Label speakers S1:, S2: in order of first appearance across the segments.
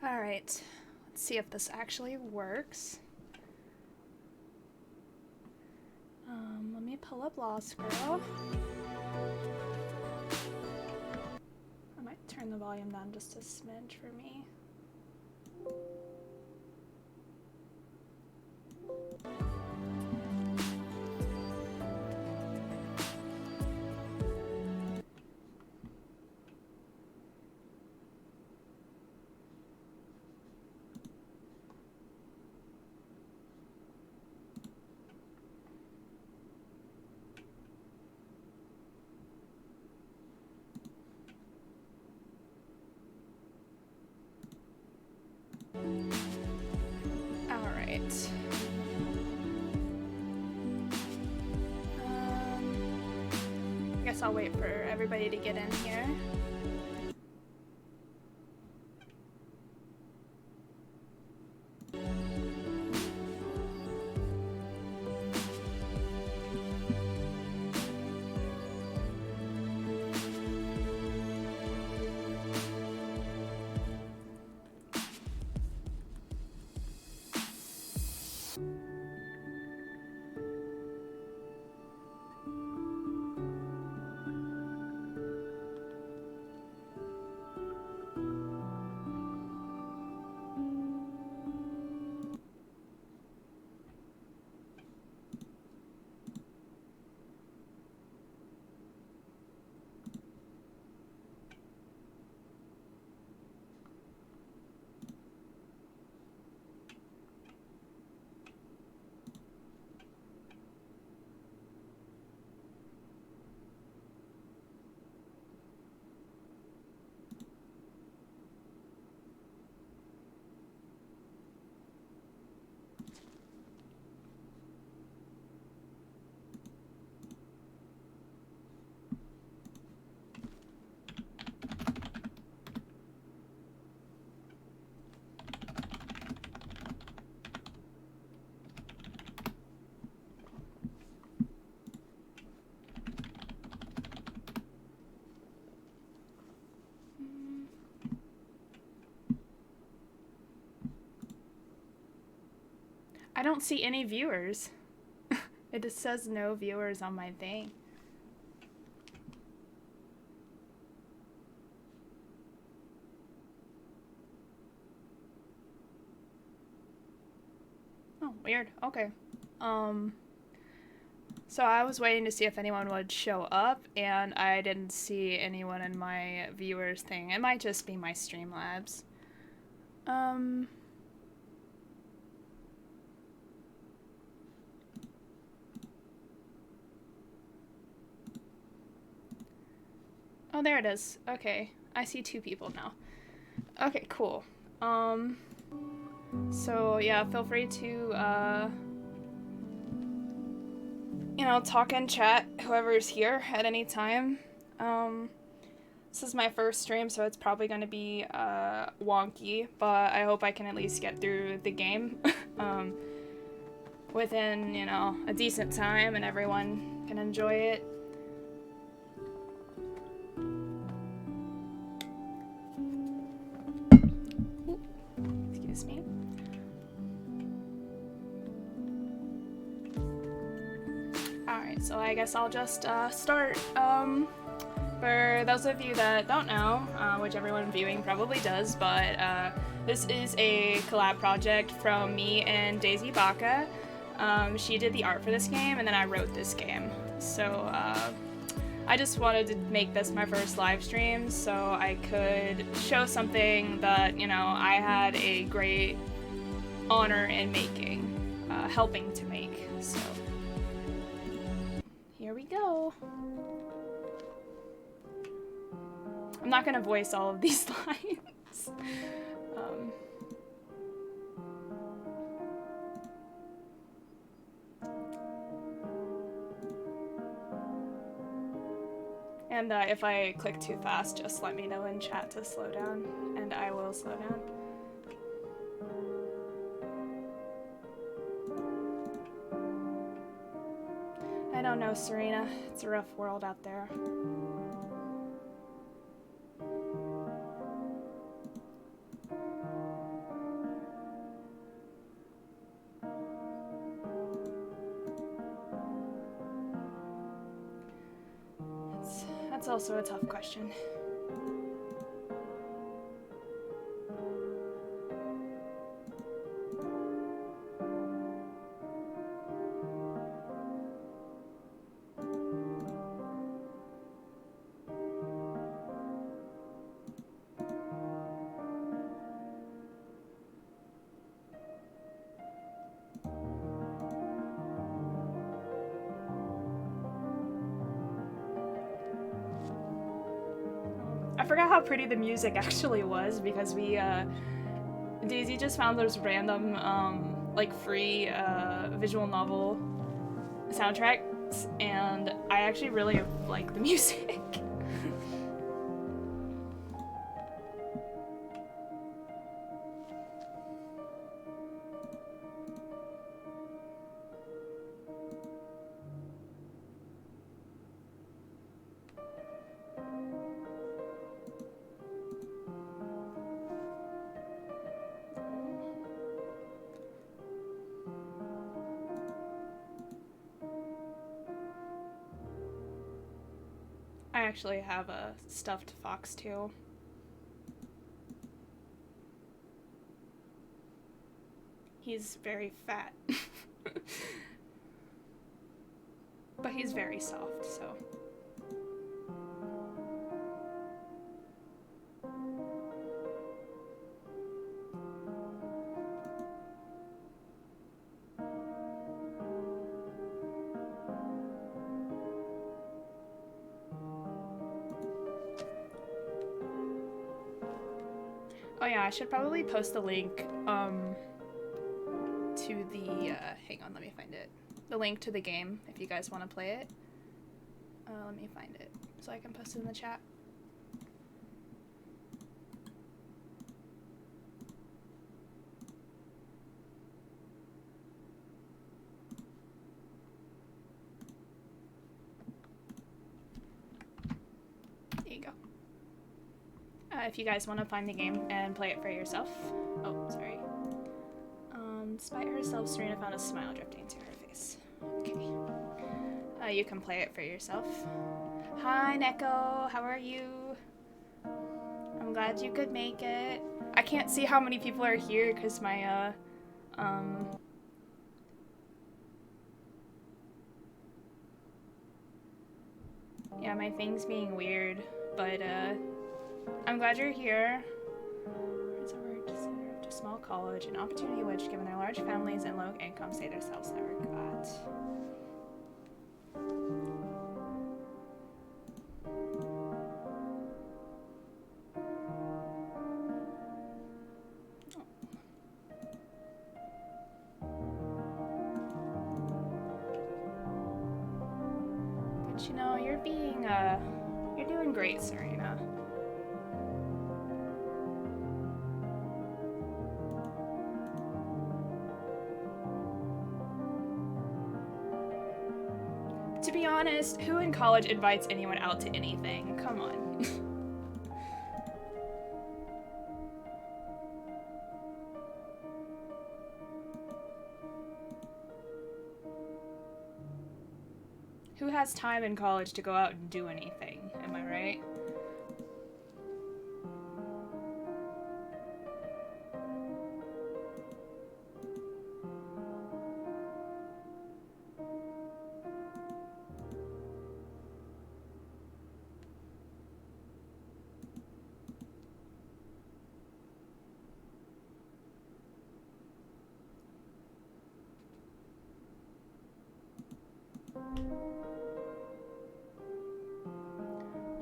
S1: Alright, let's see if this actually works. Let me pull up Lost Girl. I might turn the volume down just a smidge for me. Alright. I guess I'll wait for everybody to get in here. I don't see any viewers. It just says no viewers on my thing. Oh, weird. Okay. So I was waiting to see if anyone would show up, and I didn't see anyone in my viewers thing. It might just be my Streamlabs. Oh, there it is. Okay. I see 2 people now. Okay, cool. So yeah, feel free to, you know, talk and chat, whoever's here at any time. This is my first stream, so it's probably gonna be, wonky, but I hope I can at least get through the game, within, you know, a decent time and everyone can enjoy it. Excuse me. Alright, so I guess I'll just start. For those of you that don't know, which everyone viewing probably does, but this is a collab project from me and Daisy Baca. She did the art for this game, and then I wrote this game. So I just wanted to make this my first live stream so I could show something that, you know, I had a great honor in making, helping to make. So here we go. I'm not gonna voice all of these lines. And if I click too fast, just let me know in chat to slow down, and I will slow down. I don't know, Serena. It's a rough world out there. That's also a tough question. I forgot how pretty the music actually was because Daisy just found those random, like free, visual novel soundtracks, and I actually really like the music. I actually have a stuffed fox too. He's very fat. But he's very soft, so. Oh yeah, I should probably post the link to the hang on, let me find it. The link to the game if you guys want to play it. Let me find it so I can post it in the chat. There you go. If you guys want to find the game and play it for yourself. Oh, sorry. Despite herself, Serena found a smile drifting to her face. Okay. You can play it for yourself. Hi, Neko. How are you? I'm glad you could make it. I can't see how many people are here because my, yeah, my thing's being weird, but, I'm glad you're here. It's a word to small college, an opportunity which, given their large families and low income, say themselves never got. But you know, you're doing great, Serena. To be honest, who in college invites anyone out to anything? Come on. Who has time in college to go out and do anything? Am I right?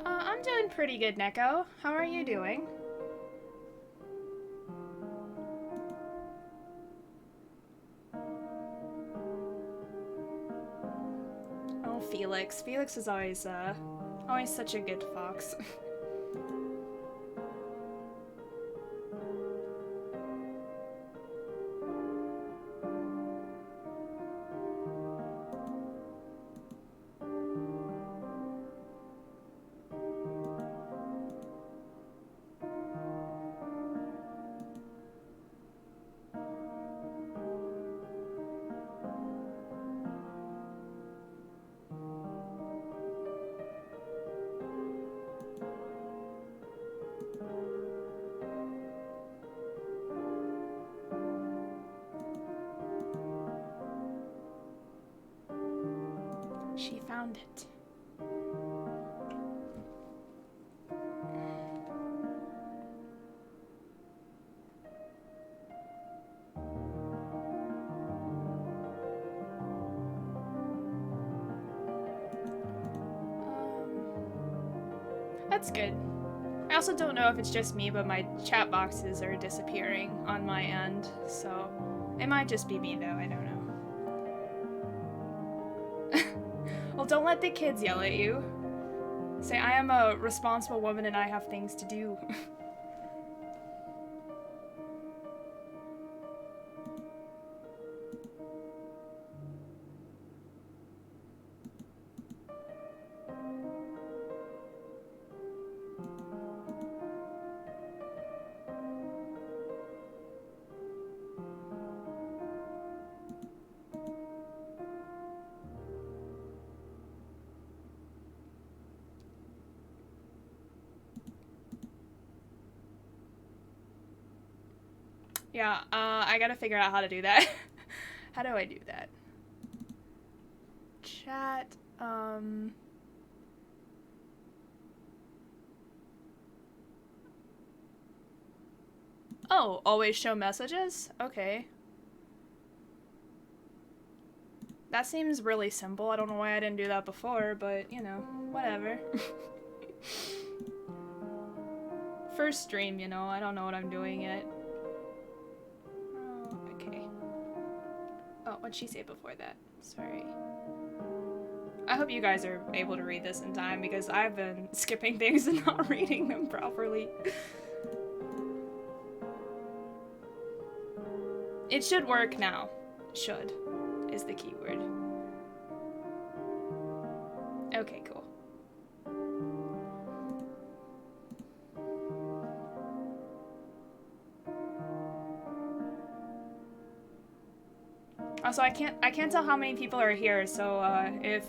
S1: I'm doing pretty good, Neko. How are you doing? Oh, Felix. Felix is always such a good fox. She found it. That's good. I also don't know if it's just me, but my chat boxes are disappearing on my end, so it might just be me though, I don't know. Well, don't let the kids yell at you. Say, I am a responsible woman and I have things to do. Yeah, I gotta figure out how to do that. How do I do that? Chat, Oh, always show messages? Okay. That seems really simple. I don't know why I didn't do that before, but, you know, whatever. First stream, you know, I don't know what I'm doing yet. Oh, okay. Oh, what'd she say before that? Sorry. I hope you guys are able to read this in time because I've been skipping things and not reading them properly. It should work now. Should is the key word. Okay, cool. Also, I can't tell how many people are here, so if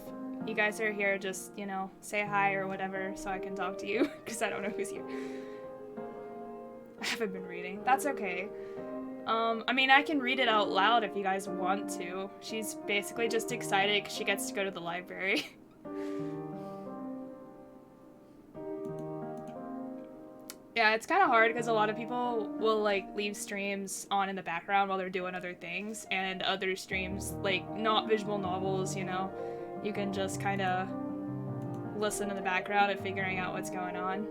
S1: you guys are here, just, you know, say hi or whatever so I can talk to you, because I don't know who's here. I haven't been reading. That's okay. I mean, I can read it out loud if you guys want to. She's basically just excited because she gets to go to the library. Yeah, it's kind of hard because a lot of people will, like, leave streams on in the background while they're doing other things, and other streams, like, not visual novels, you know, you can just kind of listen in the background and figuring out what's going on.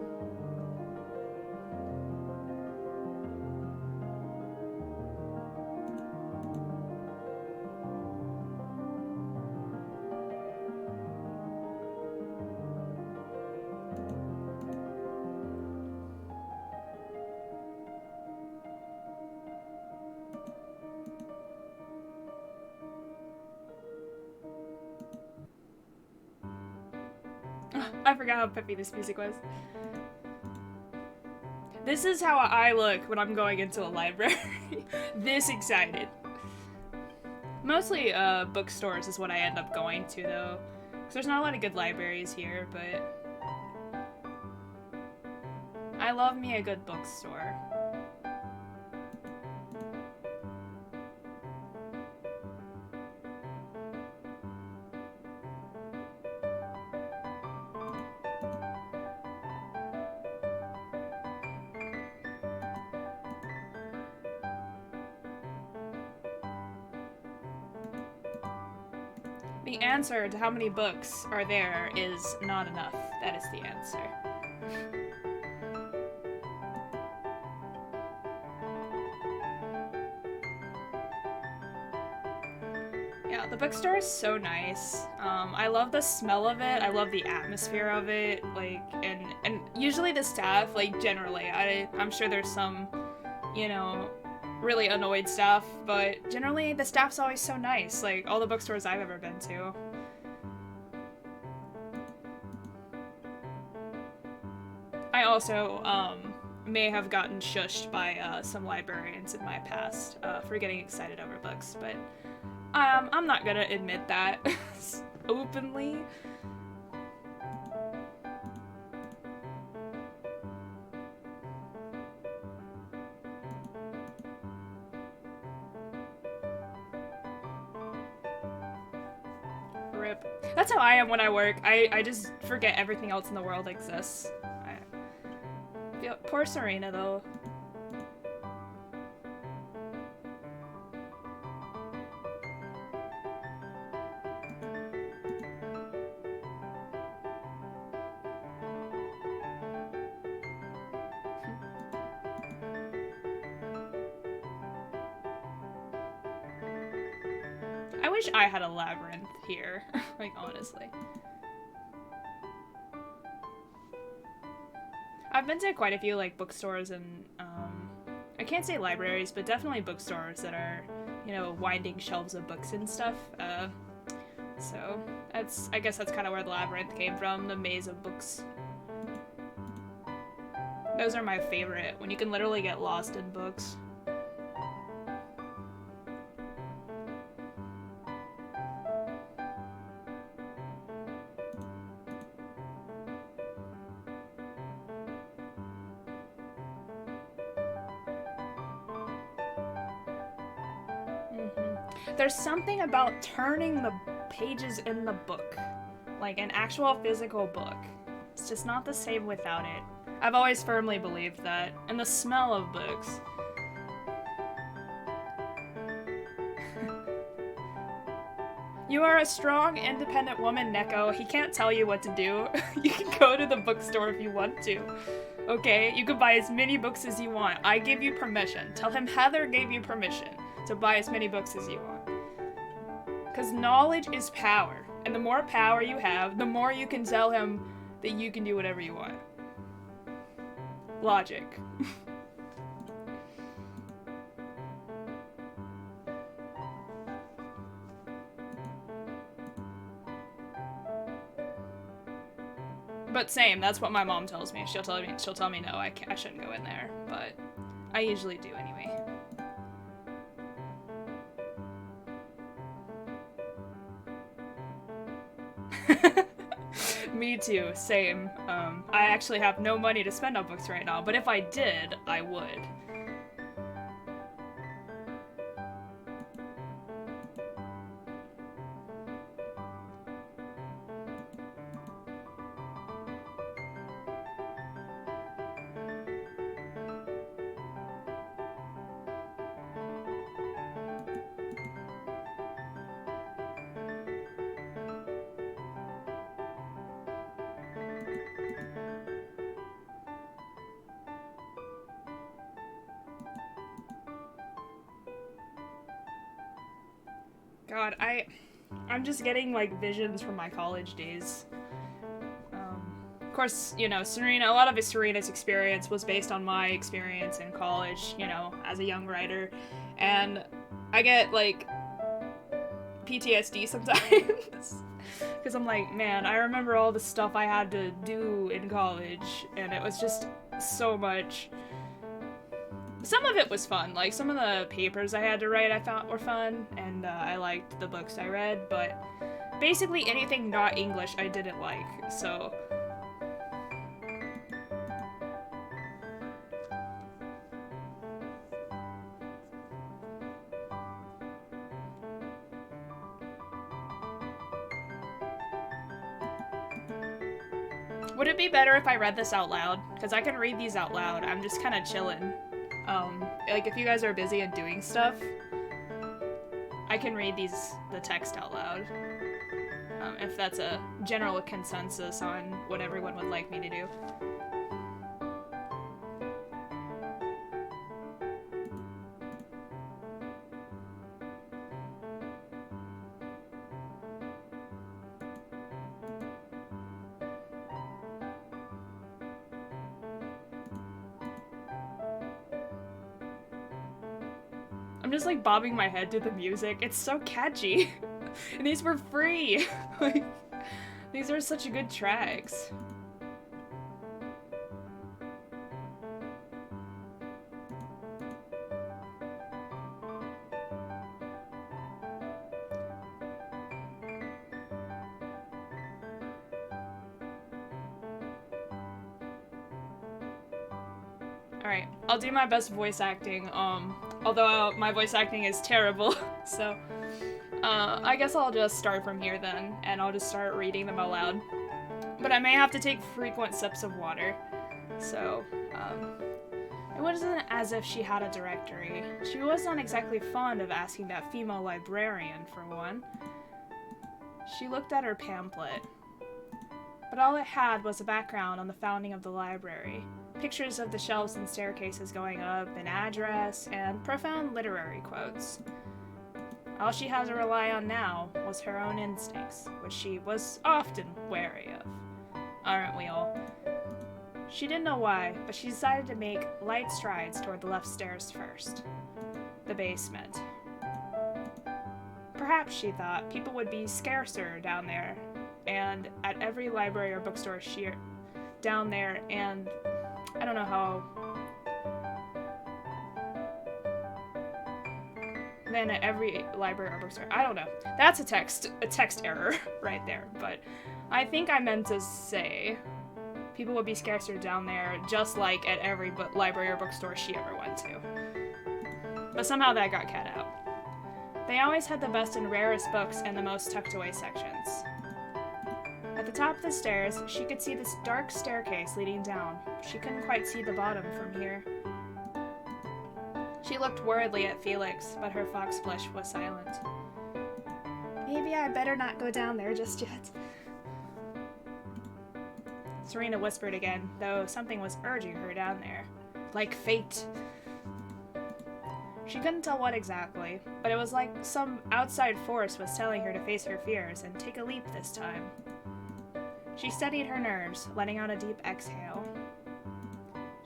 S1: I forgot how peppy this music was. This is how I look when I'm going into a library. This excited. Mostly bookstores is what I end up going to, though. Because there's not a lot of good libraries here, but I love me a good bookstore. The answer to how many books are there is not enough. That is the answer. Yeah, the bookstore is so nice. I love the smell of it. I love the atmosphere of it. Like, and usually the staff, like, generally, I'm sure there's some, you know, really annoyed staff, but generally the staff's always so nice. Like, all the bookstores I've ever been to. I also, may have gotten shushed by, some librarians in my past, for getting excited over books, but I'm not gonna admit that openly. RIP. That's That's how I am when I work. I just forget everything else in the world exists. Yeah, poor Serena, though. I wish I had a labyrinth here, like, honestly. I've been to quite a few, like, bookstores and, I can't say libraries, but definitely bookstores that are, you know, winding shelves of books and stuff. So, I guess that's kind of where the labyrinth came from, the maze of books. Those are my favorite, when you can literally get lost in books. There's something about turning the pages in the book, like an actual physical book. It's just not the same without it. I've always firmly believed that. And the smell of books. You are a strong, independent woman, Neko. He can't tell you what to do. You can go to the bookstore if you want to. Okay? You can buy as many books as you want. I give you permission. Tell him Heather gave you permission to buy as many books as you want. Because knowledge is power. And the more power you have, the more you can tell him that you can do whatever you want. Logic. But same, that's what my mom tells me. She'll tell me no, I shouldn't go in there, but I usually do anyway. Me too, same. I actually have no money to spend on books right now, but if I did, I would. God, I'm just getting, like, visions from my college days. Of course, you know, Serena, a lot of Serena's experience was based on my experience in college, you know, as a young writer. And I get, like, PTSD sometimes. Because I'm like, man, I remember all the stuff I had to do in college, and it was just so much. Some of it was fun, like some of the papers I had to write I thought were fun, and I liked the books I read, but basically anything not English I didn't like, so. Would it be better if I read this out loud? Because I can read these out loud, I'm just kind of chilling. Like, if you guys are busy and doing stuff, I can read the text out loud. If that's a general consensus on what everyone would like me to do. I'm just like bobbing my head to the music. It's so catchy. And these were free. Like, these are such good tracks. Alright, I'll do my best voice acting, although my voice acting is terrible, so I guess I'll just start from here then, and I'll just start reading them out loud. But I may have to take frequent sips of water. So, it wasn't as if she had a directory. She was not exactly fond of asking that female librarian, for one. She looked at her pamphlet. But all it had was a background on the founding of the library. Pictures of the shelves and staircases going up, an address, and profound literary quotes. All she had to rely on now was her own instincts, which she was often wary of. Aren't we all? She didn't know why, but she decided to make light strides toward the left stairs first. The basement. Perhaps, she thought, people would be scarcer down there, and at every library or bookstore down there, and I don't know how. Then at every library or bookstore. I don't know. That's a text error right there, but I think I meant to say people would be scarcer down there, just like at every library or bookstore she ever went to. But somehow that got cut out. They always had the best and rarest books in the most tucked away sections. At the top of the stairs, she could see this dark staircase leading down. She couldn't quite see the bottom from here. She looked worriedly at Felix, but her fox flesh was silent. Maybe I better not go down there just yet. Serena whispered again, though something was urging her down there. Like fate. She couldn't tell what exactly, but it was like some outside force was telling her to face her fears and take a leap this time. She steadied her nerves, letting out a deep exhale.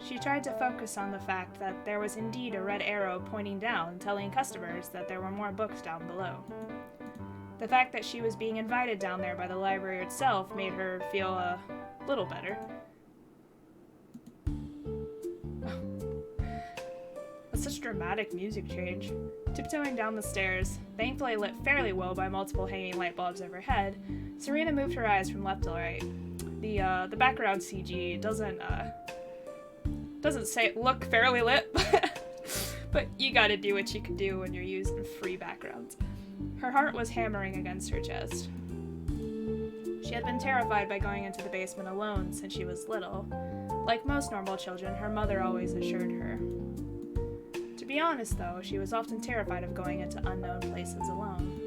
S1: She tried to focus on the fact that there was indeed a red arrow pointing down, telling customers that there were more books down below. The fact that she was being invited down there by the library itself made her feel a little better. That's such dramatic music change. Tiptoeing down the stairs, thankfully lit fairly well by multiple hanging light bulbs overhead, Serena moved her eyes from left to right. The background CG doesn't say look fairly lit, but you gotta do what you can do when you're using free backgrounds. Her heart was hammering against her chest. She had been terrified by going into the basement alone since she was little. Like most normal children, her mother always assured her. To be honest, though, she was often terrified of going into unknown places alone.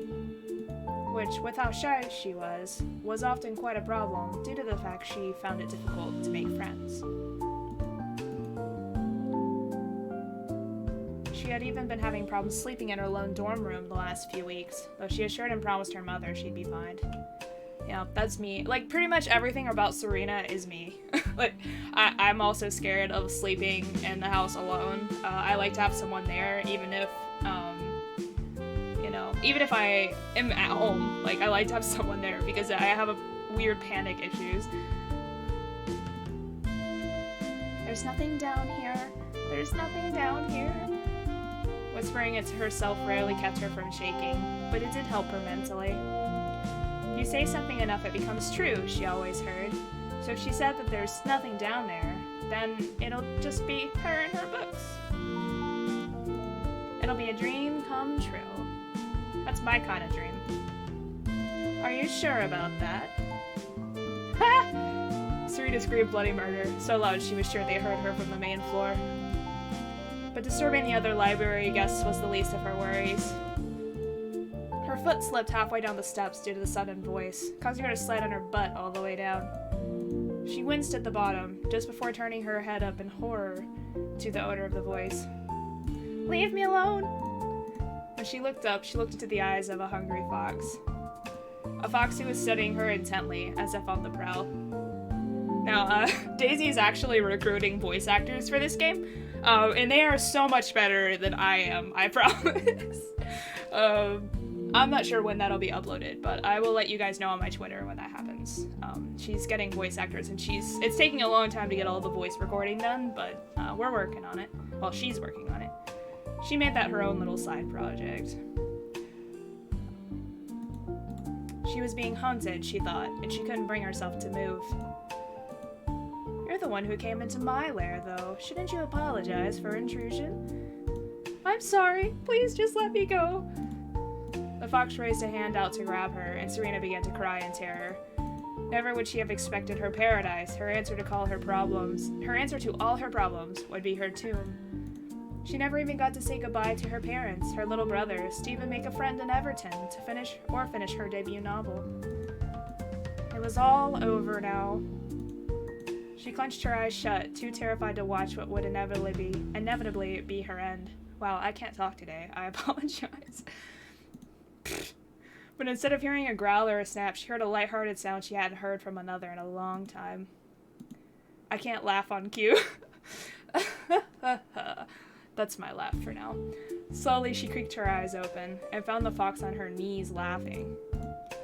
S1: Which, with how shy she was often quite a problem due to the fact she found it difficult to make friends. She had even been having problems sleeping in her lone dorm room the last few weeks, though she assured and promised her mother she'd be fine. Yeah, that's me. Like, pretty much everything about Serena is me. Like, I'm also scared of sleeping in the house alone. I like to have someone there, even if, even if I am at home. Like, I like to have someone there because I have a weird panic issues. There's nothing down here. There's nothing down here. Whispering it to herself rarely kept her from shaking, but it did help her mentally. If you say something enough, it becomes true, she always heard. So if she said that there's nothing down there, then it'll just be her and her books. It'll be a dream come true. That's my kind of dream. Are you sure about that? Ha! Serena screamed bloody murder, so loud she was sure they heard her from the main floor. But disturbing the other library guests was the least of her worries. Her foot slipped halfway down the steps due to the sudden voice, causing her to slide on her butt all the way down. She winced at the bottom, just before turning her head up in horror to the odor of the voice. Leave me alone! When she looked up, she looked into the eyes of a hungry fox. A fox who was studying her intently, as if on the prowl. Now, Daisy is actually recruiting voice actors for this game, and they are so much better than I am, I promise. I'm not sure when that'll be uploaded, but I will let you guys know on my Twitter when that happens. She's getting voice actors, and it's taking a long time to get all the voice recording done, but we're working on it. Well, she's working on it. She made that her own little side project. She was being hunted, she thought, and she couldn't bring herself to move. You're the one who came into my lair, though. Shouldn't you apologize for intrusion? I'm sorry. Please just let me go. The The fox raised a hand out to grab her, and Serena began to cry in terror. Never would she have expected her paradise, her answer to all her problems, would be her tomb. She never even got to say goodbye to her parents, her little brothers, to even make a friend in Everton, to finish her debut novel. It was all over now. She clenched her eyes shut, too terrified to watch what would inevitably be her end. Wow, I can't talk today. I apologize. But instead of hearing a growl or a snap, she heard a lighthearted sound she hadn't heard from another in a long time. I can't laugh on cue. That's my laugh for now. Slowly, she creaked her eyes open and found the fox on her knees laughing.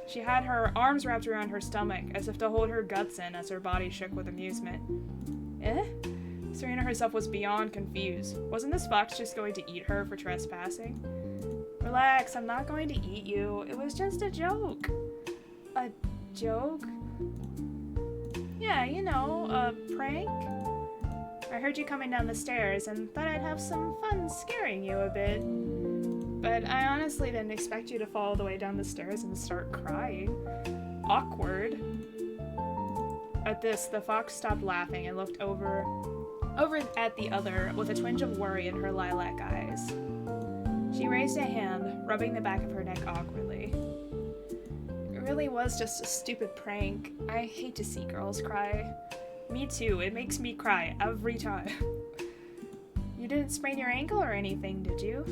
S1: She had her arms wrapped around her stomach as if to hold her guts in as her body shook with amusement. Eh? Serena herself was beyond confused. Wasn't this fox just going to eat her for trespassing? Relax, I'm not going to eat you. It was just a joke. A joke? Yeah, you know, a prank? I heard you coming down the stairs and thought I'd have some fun scaring you a bit. But I honestly didn't expect you to fall all the way down the stairs and start crying. Awkward. At this, the fox stopped laughing and looked over at the other with a twinge of worry in her lilac eyes. She raised a hand, rubbing the back of her neck awkwardly. It really was just a stupid prank. I hate to see girls cry. Me too, it makes me cry every time. You didn't sprain your ankle or anything, did you?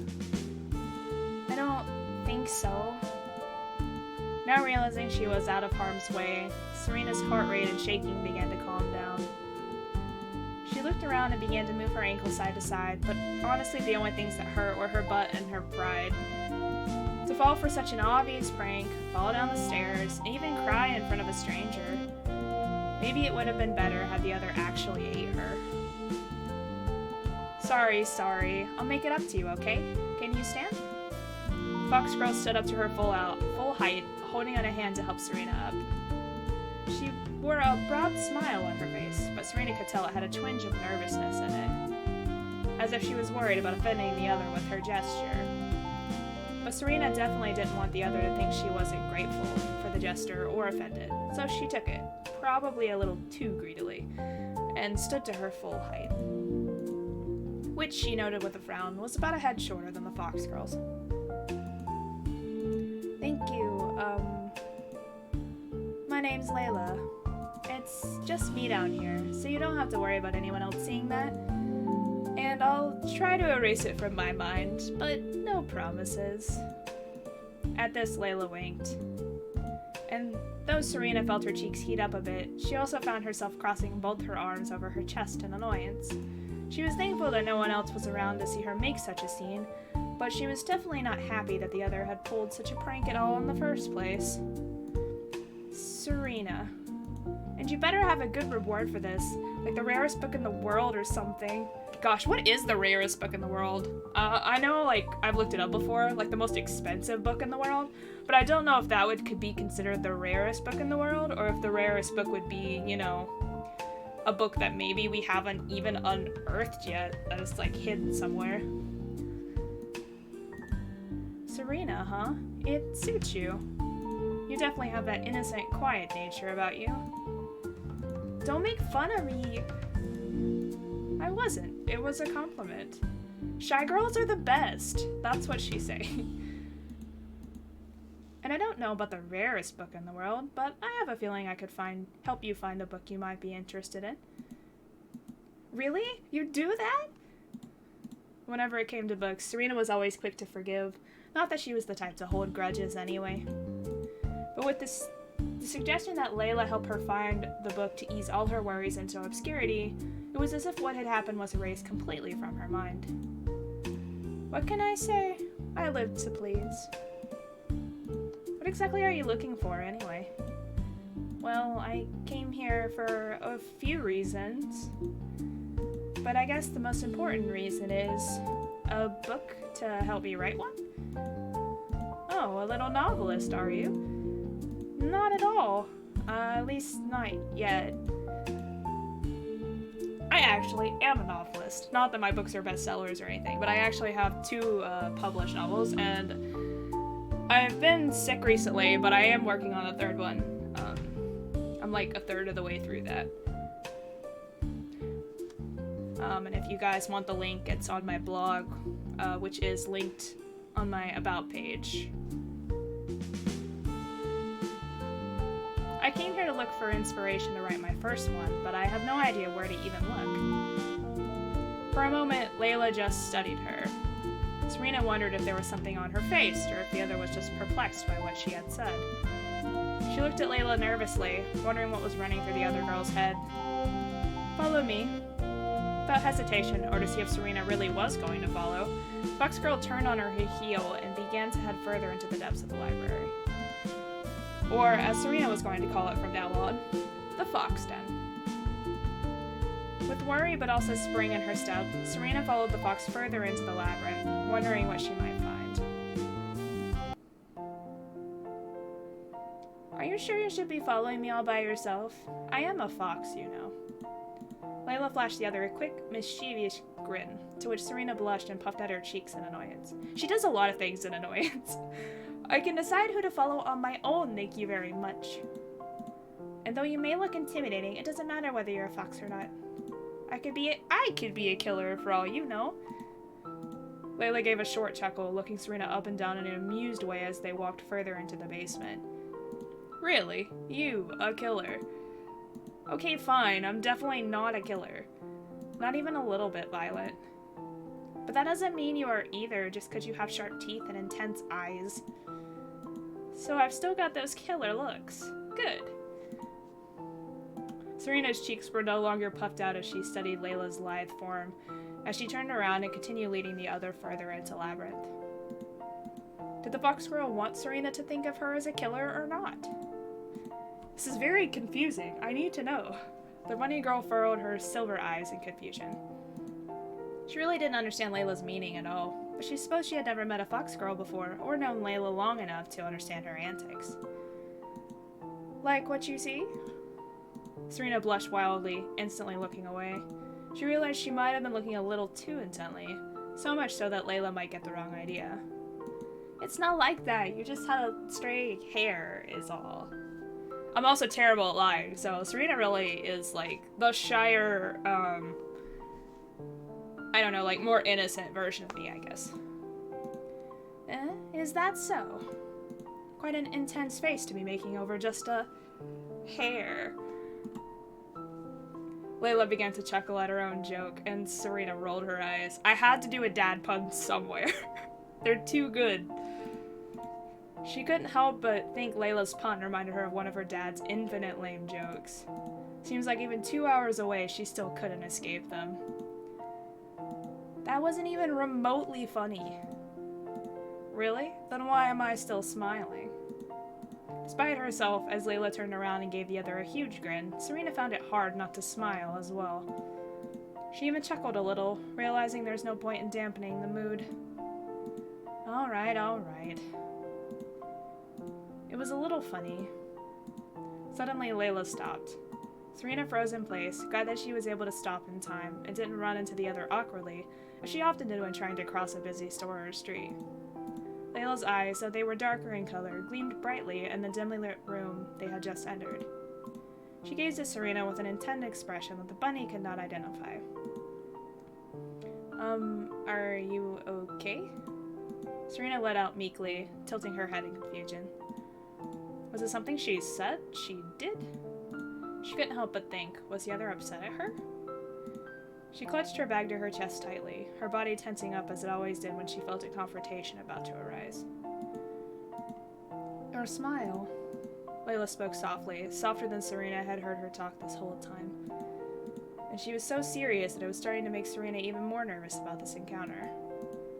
S1: I don't think so. Now realizing she was out of harm's way, Serena's heart rate and shaking began to calm down. She looked around and began to move her ankle side to side, but honestly the only things that hurt were her butt and her pride. To fall for such an obvious prank, fall down the stairs, and even cry in front of a stranger. Maybe it would have been better had the other actually ate her. Sorry. I'll make it up to you, okay? Can you stand? Fox Girl stood up to her full height, holding out a hand to help Serena up. She wore a broad smile on her face, but Serena could tell it had a twinge of nervousness in it, as if she was worried about offending the other with her gesture. But Serena definitely didn't want the other to think she wasn't grateful for the gesture or offended, so she took it, probably a little too greedily, and stood to her full height, which she noted with a frown was about a head shorter than the Fox Girl's. Thank you, my name's Layla. It's just me down here, so you don't have to worry about anyone else seeing that. And I'll try to erase it from my mind, but no promises. At this, Layla winked. And though Serena felt her cheeks heat up a bit, she also found herself crossing both her arms over her chest in annoyance. She was thankful that no one else was around to see her make such a scene, but she was definitely not happy that the other had pulled such a prank at all in the first place. Serena. And you better have a good reward for this, like the rarest book in the world or something. Gosh, what is the rarest book in the world? I know, like, I've looked it up before, like the most expensive book in the world, but I don't know if that could be considered the rarest book in the world, or if the rarest book would be, you know, a book that maybe we haven't even unearthed yet, that is, like, hidden somewhere. Serena, huh? It suits you. You definitely have that innocent, quiet nature about you. Don't make fun of me. I wasn't. It was a compliment. Shy girls are the best. That's what she's saying. And I don't know about the rarest book in the world, but I have a feeling I could help you find a book you might be interested in. Really? You do that? Whenever it came to books, Serena was always quick to forgive. Not that she was the type to hold grudges anyway. But with the suggestion that Layla help her find the book to ease all her worries into obscurity, it was as if what had happened was erased completely from her mind. What can I say? I lived to please. What exactly are you looking for, anyway? Well, I came here for a few reasons, but I guess the most important reason is a book to help me write one? Oh, a little novelist, are you? Not at all. At least not yet. I actually am a novelist. Not that my books are bestsellers or anything, but I actually have 2 published novels, and I've been sick recently, but I am working on a third one. I'm like a third of the way through that. And if you guys want the link, it's on my blog, which is linked on my About page. I came here to look for inspiration to write my first one, but I have no idea where to even look. For a moment, Layla just studied her. Serena wondered if there was something on her face, or if the other was just perplexed by what she had said. She looked at Layla nervously, wondering what was running through the other girl's head. "Follow me." Without hesitation, or to see if Serena really was going to follow, Fox Girl turned on her heel and began to head further into the depths of the library. Or, as Serena was going to call it from now on, the Fox Den. With worry but also spring in her step, Serena followed the fox further into the labyrinth, wondering what she might find. "Are you sure you should be following me all by yourself? I am a fox, you know." Layla flashed the other a quick, mischievous grin, to which Serena blushed and puffed out her cheeks in annoyance. She does a lot of things in annoyance. "I can decide who to follow on my own, thank you very much. And though you may look intimidating, it doesn't matter whether you're a fox or not. I could be a killer for all you know." Layla gave a short chuckle, looking Serena up and down in an amused way as they walked further into the basement. "Really? You, a killer? Okay, fine, I'm definitely not a killer. Not even a little bit violent. But that doesn't mean you are either, just because you have sharp teeth and intense eyes. So I've still got those killer looks. Good." Serena's cheeks were no longer puffed out as she studied Layla's lithe form, as she turned around and continued leading the other further into Labyrinth. Did the Fox Girl want Serena to think of her as a killer or not? This is very confusing. I need to know. The bunny girl furrowed her silver eyes in confusion. She really didn't understand Layla's meaning at all, but she supposed she had never met a fox girl before, or known Layla long enough to understand her antics. "Like what you see?" Serena blushed wildly, instantly looking away. She realized she might have been looking a little too intently, so much so that Layla might get the wrong idea. "It's not like that, you just had a stray hair, is all." I'm also terrible at lying, so Serena really is, like, the shyer, I don't know, like, more innocent version of me, I guess. Is that so? Quite an intense face to be making over just a hair." Layla began to chuckle at her own joke, and Serena rolled her eyes. I had to do a dad pun somewhere. They're too good. She couldn't help but think Layla's pun reminded her of one of her dad's infinite lame jokes. Seems like even 2 hours away, she still couldn't escape them. "That wasn't even remotely funny." "Really? Then why am I still smiling?" Despite herself, as Layla turned around and gave the other a huge grin, Serena found it hard not to smile as well. She even chuckled a little, realizing there's no point in dampening the mood. All right. It was a little funny. Suddenly, Layla stopped. Serena froze in place, glad that she was able to stop in time and didn't run into the other awkwardly, as she often did when trying to cross a busy store or street. Layla's eyes, though they were darker in color, gleamed brightly in the dimly lit room they had just entered. She gazed at Serena with an intent expression that the bunny could not identify. Are you okay?" Serena let out meekly, tilting her head in confusion. Was it something she said? She did? She couldn't help but think, was the other upset at her? She clutched her bag to her chest tightly, her body tensing up as it always did when she felt a confrontation about to arise. "Your smile," Layla spoke softly, softer than Serena had heard her talk this whole time. And she was so serious that it was starting to make Serena even more nervous about this encounter.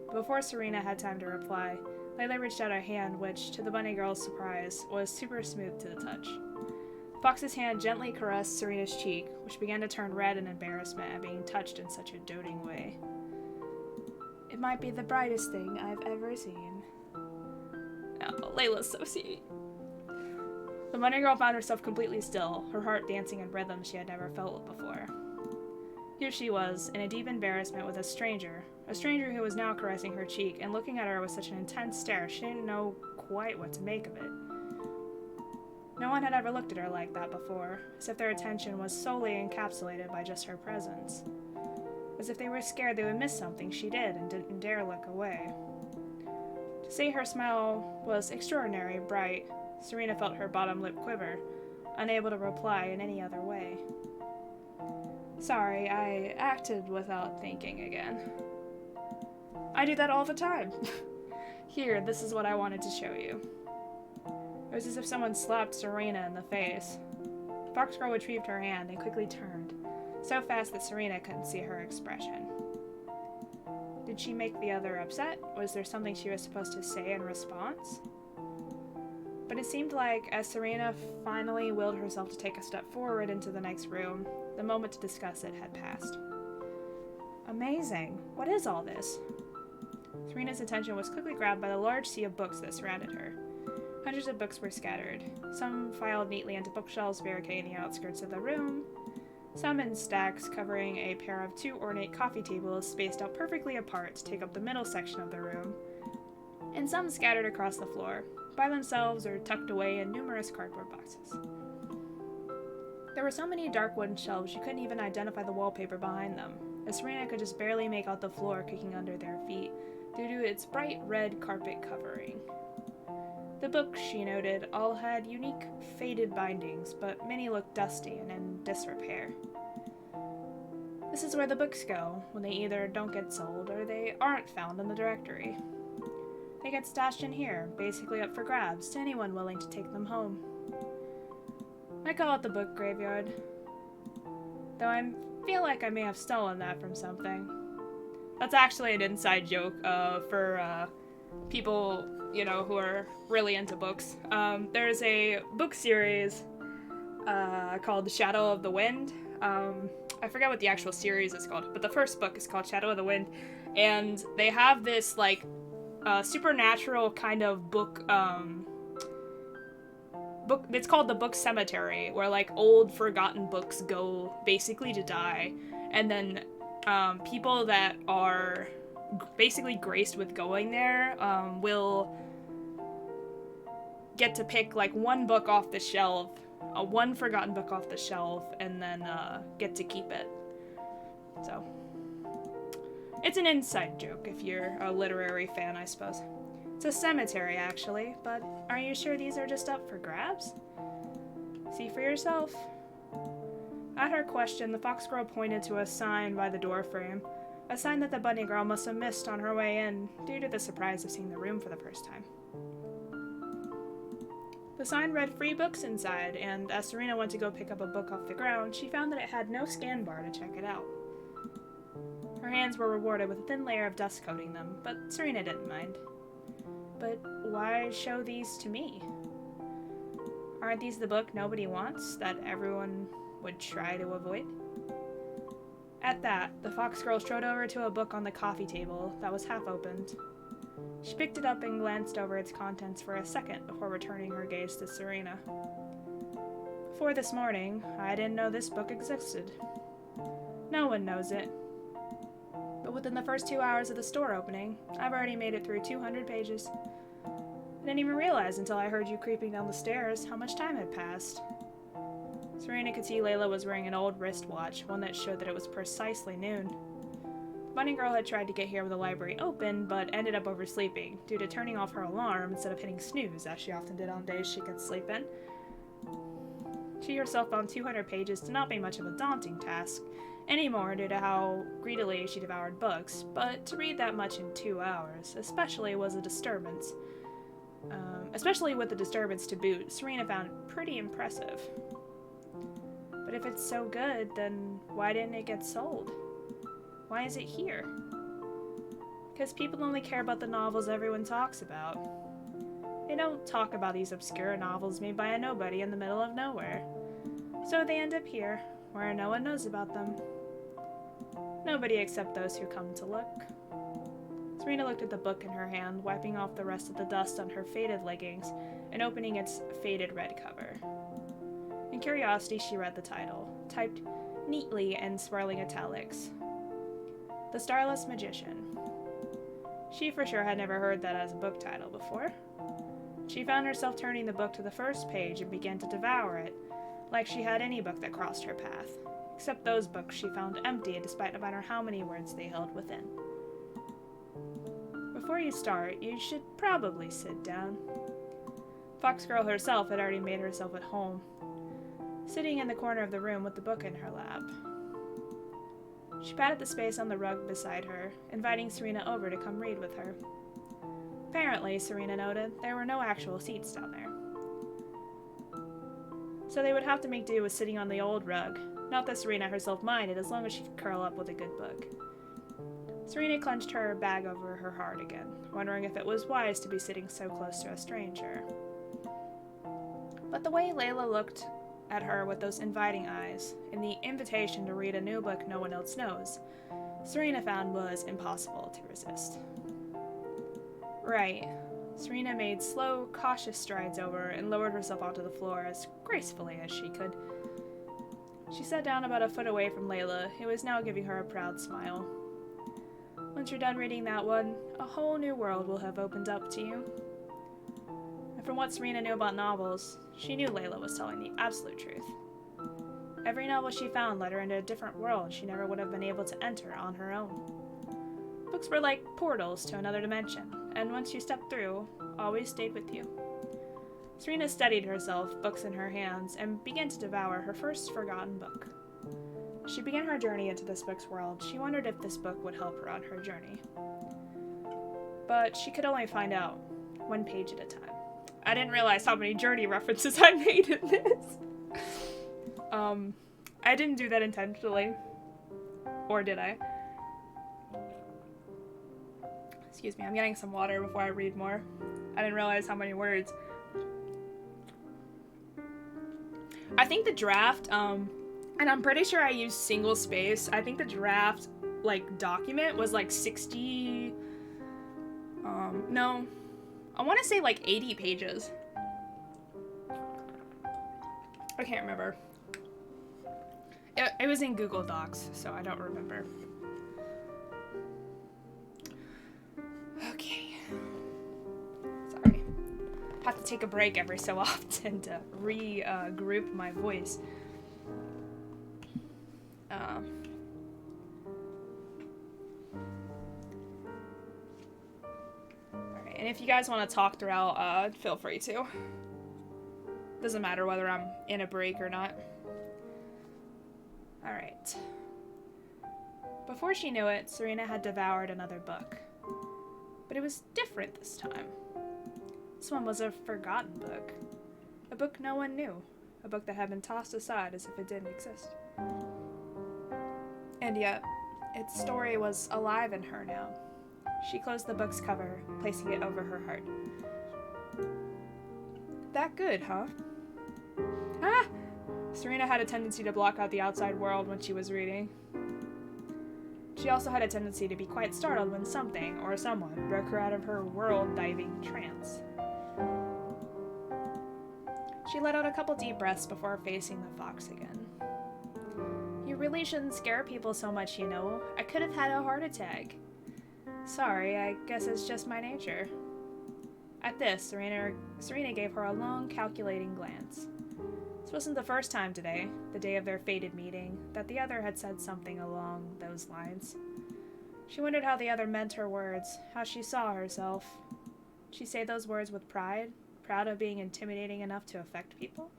S1: But before Serena had time to reply, Layla reached out a hand which, to the bunny girl's surprise, was super smooth to the touch. Fox's hand gently caressed Serena's cheek, which began to turn red in embarrassment at being touched in such a doting way. "It might be the brightest thing I've ever seen." Oh, Layla's so sweet. The bunny girl found herself completely still, her heart dancing in rhythm she had never felt before. Here she was, in a deep embarrassment with a stranger who was now caressing her cheek and looking at her with such an intense stare she didn't know quite what to make of it. No one had ever looked at her like that before, as if their attention was solely encapsulated by just her presence. As if they were scared they would miss something she did and didn't dare look away. To say her smile was extraordinary bright, Serena felt her bottom lip quiver, unable to reply in any other way. Sorry, I acted without thinking again. I do that all the time. Here, this is what I wanted to show you. It was as if someone slapped Serena in the face. Foxgirl retrieved her hand and quickly turned, so fast that Serena couldn't see her expression. Did she make the other upset? Was there something she was supposed to say in response? But it seemed like, as Serena finally willed herself to take a step forward into the next room, the moment to discuss it had passed. Amazing! What is all this? Serena's attention was quickly grabbed by the large sea of books that surrounded her. Hundreds of books were scattered, some filed neatly into bookshelves barricading the outskirts of the room, some in stacks covering a pair of 2 ornate coffee tables spaced out perfectly apart to take up the middle section of the room, and some scattered across the floor, by themselves or tucked away in numerous cardboard boxes. There were so many dark wooden shelves you couldn't even identify the wallpaper behind them, as Serena could just barely make out the floor kicking under their feet due to its bright red carpet covering. The books, she noted, all had unique, faded bindings, but many looked dusty and in disrepair. This is where the books go when they either don't get sold or they aren't found in the directory. They get stashed in here, basically up for grabs to anyone willing to take them home. I call it the book graveyard, though I feel like I may have stolen that from something. That's actually an inside joke for people, who are really into books. There's a book series called Shadow of the Wind. I forget what the actual series is called, but the first book is called Shadow of the Wind, and they have this, supernatural kind of book, it's called the Book Cemetery, where, old forgotten books go basically to die, and then people that are basically graced with going there will get to pick one book off the shelf, one forgotten book off the shelf, and then get to keep it. So it's an inside joke if you're a literary fan, I suppose. It's a cemetery, actually, but are you sure these are just up for grabs? See for yourself. At her question, the fox girl pointed to a sign by the doorframe, a sign that the bunny girl must have missed on her way in due to the surprise of seeing the room for the first time. The sign read free books inside, and as Serena went to go pick up a book off the ground, she found that it had no scan bar to check it out. Her hands were rewarded with a thin layer of dust coating them, but Serena didn't mind. But why show these to me? Aren't these the book nobody wants, that everyone would try to avoid? At that, the fox girl strode over to a book on the coffee table that was half opened. She picked it up and glanced over its contents for a second before returning her gaze to Serena. Before this morning, I didn't know this book existed. No one knows it. But within the first 2 hours of the store opening, I've already made it through 200 pages. I didn't even realize until I heard you creeping down the stairs how much time had passed. Serena could see Layla was wearing an old wristwatch, one that showed that it was precisely noon. The bunny girl had tried to get here with the library open, but ended up oversleeping due to turning off her alarm instead of hitting snooze, as she often did on days she could sleep in. She herself found 200 pages to not be much of a daunting task anymore due to how greedily she devoured books, but to read that much in 2 hours, especially was a disturbance. Especially with the disturbance to boot, Serena found pretty impressive. But if it's so good, then why didn't it get sold? Why is it here? Because people only care about the novels everyone talks about. They don't talk about these obscure novels made by a nobody in the middle of nowhere. So they end up here, where no one knows about them. Nobody except those who come to look. Serena looked at the book in her hand, wiping off the rest of the dust on her faded leggings and opening its faded red cover. In curiosity, she read the title, typed neatly in swirling italics. The Starless Magician. She for sure had never heard that as a book title before. She found herself turning the book to the first page and began to devour it, like she had any book that crossed her path, except those books she found empty despite no matter how many words they held within. Before you start, you should probably sit down. Foxgirl herself had already made herself at home, sitting in the corner of the room with the book in her lap. She patted the space on the rug beside her, inviting Serena over to come read with her. Apparently, Serena noted, there were no actual seats down there. So they would have to make do with sitting on the old rug, not that Serena herself minded as long as she could curl up with a good book. Serena clenched her bag over her heart again, wondering if it was wise to be sitting so close to a stranger. But the way Layla looked at her with those inviting eyes, and the invitation to read a new book no one else knows, Serena found was impossible to resist. Right. Serena made slow, cautious strides over and lowered herself onto the floor as gracefully as she could. She sat down about a foot away from Layla, who was now giving her a proud smile. Once you're done reading that one, a whole new world will have opened up to you. And from what Serena knew about novels, she knew Layla was telling the absolute truth. Every novel she found led her into a different world she never would have been able to enter on her own. Books were like portals to another dimension, and once you stepped through, always stayed with you. Serena steadied herself, books in her hands, and began to devour her first forgotten book. As she began her journey into this book's world, she wondered if this book would help her on her journey. But she could only find out one page at a time. I didn't realize how many journey references I made in this. I didn't do that intentionally. Or did I? Excuse me, I'm getting some water before I read more. I didn't realize how many words. I think the draft, and I'm pretty sure I used single space. I think the draft, document was 60, no, I want to say 80 pages. I can't remember. It was in Google Docs, so I don't remember. Okay. Sorry. Have to take a break every so often to regroup my voice. Alright, and if you guys want to talk throughout, feel free to. Doesn't matter whether I'm in a break or not. Alright. Before she knew it, Serena had devoured another book. But it was different this time. This one was a forgotten book. A book no one knew. A book that had been tossed aside as if it didn't exist. And yet, its story was alive in her now. She closed the book's cover, placing it over her heart. That good, huh? Ah! Serena had a tendency to block out the outside world when she was reading. She also had a tendency to be quite startled when something or someone broke her out of her world-diving trance. She let out a couple deep breaths before facing the fox again. You really shouldn't scare people so much, you know. I could have had a heart attack. Sorry, I guess it's just my nature. At this, Serena gave her a long, calculating glance. This wasn't the first time today, the day of their fated meeting, that the other had said something along those lines. She wondered how the other meant her words, how she saw herself. Did she say those words with pride, proud of being intimidating enough to affect people?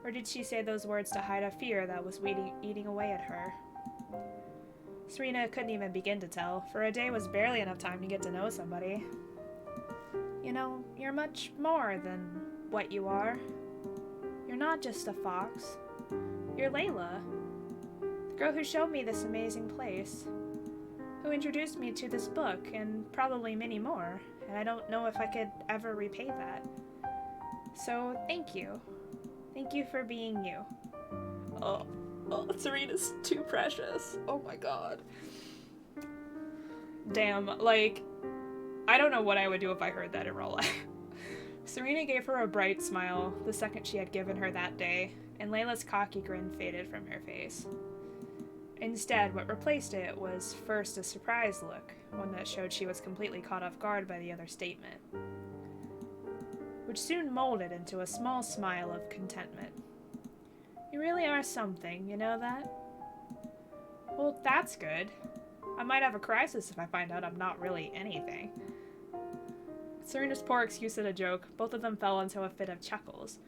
S1: Or did she say those words to hide a fear that was eating away at her? Serena couldn't even begin to tell, for a day was barely enough time to get to know somebody. You know, you're much more than what you are. You're not just a fox. You're Layla, the girl who showed me this amazing place, who introduced me to this book, and probably many more, and I don't know if I could ever repay that. So, thank you. Thank you for being you. Oh, Serena's too precious. Oh my god. Damn, I don't know what I would do if I heard that in real life. Serena gave her a bright smile the second she had given her that day, and Layla's cocky grin faded from her face. Instead, what replaced it was first a surprised look, one that showed she was completely caught off guard by the other statement.
S2: which soon molded into a small smile of contentment. You really are something, you know that? Well, that's good. I might have a crisis if I find out I'm not really anything. Serena's poor excuse at a joke, both of them fell into a fit of chuckles,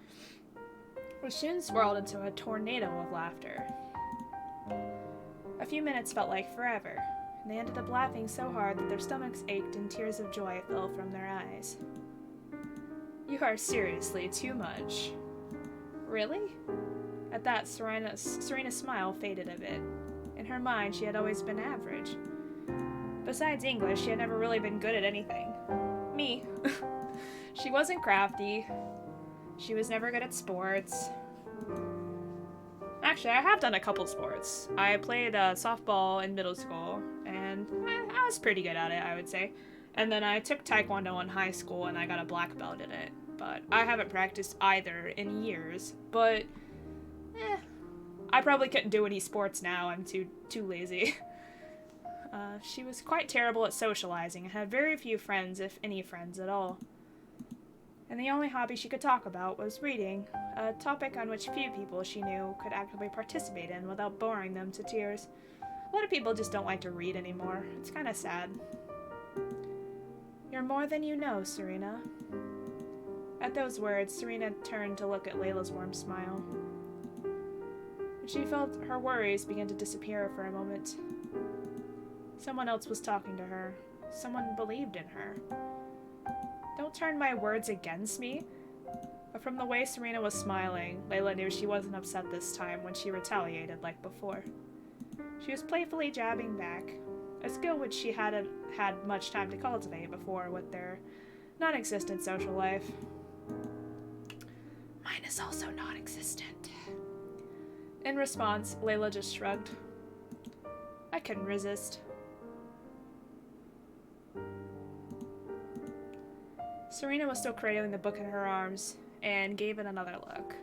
S2: which soon swirled into a tornado of laughter. A few minutes felt like forever, and they ended up laughing so hard that their stomachs ached and tears of joy fell from their eyes. You are seriously too much. Really? At that, Serena's smile faded a bit. In her mind, she had always been average. Besides English, she had never really been good at anything. Me. She wasn't crafty. She was never good at sports. Actually, I have done a couple sports. I played softball in middle school, and I was pretty good at it, I would say. And then I took Taekwondo in high school, and I got a black belt in it. But I haven't practiced either in years. But, I probably couldn't do any sports now. I'm too lazy. She was quite terrible at socializing and had very few friends, if any friends at all. And the only hobby she could talk about was reading, a topic on which few people she knew could actively participate in without boring them to tears. A lot of people just don't like to read anymore. It's kind of sad. You're more than you know, Serena. At those words, Serena turned to look at Layla's warm smile. She felt her worries begin to disappear for a moment. Someone else was talking to her. Someone believed in her. Don't turn my words against me. But from the way Serena was smiling, Layla knew she wasn't upset this time when she retaliated like before. She was playfully jabbing back, a skill which she hadn't had much time to cultivate before with their non-existent social life. Mine is also non-existent. In response, Layla just shrugged. I couldn't resist. Serena was still cradling the book in her arms and gave it another look.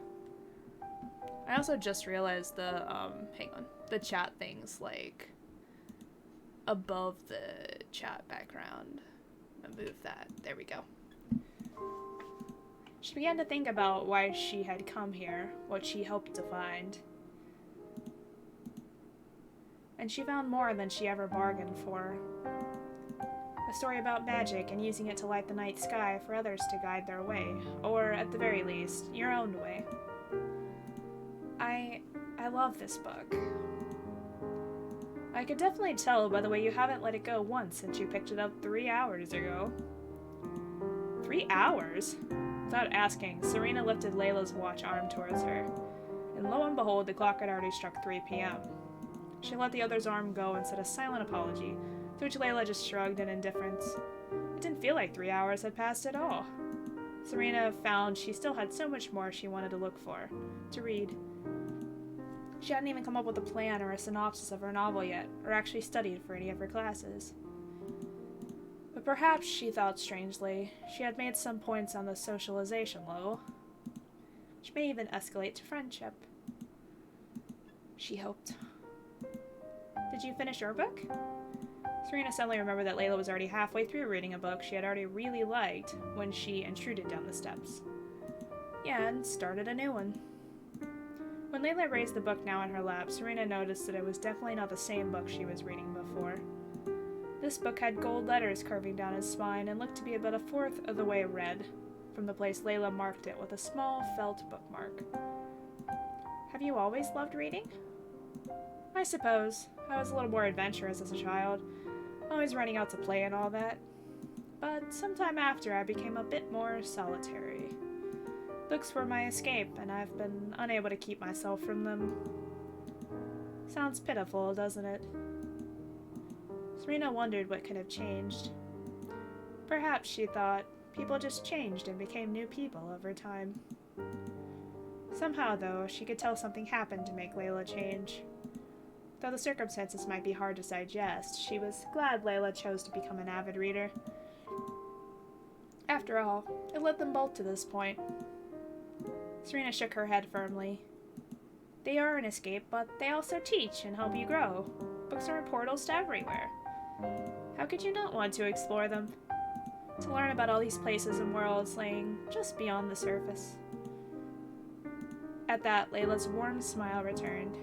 S2: I also just realized the chat things like above the chat background. I'm gonna move that. There we go. She began to think about why she had come here, what she hoped to find. And she found more than she ever bargained for. A story about magic and using it to light the night sky for others to guide their way, or at the very least, your own way. I love this book. I could definitely tell by the way you haven't let it go once since you picked it up 3 hours ago. 3 hours? Without asking, Serena lifted Layla's watch arm towards her, and lo and behold, the clock had already struck 3 p.m. She let the other's arm go and said a silent apology, to which Layla just shrugged in indifference. It didn't feel like 3 hours had passed at all. Serena found she still had so much more she wanted to look for, to read. She hadn't even come up with a plan or a synopsis of her novel yet, or actually studied for any of her classes. But perhaps, she thought strangely, she had made some points on the socialization level, which may even escalate to friendship. She hoped. Did you finish your book? Serena suddenly remembered that Layla was already halfway through reading a book she had already really liked when she intruded down the steps. Yeah, and started a new one. When Layla raised the book now in her lap, Serena noticed that it was definitely not the same book she was reading before. This book had gold letters curving down its spine and looked to be about a fourth of the way red, from the place Layla marked it with a small felt bookmark. Have you always loved reading? I suppose. I was a little more adventurous as a child, always running out to play and all that. But sometime after, I became a bit more solitary. Books were my escape, and I've been unable to keep myself from them. Sounds pitiful, doesn't it? Serena wondered what could have changed. Perhaps, she thought, people just changed and became new people over time. Somehow, though, she could tell something happened to make Layla change. Though the circumstances might be hard to digest, she was glad Layla chose to become an avid reader. After all, it led them both to this point. Serena shook her head firmly. They are an escape, but they also teach and help you grow. Books are portals to everywhere. How could you not want to explore them? to learn about all these places and worlds laying just beyond the surface. At that, Layla's warm smile returned.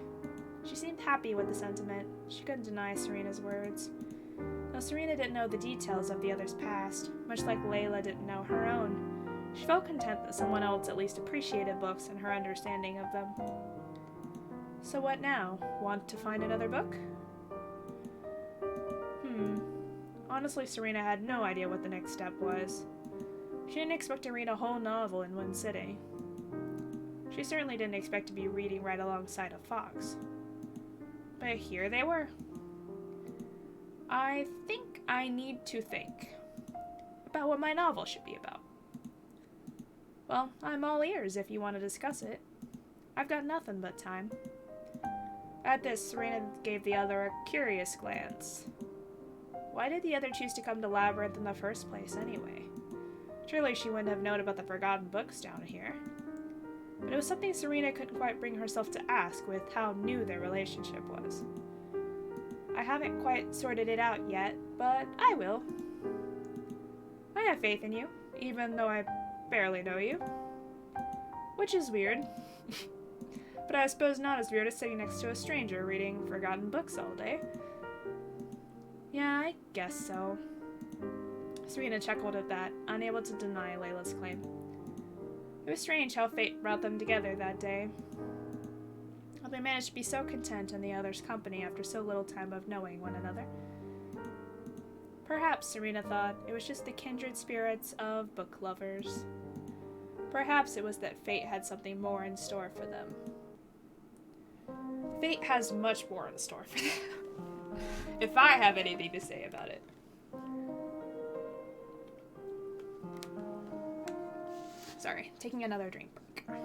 S2: She seemed happy with the sentiment. She couldn't deny Serena's words. Though Serena didn't know the details of the other's past, much like Layla didn't know her own, she felt content that someone else at least appreciated books and her understanding of them. So what now? Want to find another book? Honestly, Serena had no idea what the next step was. She didn't expect to read a whole novel in one sitting. She certainly didn't expect to be reading right alongside a fox. But here they were. I think I need to think about what my novel should be about. Well, I'm all ears if you want to discuss it. I've got nothing but time. At this, Serena gave the other a curious glance. Why did the other choose to come to Labyrinth in the first place, anyway? Surely she wouldn't have known about the forgotten books down here. But it was something Serena couldn't quite bring herself to ask with how new their relationship was. I haven't quite sorted it out yet, but I will. I have faith in you, even though I barely know you. Which is weird. But I suppose not as weird as sitting next to a stranger reading forgotten books all day. Yeah, I guess so. Serena chuckled at that, unable to deny Layla's claim. It was strange how fate brought them together that day. How they managed to be so content in the other's company after so little time of knowing one another. Perhaps, Serena thought, it was just the kindred spirits of book lovers. Perhaps it was that fate had something more in store for them. Fate has much more in store for them. If I have anything to say about it. Sorry, taking another drink break.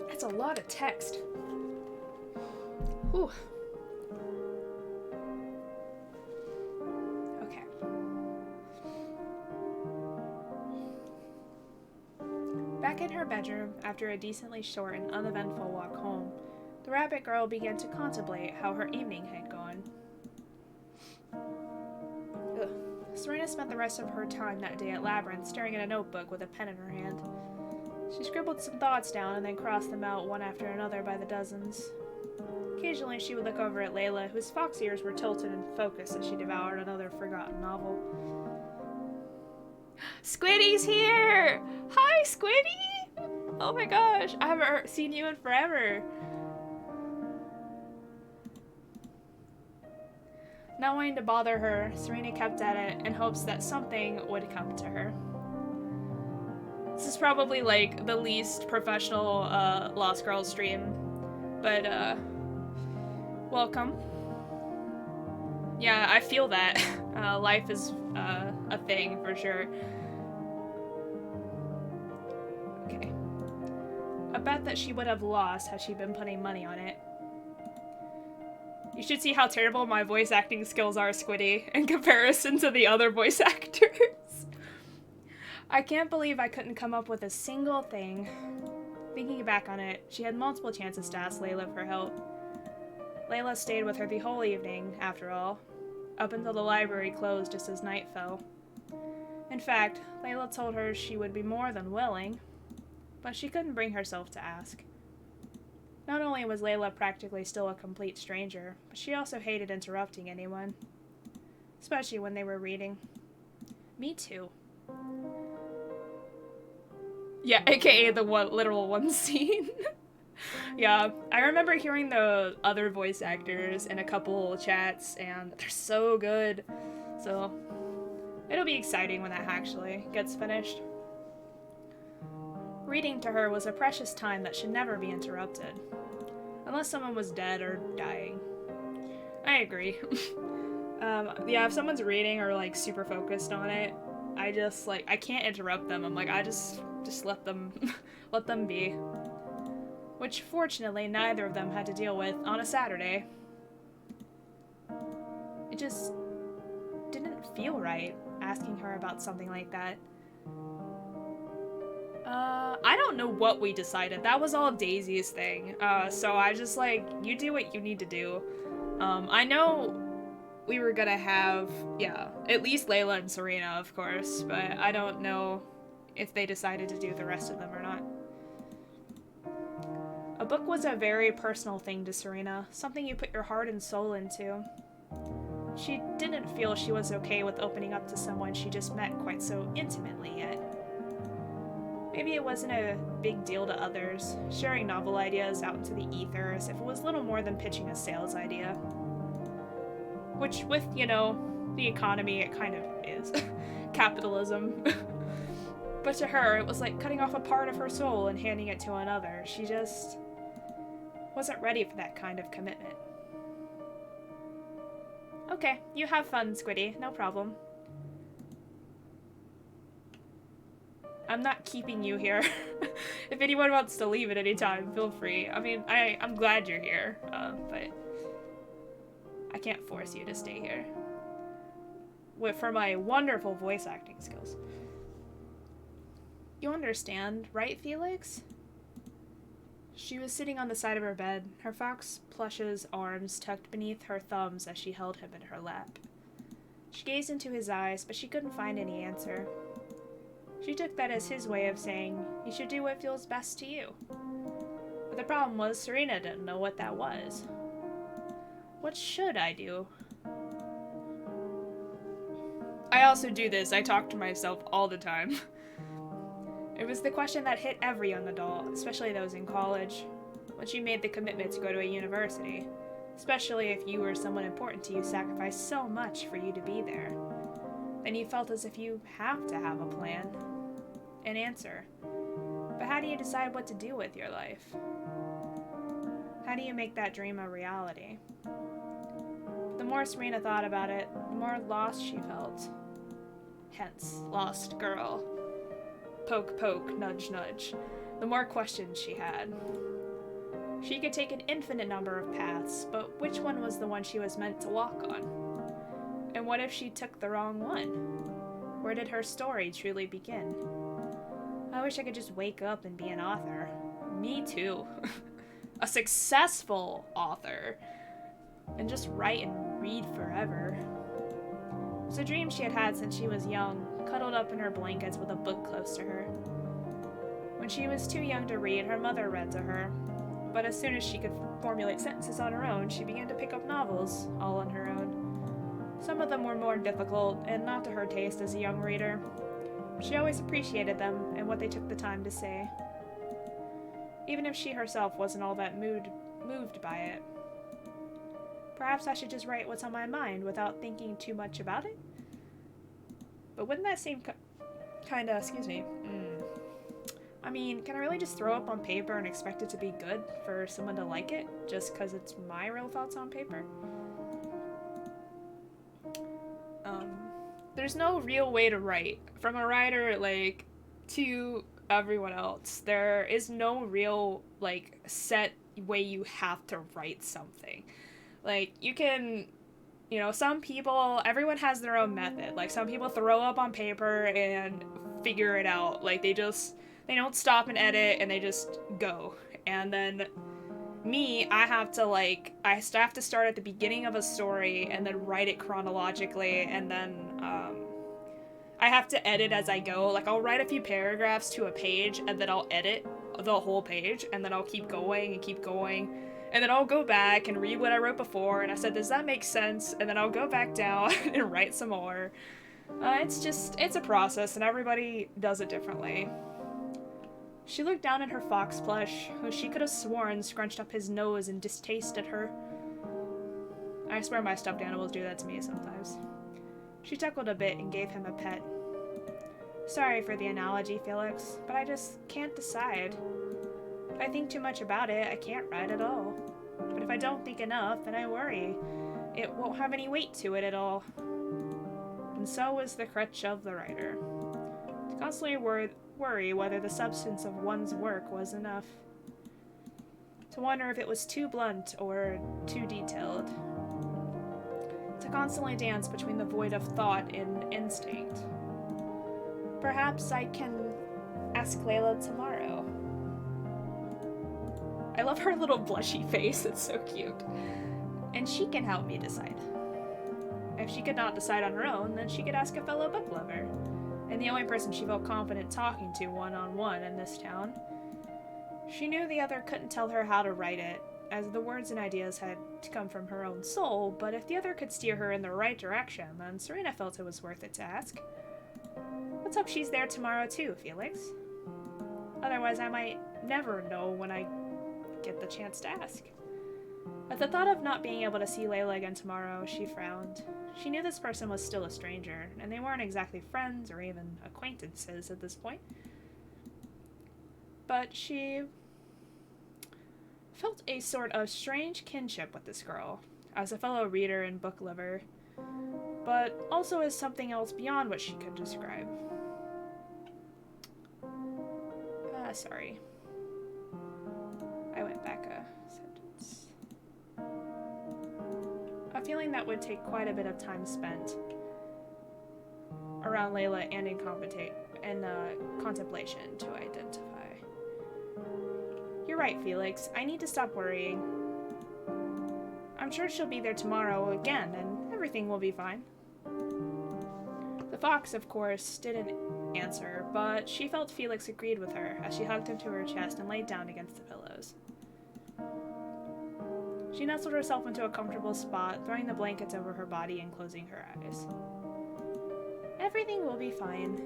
S2: That's a lot of text. Whew. Okay. Back in her bedroom, after a decently short and uneventful walk home, the rabbit girl began to contemplate how her evening had gone. Serena spent the rest of her time that day at Labyrinth staring at a notebook with a pen in her hand. She scribbled some thoughts down and then crossed them out one after another by the dozens. Occasionally she would look over at Layla, whose fox ears were tilted in focus as she devoured another forgotten novel. Squiddy's here! Hi, Squiddy! Oh my gosh, I haven't seen you in forever. Not wanting to bother her, Serena kept at it in hopes that something would come to her. This is probably like the least professional Lost Girls stream, but welcome. Yeah, I feel that. Life is a thing for sure. Okay. A bet that she would have lost had she been putting money on it. You should see how terrible my voice acting skills are, Squiddy, in comparison to the other voice actors. I can't believe I couldn't come up with a single thing. Thinking back on it, she had multiple chances to ask Layla for help. Layla stayed with her the whole evening, after all, up until the library closed just as night fell. In fact, Layla told her she would be more than willing, but she couldn't bring herself to ask. Not only was Layla practically still a complete stranger, but she also hated interrupting anyone, especially when they were reading. Me too. Yeah, aka the literal one scene. Yeah, I remember hearing the other voice actors in a couple chats, and they're so good. So, it'll be exciting when that actually gets finished. Reading to her was a precious time that should never be interrupted. Unless someone was dead or dying. I agree. Yeah, if someone's reading or like super focused on it, I just like, I can't interrupt them. I'm like, I just let them, let them be. Which fortunately neither of them had to deal with on a Saturday. It just didn't feel right asking her about something like that. I don't know what we decided. That was all Daisy's thing. So I just like, you do what you need to do. I know we were gonna have, yeah, at least Layla and Serena, of course, but I don't know if they decided to do the rest of them or not. A book was a very personal thing to Serena, something you put your heart and soul into. She didn't feel she was okay with opening up to someone she just met quite so intimately yet. Maybe it wasn't a big deal to others, sharing novel ideas out into the ether as if it was little more than pitching a sales idea. Which, with, you know, the economy, it kind of is. Capitalism. But to her, it was like cutting off a part of her soul and handing it to another. She just wasn't ready for that kind of commitment. Okay, you have fun, Squiddy. No problem. I'm not keeping you here. If anyone wants to leave at any time, feel free. I mean, I'm glad you're here, but I can't force you to stay here. For my wonderful voice acting skills. You understand, right, Felix? She was sitting on the side of her bed, her fox plush's arms tucked beneath her thumbs as she held him in her lap. She gazed into his eyes, but she couldn't find any answer. She took that as his way of saying, you should do what feels best to you. But the problem was, Serena didn't know what that was. What should I do? I also do this. I talk to myself all the time. It was the question that hit every young adult, especially those in college, once you made the commitment to go to a university, especially if you or someone important to you sacrificed so much for you to be there. Then you felt as if you have to have a plan, an answer. But how do you decide what to do with your life? How do you make that dream a reality? The more Serena thought about it, the more lost she felt. Hence, lost girl. Poke, poke, nudge, nudge. The more questions she had. She could take an infinite number of paths, but which one was the one she was meant to walk on? And what if she took the wrong one? Where did her story truly begin? I wish I could just wake up and be an author. Me too. A successful author. And just write and read forever. It was a dream she had had since she was young, cuddled up in her blankets with a book close to her. When she was too young to read, her mother read to her. But as soon as she could formulate sentences on her own, she began to pick up novels, all on her own. Some of them were more difficult, and not to her taste as a young reader. She always appreciated them and what they took the time to say. Even if she herself wasn't all that moved by it. Perhaps I should just write what's on my mind without thinking too much about it? But wouldn't that seem kinda, excuse me, I mean, can I really just throw up on paper and expect it to be good for someone to like it, just because it's my real thoughts on paper? There's no real way to write. From a writer, like, to everyone else, there is no real, like, set way you have to write something. Like, you can, you know, some people, everyone has their own method. Like, some people throw up on paper and figure it out. Like, they don't stop and edit, and they just go. And then me, I have to start at the beginning of a story and then write it chronologically, and then I have to edit as I go. Like, I'll write a few paragraphs to a page, and then I'll edit the whole page, and then I'll keep going and keep going, and then I'll go back and read what I wrote before, and I said, does that make sense? And then I'll go back down and write some more. It's a process, and everybody does it differently. She looked down at her fox plush, who she could have sworn scrunched up his nose in distaste at her. I swear my stuffed animals do that to me sometimes. She chuckled a bit and gave him a pet. Sorry for the analogy, Felix, but I just can't decide. If I think too much about it, I can't write at all. But if I don't think enough, then I worry. It won't have any weight to it at all. And so was the crutch of the writer. To constantly worry whether the substance of one's work was enough. To wonder if it was too blunt or too detailed. To constantly dance between the void of thought and instinct. Perhaps I can ask Layla tomorrow. I love her little blushy face, it's so cute. and she can help me decide. If she could not decide on her own, then she could ask a fellow book lover, and the only person she felt confident talking to one-on-one in this town. She knew the other couldn't tell her how to write it, as the words and ideas had to come from her own soul, but if the other could steer her in the right direction, then Serena felt it was worth it to ask. Let's hope she's there tomorrow too, Felix. Otherwise, I might never know when I get the chance to ask. At the thought of not being able to see Layla again tomorrow, she frowned. She knew this person was still a stranger, and they weren't exactly friends or even acquaintances at this point. But she felt a sort of strange kinship with this girl, as a fellow reader and book lover, but also as something else beyond what she could describe. Sorry. I went back a sentence. A feeling that would take quite a bit of time spent around Layla and in contemplation to identify. You're right, Felix. I need to stop worrying. I'm sure she'll be there tomorrow again, and everything will be fine. The fox, of course, didn't answer, but she felt Felix agreed with her as she hugged him to her chest and laid down against the pillows. She nestled herself into a comfortable spot, throwing the blankets over her body and closing her eyes. Everything will be fine,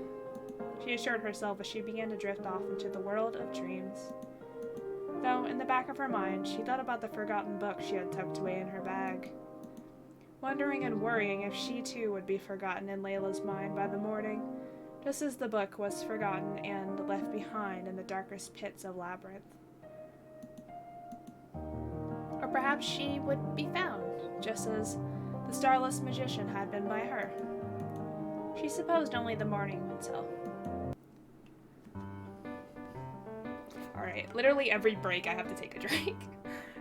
S2: she assured herself as she began to drift off into the world of dreams. Though, in the back of her mind, she thought about the forgotten book she had tucked away in her bag, wondering and worrying if she too would be forgotten in Layla's mind by the morning, just as the book was forgotten and left behind in the darkest pits of Labyrinth. Or perhaps she would be found, just as the starless magician had been by her. She supposed only the morning would tell. Alright, literally every break I have to take a drink.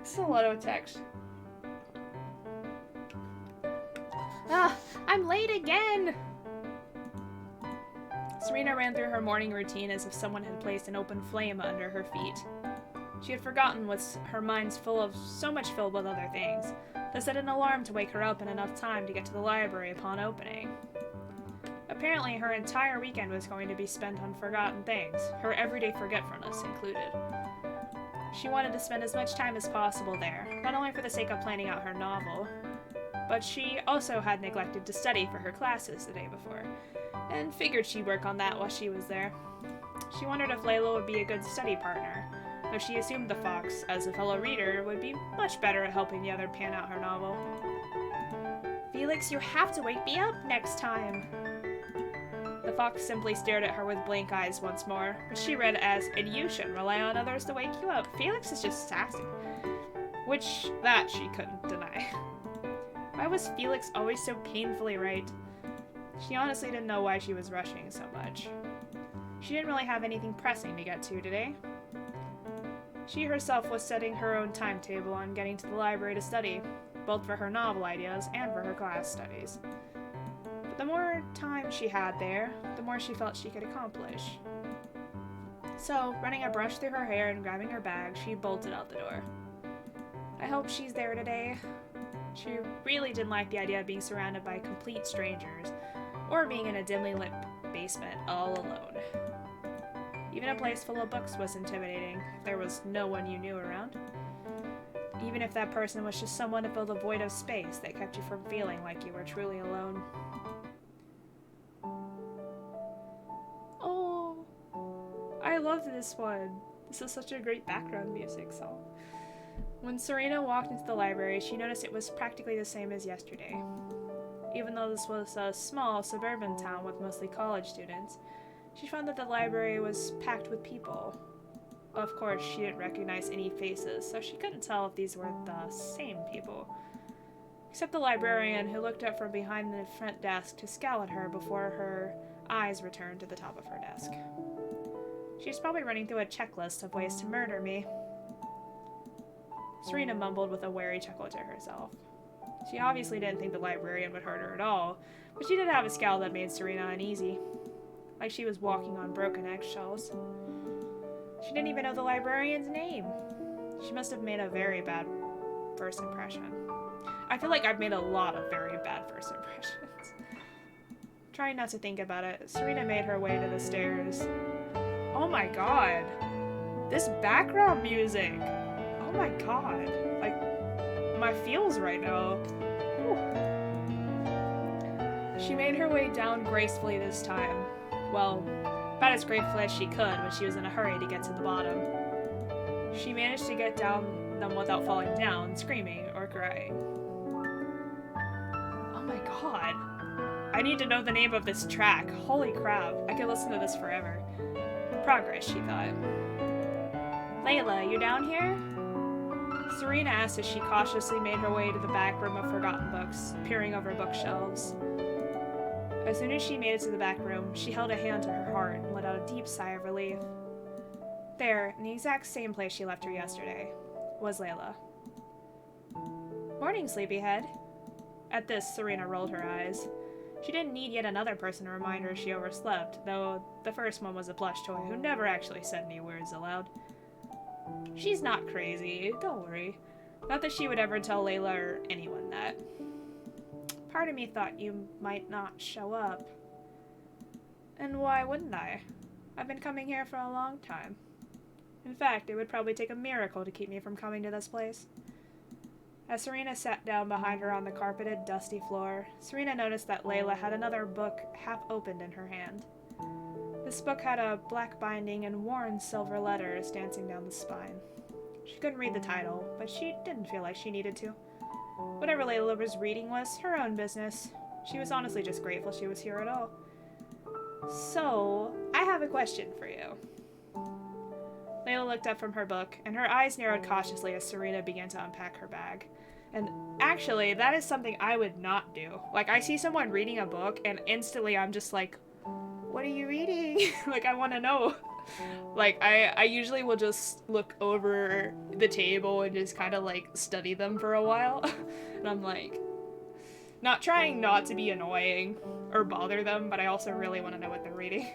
S2: This is a lot of text. I'm late again! Serena ran through her morning routine as if someone had placed an open flame under her feet. She had forgotten, with her mind so much filled with other things, to set an alarm to wake her up in enough time to get to the library upon opening. Apparently, her entire weekend was going to be spent on forgotten things, her everyday forgetfulness included. She wanted to spend as much time as possible there, not only for the sake of planning out her novel, but she also had neglected to study for her classes the day before, and figured she'd work on that while she was there. She wondered if Layla would be a good study partner, though she assumed the fox, as a fellow reader, would be much better at helping the other pan out her novel. Felix, you have to wake me up next time! The fox simply stared at her with blank eyes once more, which she read as, and you shouldn't rely on others to wake you up. Felix is just sassy. Which, that she couldn't deny. Why was Felix always so painfully right? She honestly didn't know why she was rushing so much. She didn't really have anything pressing to get to today. She herself was setting her own timetable on getting to the library to study, both for her novel ideas and for her class studies. But the more time she had there, the more she felt she could accomplish. So, running a brush through her hair and grabbing her bag, she bolted out the door. I hope she's there today. She really didn't like the idea of being surrounded by complete strangers, or being in a dimly lit basement all alone. Even a place full of books was intimidating if there was no one you knew around. Even if that person was just someone to fill the void of space that kept you from feeling like you were truly alone. Oh, I love this one. This is such a great background music song. When Serena walked into the library, she noticed it was practically the same as yesterday. Even though this was a small suburban town with mostly college students, she found that the library was packed with people. Of course, she didn't recognize any faces, so she couldn't tell if these were the same people. Except the librarian, who looked up from behind the front desk to scowl at her before her eyes returned to the top of her desk. She's probably running through a checklist of ways to murder me. Serena mumbled with a wary chuckle to herself. She obviously didn't think the librarian would hurt her at all, but she did have a scowl that made Serena uneasy, like she was walking on broken eggshells. She didn't even know the librarian's name. She must have made a very bad first impression. I feel like I've made a lot of very bad first impressions. Trying not to think about it, Serena made her way to the stairs. Oh my god. This background music. Oh my god. Like, my feels right now. Whew. She made her way down gracefully this time. Well, about as gracefully as she could when she was in a hurry to get to the bottom. She managed to get down them without falling down, screaming, or crying. Oh my god. I need to know the name of this track. Holy crap. I could listen to this forever. Progress, she thought. Layla, you down here? Serena asked as she cautiously made her way to the back room of forgotten books, peering over bookshelves. As soon as she made it to the back room, she held a hand to her heart and let out a deep sigh of relief. There, in the exact same place she left her yesterday, was Layla. Morning, sleepyhead. At this, Serena rolled her eyes. She didn't need yet another person to remind her she overslept, though the first one was a plush toy who never actually said any words aloud. She's not crazy, don't worry. Not that she would ever tell Layla or anyone that. Part of me thought you might not show up. And why wouldn't I? I've been coming here for a long time. In fact, it would probably take a miracle to keep me from coming to this place. As Serena sat down behind her on the carpeted, dusty floor, Serena noticed that Layla had another book half opened in her hand. This book had a black binding and worn silver letters dancing down the spine. She couldn't read the title, but she didn't feel like she needed to. Whatever Layla was reading was her own business. She was honestly just grateful she was here at all. So, I have a question for you. Layla looked up from her book, and her eyes narrowed cautiously as Serena began to unpack her bag. And actually, that is something I would not do. Like, I see someone reading a book, and instantly I'm just like, what are you reading? Like, I want to know. Like, I usually will just look over the table and just kind of, like, study them for a while. And I'm like, not trying not to be annoying or bother them, but I also really want to know what they're reading.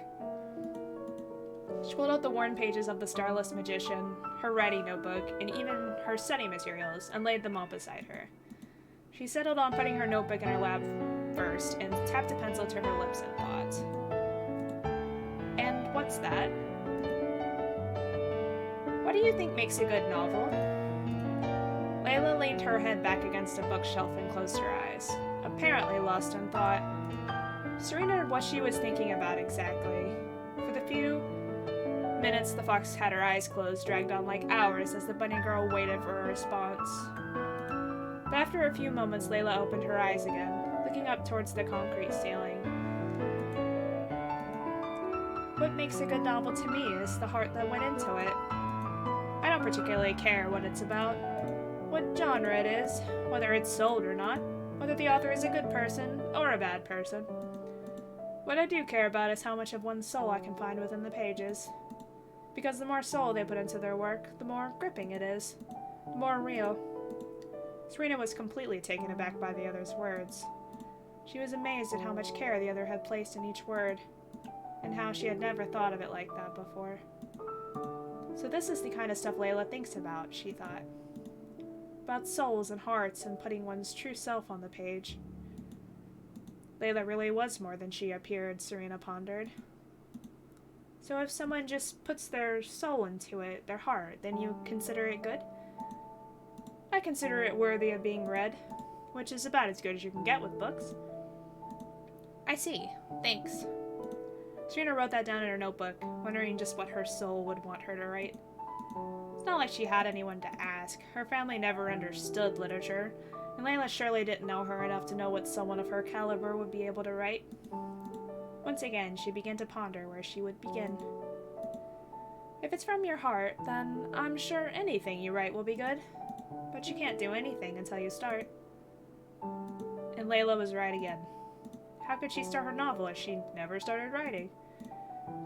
S2: She pulled out the worn pages of The Starless Magician, her writing notebook, and even her study materials, and laid them all beside her. She settled on putting her notebook in her lap first, and tapped a pencil to her lips in thought. And what's that? What do you think makes a good novel? Layla leaned her head back against a bookshelf and closed her eyes, apparently lost in thought. Serena knew what she was thinking about exactly. For the few minutes the fox had her eyes closed dragged on like hours as the bunny girl waited for a response. But after a few moments, Layla opened her eyes again, looking up towards the concrete ceiling. What makes a good novel to me is the heart that went into it. I don't particularly care what it's about, what genre it is, whether it's sold or not, whether the author is a good person or a bad person. What I do care about is how much of one's soul I can find within the pages. Because the more soul they put into their work, the more gripping it is, the more real. Serena was completely taken aback by the other's words. She was amazed at how much care the other had placed in each word, and how she had never thought of it like that before. So this is the kind of stuff Layla thinks about, she thought. About souls and hearts and putting one's true self on the page. Layla really was more than she appeared, Serena pondered. So if someone just puts their soul into it, their heart, then you consider it good? I consider it worthy of being read, which is about as good as you can get with books. I see. Thanks. Serena wrote that down in her notebook, wondering just what her soul would want her to write. It's not like she had anyone to ask. Her family never understood literature, and Layla surely didn't know her enough to know what someone of her caliber would be able to write. Once again, she began to ponder where she would begin. If it's from your heart, then I'm sure anything you write will be good. But you can't do anything until you start. And Layla was right again. How could she start her novel if she never started writing?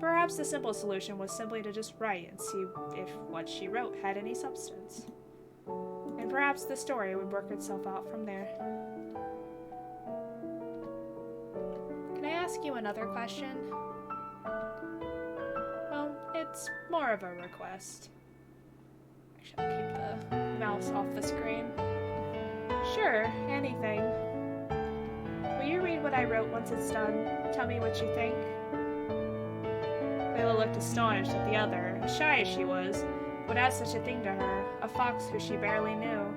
S2: Perhaps the simple solution was simply to just write and see if what she wrote had any substance. And perhaps the story would work itself out from there. Can I ask you another question? Well, it's more of a request. Actually, I'll keep the mouse off the screen. Sure, anything. Will you read what I wrote once it's done? Tell me what you think. Layla looked astonished at the other. Shy as she was, would add such a thing to her, a fox who she barely knew.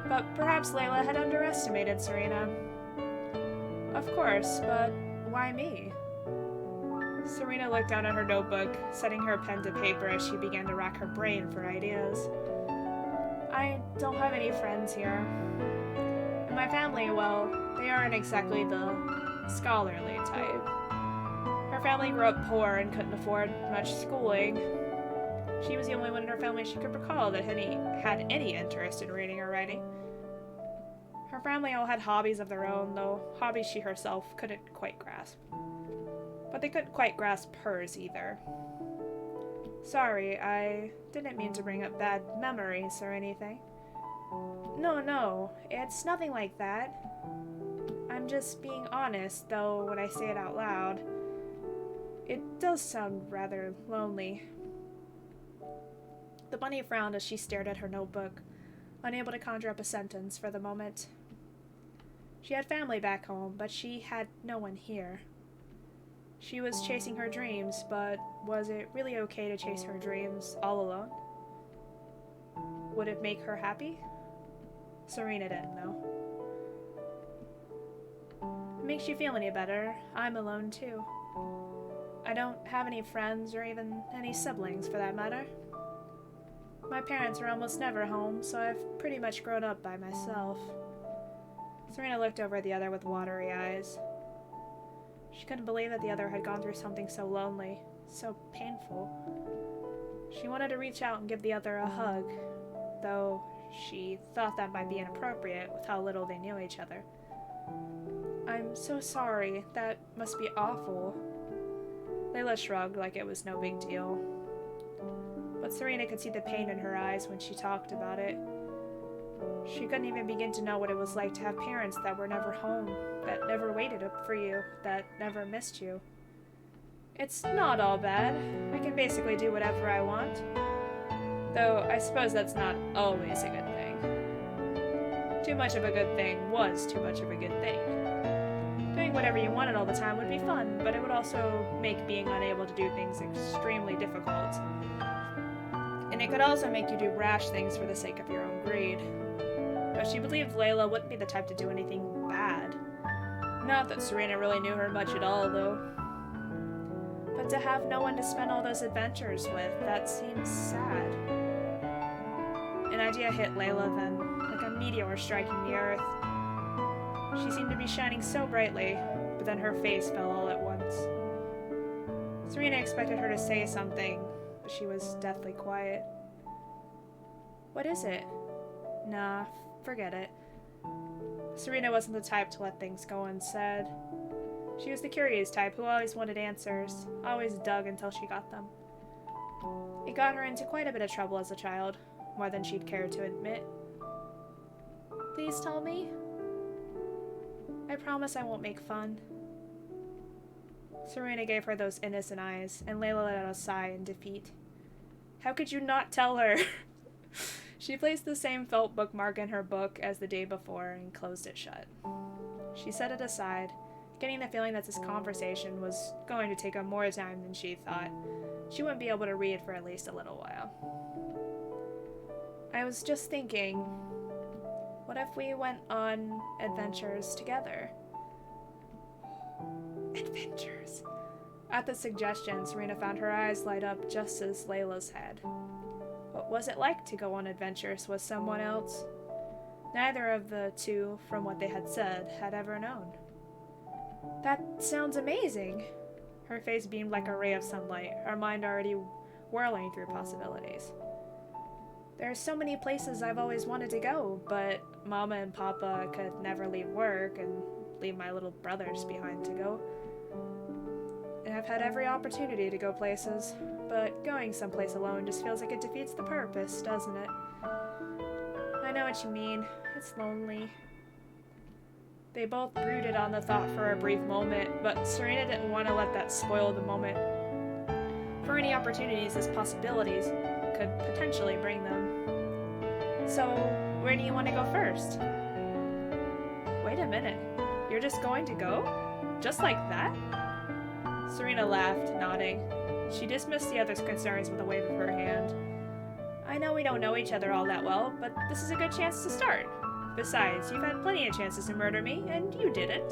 S2: But perhaps Layla had underestimated Serena. Of course, but why me? Serena looked down at her notebook, setting her pen to paper as she began to rack her brain for ideas. I don't have any friends here. And my family, well, they aren't exactly the scholarly type. Her family grew up poor and couldn't afford much schooling. She was the only one in her family she could recall that had any interest in reading or writing. Her family all had hobbies of their own, though hobbies she herself couldn't quite grasp. But they couldn't quite grasp hers either. Sorry, I didn't mean to bring up bad memories or anything. No, it's nothing like that. I'm just being honest, though when I say it out loud, it does sound rather lonely. The bunny frowned as she stared at her notebook, unable to conjure up a sentence for the moment. She had family back home, but she had no one here. She was chasing her dreams, but was it really okay to chase her dreams all alone? Would it make her happy? Serena didn't know. It makes you feel any better. I'm alone too. I don't have any friends or even any siblings for that matter. My parents are almost never home, so I've pretty much grown up by myself. Serena looked over at the other with watery eyes. She couldn't believe that the other had gone through something so lonely, so painful. She wanted to reach out and give the other a hug, though she thought that might be inappropriate with how little they knew each other. I'm so sorry. That must be awful. Layla shrugged like it was no big deal. But Serena could see the pain in her eyes when she talked about it. She couldn't even begin to know what it was like to have parents that were never home, that never waited up for you, that never missed you. It's not all bad. I can basically do whatever I want. Though I suppose that's not always a good thing. Too much of a good thing was too much of a good thing. Doing whatever you wanted all the time would be fun, but it would also make being unable to do things extremely difficult. And it could also make you do rash things for the sake of your own greed. But she believed Layla wouldn't be the type to do anything bad. Not that Serena really knew her much at all, though. But to have no one to spend all those adventures with, that seems sad. An idea hit Layla then, like a meteor striking the earth. She seemed to be shining so brightly, but then her face fell all at once. Serena expected her to say something, but she was deathly quiet. What is it? Nah, forget it. Serena wasn't the type to let things go unsaid. She was the curious type who always wanted answers, always dug until she got them. It got her into quite a bit of trouble as a child, more than she'd care to admit. Please tell me. I promise I won't make fun. Serena gave her those innocent eyes, and Layla let out a sigh in defeat. How could you not tell her? She placed the same felt bookmark in her book as the day before and closed it shut. She set it aside, getting the feeling that this conversation was going to take up more time than she thought. She wouldn't be able to read for at least a little while. I was just thinking, what if we went on adventures together? Adventures. At the suggestion, Serena found her eyes light up just as Layla's had. What was it like to go on adventures with someone else? Neither of the two, from what they had said, had ever known. That sounds amazing. Her face beamed like a ray of sunlight, her mind already whirling through possibilities. There are so many places I've always wanted to go, but Mama and Papa could never leave work and leave my little brothers behind to go. And I've had every opportunity to go places, but going someplace alone just feels like it defeats the purpose, doesn't it? I know what you mean. It's lonely. They both brooded on the thought for a brief moment, but Serena didn't want to let that spoil the moment. For any opportunities as possibilities could potentially bring them. So, Where do you want to go first? Wait a minute. You're just going to go? Just like that? Serena laughed, nodding. She dismissed the other's concerns with a wave of her hand. I know we don't know each other all that well, but this is a good chance to start. Besides, you've had plenty of chances to murder me, and you didn't.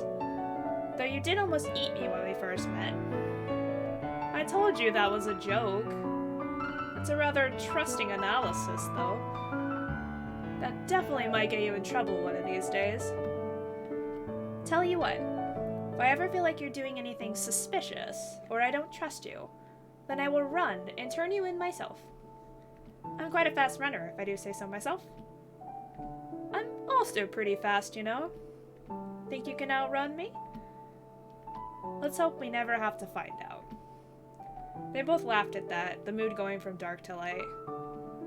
S2: Though you did almost eat me when we first met. I told you that was a joke. It's a rather trusting analysis, though. That definitely might get you in trouble one of these days. Tell you what, if I ever feel like you're doing anything suspicious, or I don't trust you, then I will run and turn you in myself. I'm quite a fast runner, if I do say so myself. I'm also pretty fast, you know. Think you can outrun me? Let's hope we never have to find out. They both laughed at that, the mood going from dark to light.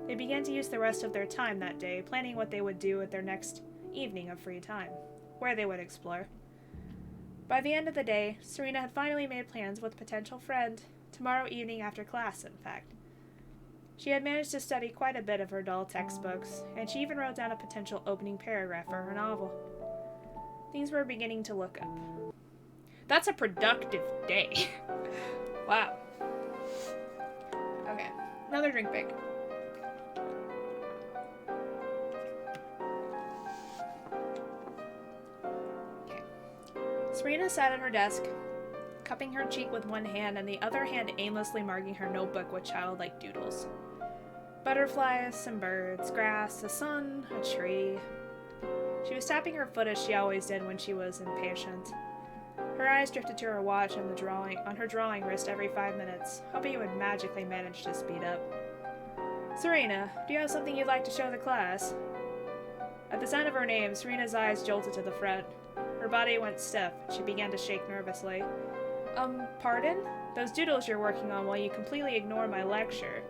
S2: They began to use the rest of their time that day, planning what they would do at their next evening of free time, where they would explore. By the end of the day, Serena had finally made plans with a potential friend, tomorrow evening after class, in fact. She had managed to study quite a bit of her dull textbooks, and she even wrote down a potential opening paragraph for her novel. Things were beginning to look up. That's a productive day. Wow. Okay, another drink break. Okay. Serena sat at her desk, cupping her cheek with one hand and the other hand aimlessly marking her notebook with childlike doodles. Butterflies, some birds, grass, a sun, a tree. She was tapping her foot as she always did when she was impatient. Her eyes drifted to her watch on her drawing wrist every 5 minutes, hoping it would magically manage to speed up. Serena, do you have something you'd like to show the class? At the sound of her name, Serena's eyes jolted to the front. Her body went stiff. She began to shake nervously. Pardon? Those doodles you're working on while you completely ignore my lecture.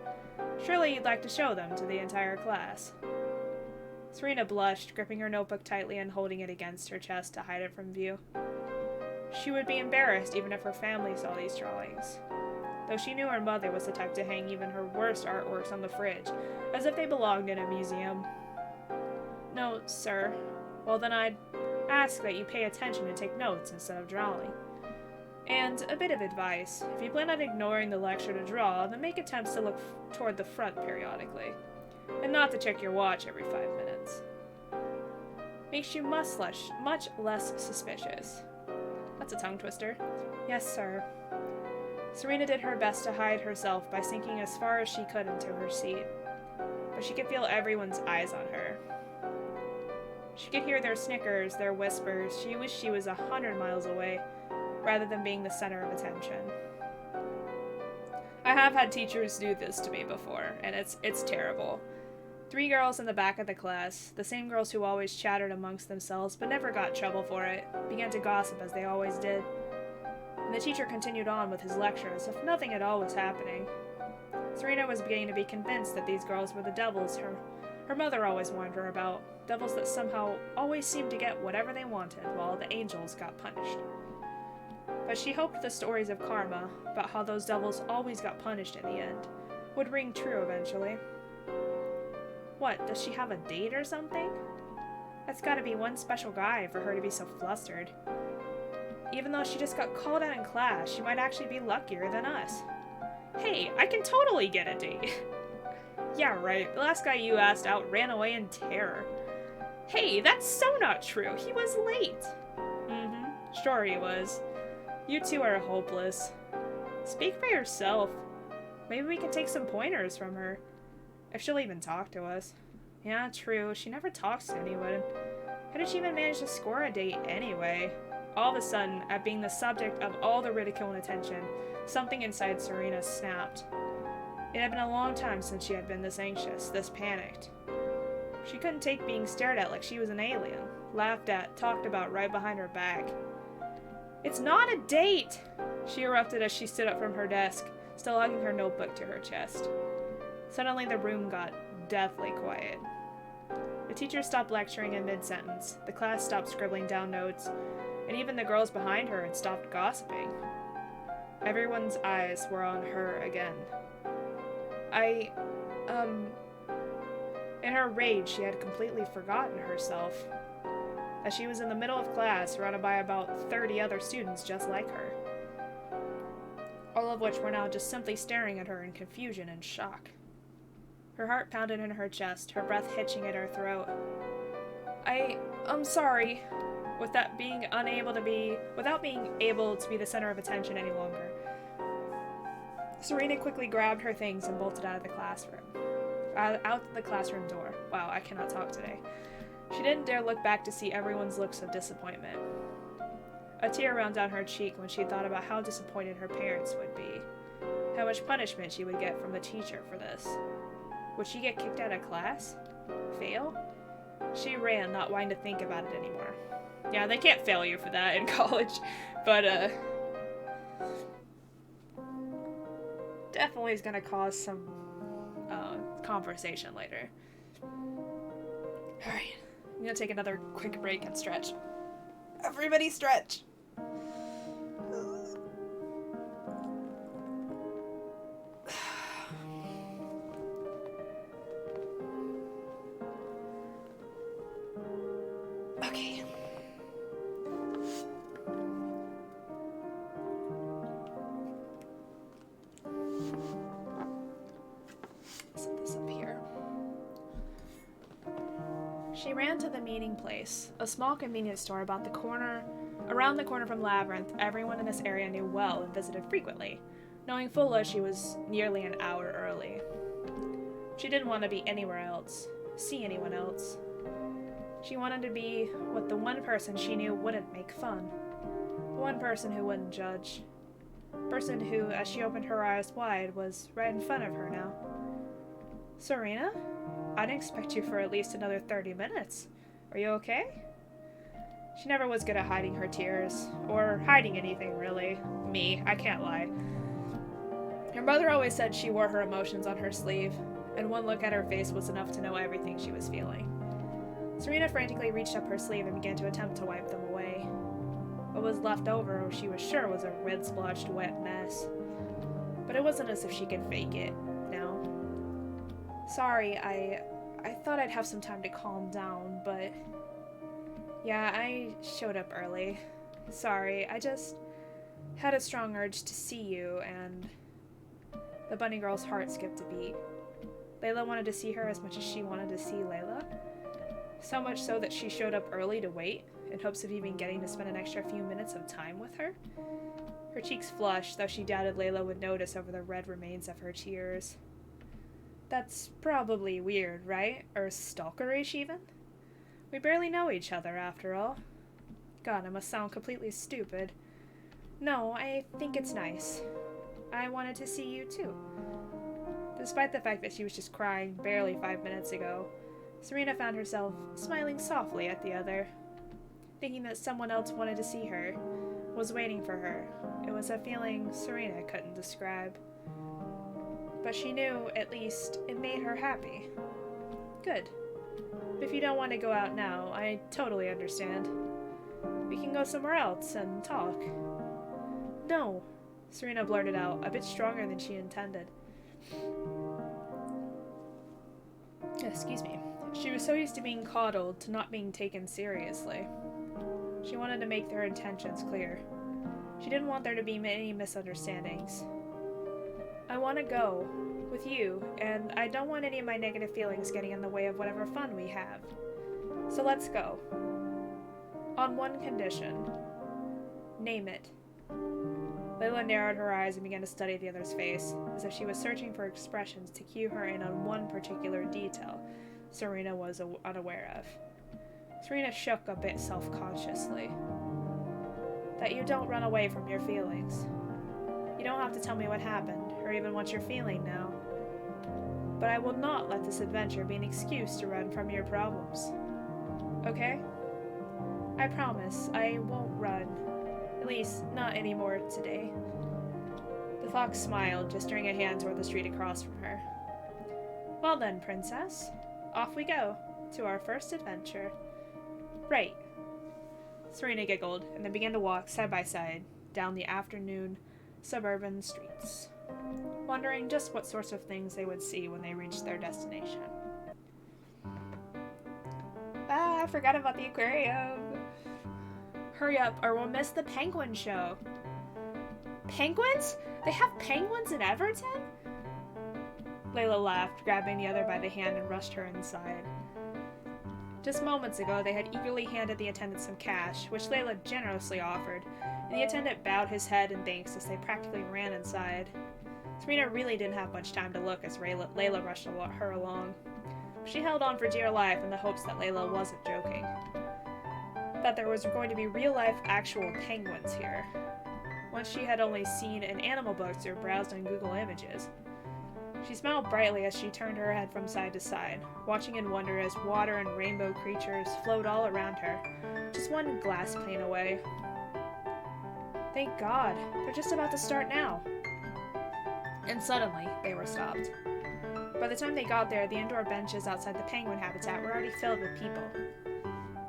S2: Surely you'd like to show them to the entire class. Serena blushed, gripping her notebook tightly and holding it against her chest to hide it from view. She would be embarrassed even if her family saw these drawings, though she knew her mother was the type to hang even her worst artworks on the fridge, as if they belonged in a museum. No, sir. Well, then I'd ask that you pay attention and take notes instead of drawing. And a bit of advice. If you plan on ignoring the lecture to draw, then make attempts to look toward the front periodically, and not to check your watch every 5 minutes. Makes you much less suspicious. That's a tongue twister. Yes, sir. Serena did her best to hide herself by sinking as far as she could into her seat, but she could feel everyone's eyes on her. She could hear their snickers, their whispers. She wished she was 100 miles away, rather than being the center of attention. I have had teachers do this to me before, and it's terrible. 3 girls in the back of the class, the same girls who always chattered amongst themselves but never got in trouble for it, began to gossip as they always did. And the teacher continued on with his lecture as if nothing at all was happening. Serena was beginning to be convinced that these girls were the devils her mother always warned her about, devils that somehow always seemed to get whatever they wanted while the angels got punished. But she hoped the stories of karma, about how those devils always got punished in the end, would ring true eventually. What, does she have a date or something? That's gotta be one special guy for her to be so flustered. Even though she just got called out in class, she might actually be luckier than us. Hey, I can totally get a date. Yeah, right, the last guy you asked out ran away in terror. Hey, that's so not true, he was late. Sure he was. You two are hopeless. Speak for yourself. Maybe we can take some pointers from her. If she'll even talk to us. Yeah, true. She never talks to anyone. How did she even manage to score a date anyway? All of a sudden, at being the subject of all the ridicule and attention, something inside Serena snapped. It had been a long time since she had been this anxious, this panicked. She couldn't take being stared at like she was an alien, laughed at, talked about right behind her back. It's not a date! She erupted as she stood up from her desk, still hugging her notebook to her chest. Suddenly the room got deathly quiet. The teacher stopped lecturing in mid-sentence, the class stopped scribbling down notes, and even the girls behind her had stopped gossiping. Everyone's eyes were on her again. In her rage, she had completely forgotten herself, that she was in the middle of class, surrounded by about 30 other students just like her, all of which were now just simply staring at her in confusion and shock. Her heart pounded in her chest, her breath hitching at her throat. I'm sorry, without being able to be the center of attention any longer. Serena quickly grabbed her things and bolted out the classroom door. Wow, I cannot talk today. She didn't dare look back to see everyone's looks of disappointment. A tear ran down her cheek when she thought about how disappointed her parents would be, how much punishment she would get from the teacher for this. Would she get kicked out of class? Fail? She ran, not wanting to think about it anymore. Yeah, they can't fail you for that in college, but definitely is gonna cause some conversation later. Alright, I'm gonna take another quick break and stretch. Everybody stretch! Okay. Set this up here. She ran to the meeting place, a small convenience store around the corner from Labyrinth. Everyone in this area knew well and visited frequently, knowing full well she was nearly an hour early. She didn't want to be anywhere else, see anyone else. She wanted to be with the one person she knew wouldn't make fun, the one person who wouldn't judge, the person who, as she opened her eyes wide, was right in front of her now. Serena? I didn't expect you for at least another 30 minutes. Are you okay? She never was good at hiding her tears, or hiding anything, really. Me, I can't lie. Her mother always said she wore her emotions on her sleeve, and one look at her face was enough to know everything she was feeling. Serena frantically reached up her sleeve and began to attempt to wipe them away. What was left over, she was sure, was a red-splotched wet mess. But it wasn't as if she could fake it, no. Sorry, I thought I'd have some time to calm down, but... Yeah, I showed up early. Sorry, I just had a strong urge to see you, and... The bunny girl's heart skipped a beat. Layla wanted to see her as much as she wanted to see Layla. So much so that she showed up early to wait, in hopes of even getting to spend an extra few minutes of time with her. Her cheeks flushed, though she doubted Layla would notice over the red remains of her tears. That's probably weird, right? Or stalkerish, even? We barely know each other, after all. God, I must sound completely stupid. No, I think it's nice. I wanted to see you, too. Despite the fact that she was just crying barely 5 minutes ago, Serena found herself smiling softly at the other, thinking that someone else wanted to see her, was waiting for her. It was a feeling Serena couldn't describe. But she knew, at least, it made her happy. Good. If you don't want to go out now, I totally understand. We can go somewhere else and talk. No, Serena blurted out, a bit stronger than she intended. Excuse me. She was so used to being coddled, to not being taken seriously. She wanted to make their intentions clear. She didn't want there to be any misunderstandings. I want to go, with you, and I don't want any of my negative feelings getting in the way of whatever fun we have. So let's go. On one condition. Name it. Layla narrowed her eyes and began to study the other's face, as if she was searching for expressions to cue her in on one particular detail Serena was unaware of. Serena shook a bit self-consciously. That you don't run away from your feelings. You don't have to tell me what happened, or even what you're feeling now. But I will not let this adventure be an excuse to run from your problems. Okay? I promise I won't run. At least, not anymore today. The fox smiled, gesturing a hand toward the street across from her. Well then, princess. Off we go, to our first adventure. Right. Serena giggled, and then began to walk side by side down the afternoon suburban streets, wondering just what sorts of things they would see when they reached their destination.
S1: I forgot about the aquarium.
S2: Hurry up or we'll miss the penguin show. Penguins? They have penguins in Everton? Layla laughed, grabbing the other by the hand and rushed her inside. Just moments ago, they had eagerly handed the attendant some cash, which Layla generously offered, and the attendant bowed his head in thanks as they practically ran inside. Serena really didn't have much time to look as Layla rushed her along. She held on for dear life in the hopes that Layla wasn't joking. That there was going to be real-life actual penguins here. Ones she had only seen in animal books or browsed on Google Images. She smiled brightly as she turned her head from side to side, watching in wonder as water and rainbow creatures flowed all around her, just one glass pane away. Thank God, they're just about to start now. And suddenly, they were stopped. By the time they got there, the indoor benches outside the penguin habitat were already filled with people.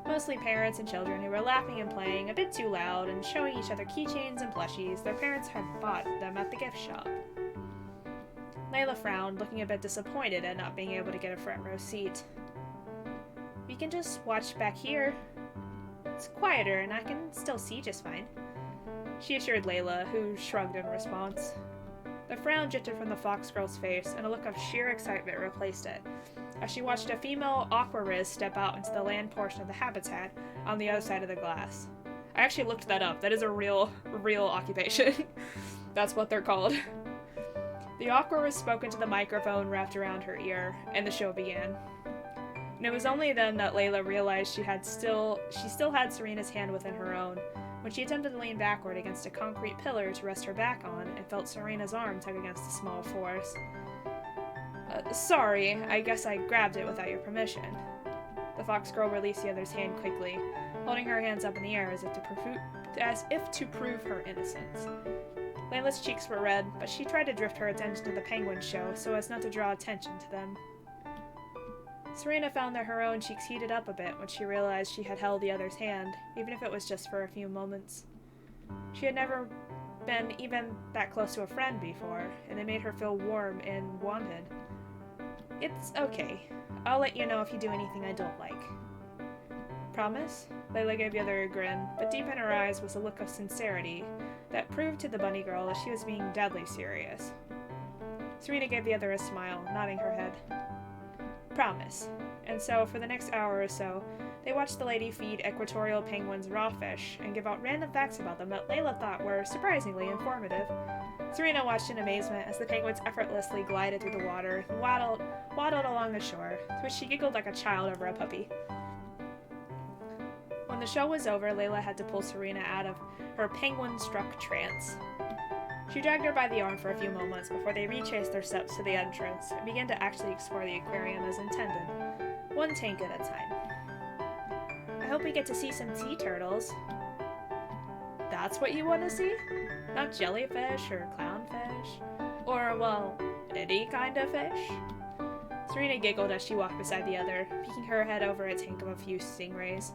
S2: Mostly parents and children who were laughing and playing a bit too loud and showing each other keychains and plushies their parents had bought them at the gift shop. Layla frowned, looking a bit disappointed at not being able to get a front row seat. We can just watch back here. It's quieter and I can still see just fine, she assured Layla, who shrugged in response. The frown drifted from the fox girl's face, and a look of sheer excitement replaced it, as she watched a female aquariz step out into the land portion of the habitat on the other side of the glass. I actually looked that up. That is a real occupation. That's what they're called. The aquariz spoke into the microphone wrapped around her ear, and the show began. And it was only then that Layla realized she still had Serena's hand within her own, when she attempted to lean backward against a concrete pillar to rest her back on and felt Serena's arm tug against a small force. Sorry, I guess I grabbed it without your permission. The fox girl released the other's hand quickly, holding her hands up in the air as if to prove her innocence. Layla's cheeks were red, but she tried to drift her attention to the penguin show so as not to draw attention to them. Serena found that her own cheeks heated up a bit when she realized she had held the other's hand, even if it was just for a few moments. She had never been even that close to a friend before, and it made her feel warm and wanted. It's okay. I'll let you know if you do anything I don't like. Promise? Layla gave the other a grin, but deep in her eyes was a look of sincerity that proved to the bunny girl that she was being deadly serious. Serena gave the other a smile, nodding her head. Promise. And so, for the next hour or so, they watched the lady feed equatorial penguins raw fish and give out random facts about them that Layla thought were surprisingly informative. Serena watched in amazement as the penguins effortlessly glided through the water and waddled along the shore, to which she giggled like a child over a puppy. When the show was over, Layla had to pull Serena out of her penguin-struck trance. She dragged her by the arm for a few moments before they retraced their steps to the entrance and began to actually explore the aquarium as intended, one tank at a time. I hope we get to see some sea turtles. That's what you want to see? Not jellyfish or clownfish? Or, well, any kind of fish? Serena giggled as she walked beside the other, peeking her head over a tank of a few stingrays.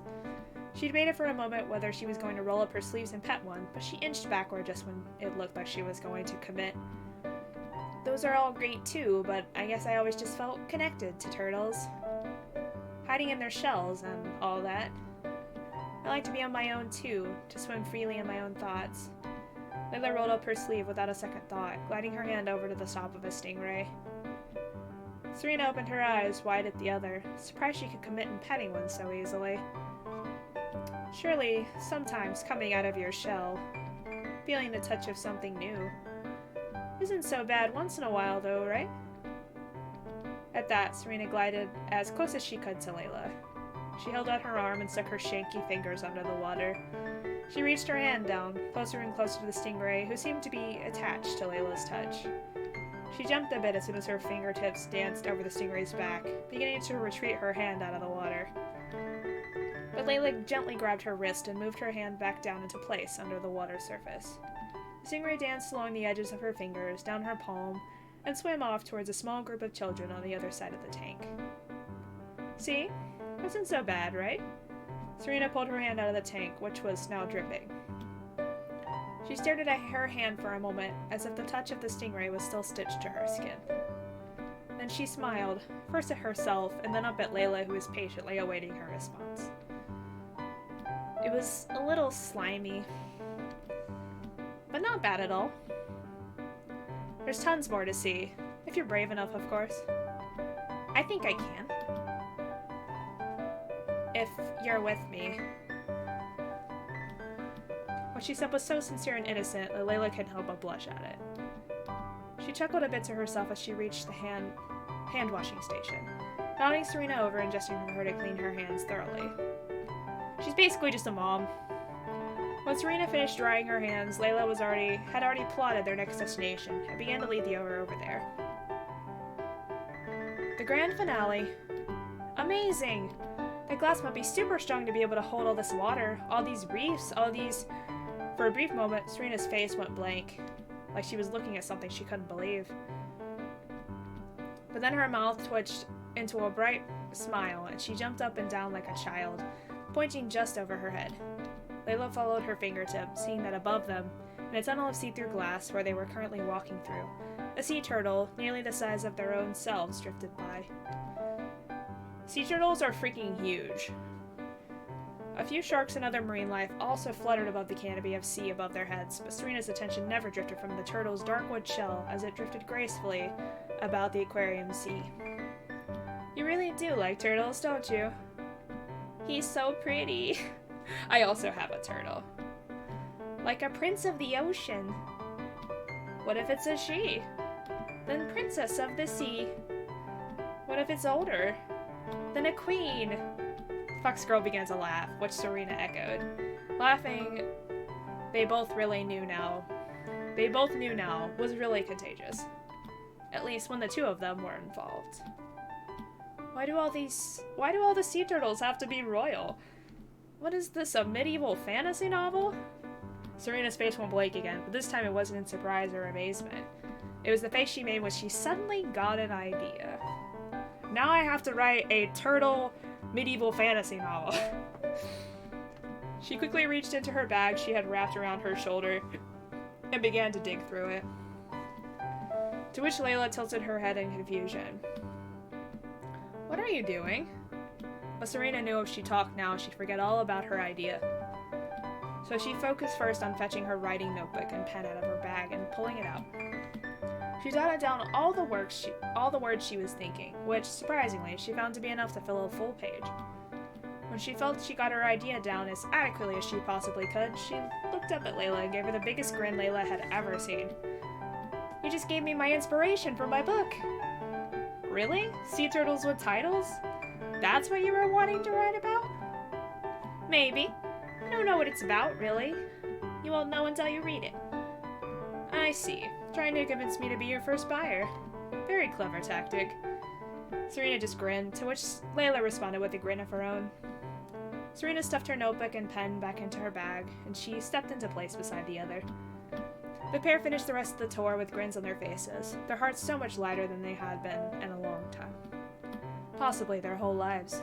S2: She debated for a moment whether she was going to roll up her sleeves and pet one, but she inched backward just when it looked like she was going to commit. Those are all great too, but I guess I always just felt connected to turtles. Hiding in their shells and all that. I like to be on my own too, to swim freely in my own thoughts. Layla rolled up her sleeve without a second thought, gliding her hand over to the stop of a stingray. Serena opened her eyes wide at the other, surprised she could commit in petting one so easily. Surely, sometimes coming out of your shell, feeling the touch of something new, isn't so bad once in a while though, right? At that, Serena glided as close as she could to Layla. She held out her arm and stuck her shanky fingers under the water. She reached her hand down, closer and closer to the stingray, who seemed to be attached to Layla's touch. She jumped a bit as soon as her fingertips danced over the stingray's back, beginning to retreat her hand out of the water. But Layla gently grabbed her wrist and moved her hand back down into place under the water surface. The stingray danced along the edges of her fingers, down her palm, and swam off towards a small group of children on the other side of the tank. See? Wasn't so bad, right? Serena pulled her hand out of the tank, which was now dripping. She stared at her hand for a moment, as if the touch of the stingray was still stitched to her skin. and she smiled, first at herself and then up at Layla, who was patiently awaiting her response. It was a little slimy, but not bad at all. There's tons more to see, if you're brave enough, of course. I think I can. If you're with me. What she said was so sincere and innocent that Layla couldn't help but blush at it. She chuckled a bit to herself as she reached the hand-washing station, nodding Serena over and gesturing for her to clean her hands thoroughly. She's basically just a mom. When Serena finished drying her hands, Layla had already plotted their next destination and began to lead the over there. The grand finale. Amazing! That glass must be super strong to be able to hold all this water, all these reefs, all these... For a brief moment, Serena's face went blank, like she was looking at something she couldn't believe. But then her mouth twitched into a bright smile, and she jumped up and down like a child, pointing just over her head. Layla followed her fingertip, seeing that above them, in a tunnel of see-through glass where they were currently walking through, a sea turtle, nearly the size of their own selves, drifted by. Sea turtles are freaking huge. A few sharks and other marine life also fluttered above the canopy of sea above their heads, but Serena's attention never drifted from the turtle's dark wood shell as it drifted gracefully about the aquarium sea. You really do like turtles, don't you? He's so pretty. I also have a turtle. Like a prince of the ocean. What if it's a she? Then princess of the sea. What if it's older? Then a queen. Fox Girl began to laugh, which Serena echoed. Laughing, they both knew now was really contagious. At least when the two of them were involved. Why do all the sea turtles have to be royal? What is this, a medieval fantasy novel? Serena's face went blank again, but this time it wasn't in surprise or amazement. It was the face she made when she suddenly got an idea. Now I have to write a turtle medieval fantasy novel. She quickly reached into her bag she had wrapped around her shoulder and began to dig through it. To which Layla tilted her head in confusion. What are you doing? But Serena knew if she talked now, she'd forget all about her idea. So she focused first on fetching her writing notebook and pen out of her bag and pulling it out. She jotted down all the words she was thinking, which, surprisingly, she found to be enough to fill a full page. When she felt she got her idea down as adequately as she possibly could, she looked up at Layla and gave her the biggest grin Layla had ever seen. You just gave me my inspiration for my book! Really? Sea turtles with titles? That's what you were wanting to write about? Maybe. I don't know what it's about, really. You won't know until you read it. I see. Trying to convince me to be your first buyer. Very clever tactic. Serena just grinned, to which Layla responded with a grin of her own. Serena stuffed her notebook and pen back into her bag, and she stepped into place beside the other. The pair finished the rest of the tour with grins on their faces, their hearts so much lighter than they had been in a long time. Possibly their whole lives.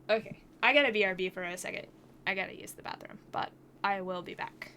S2: Okay, I gotta BRB for a second. I gotta use the bathroom, but I will be back.